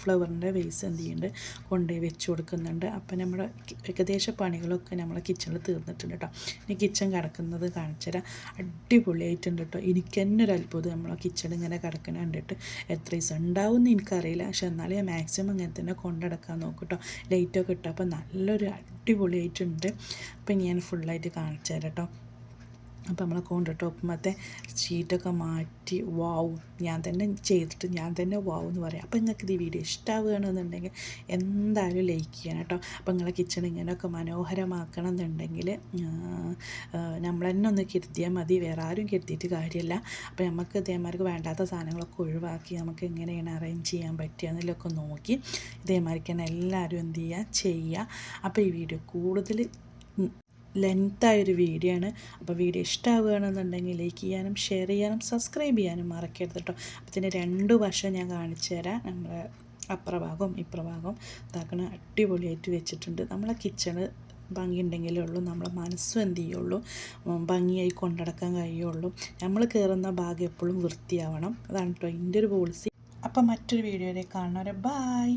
ഫ്ലവറിൻ്റെ വേസ് എന്ത് ചെയ്യുന്നുണ്ട് കൊണ്ടുപോയി വെച്ച് കൊടുക്കുന്നുണ്ട്. അപ്പം നമ്മുടെ ഏകദേശ പണികളൊക്കെ നമ്മളെ കിച്ചണിൽ തീർന്നിട്ടുണ്ട് കേട്ടോ. ഇനി കിച്ചൺ കിടക്കുന്നത് കാണിച്ചു തരാം. അടിപൊളിയായിട്ടുണ്ട് കേട്ടോ. എനിക്ക് തന്നെ ഒരു അത്ഭുതം നമ്മളെ കിച്ചൺ ഇങ്ങനെ കിടക്കണ കണ്ടിട്ട്. എത്ര ദിവസം ഉണ്ടാവും എന്ന് എനിക്കറിയില്ല, പക്ഷെ എന്നാലും ഞാൻ മാക്സിമം ഇങ്ങനെ തന്നെ കൊണ്ടെടുക്കാൻ നോക്കും കേട്ടോ. ലൈറ്റൊക്കെ ഇട്ടപ്പോൾ അപ്പോൾ നല്ലൊരു അടിപൊളിയായിട്ടുണ്ട്. അപ്പം ഞാൻ ഫുള്ളായിട്ട് കാണിച്ചു തരാം കേട്ടോ. അപ്പോൾ നമ്മളെ കൗണ്ടർ ടോപ്പുമത്തെ ഷീറ്റൊക്കെ മാറ്റി വാവ് ഞാൻ തന്നെ ചെയ്തിട്ട് ഞാൻ തന്നെ വാവ് എന്ന് പറയാം. അപ്പോൾ നിങ്ങൾക്ക് ഈ വീഡിയോ ഇഷ്ടമാവുകയാണെന്നുണ്ടെങ്കിൽ എന്തായാലും ലൈക്ക് ചെയ്യണം കേട്ടോ. അപ്പോൾ നിങ്ങളെ കിച്ചൺ ഇങ്ങനെയൊക്കെ മനോഹരമാക്കണം എന്നുണ്ടെങ്കിൽ നമ്മൾ തന്നെ ഒന്ന് കരുതിയാൽ മതി, വേറെ ആരും കരുതിയിട്ട് കാര്യമില്ല. അപ്പോൾ നമുക്ക് ഇതേമാർക്ക് വേണ്ടാത്ത സാധനങ്ങളൊക്കെ ഒഴിവാക്കി നമുക്ക് എങ്ങനെയാണ് അറേഞ്ച് ചെയ്യാൻ പറ്റുക എന്നതിലൊക്കെ നോക്കി ഇതേമാതിരിക്ക് തന്നെ എല്ലാവരും എന്ത് ചെയ്യുക. അപ്പോൾ ഈ വീഡിയോ കൂടുതൽ ലെങ്തായൊരു വീഡിയോ ആണ്. അപ്പോൾ വീഡിയോ ഇഷ്ടമാവുകയാണെന്നുണ്ടെങ്കിൽ ലൈക്ക് ചെയ്യാനും ഷെയർ ചെയ്യാനും സബ്സ്ക്രൈബ് ചെയ്യാനും മറക്കരുത് കേട്ടോ. അപ്പോൾ ഇതിൻ്റെ 2 വശം ഞാൻ കാണിച്ചു തരാം. നമ്മളെ അപ്പുറഭാഗവും ഇപ്പുറഭാഗവും ഇതാക്കണ അടിപൊളിയായിട്ട് വെച്ചിട്ടുണ്ട്. നമ്മളെ കിച്ചണ് ഭംഗിയുണ്ടെങ്കിലേ ഉള്ളൂ നമ്മളെ മനസ്സും എന്ത് ചെയ്യുള്ളൂ ഭംഗിയായി കൊണ്ടടക്കാൻ കഴിയുള്ളൂ. നമ്മൾ കയറുന്ന ഭാഗം എപ്പോഴും വൃത്തിയാവണം. അതാണ് കേട്ടോ എൻ്റെ ഒരു പോളിസി. അപ്പം മറ്റൊരു വീഡിയോയിലേക്ക് കാണുന്നവരെ ബായ്.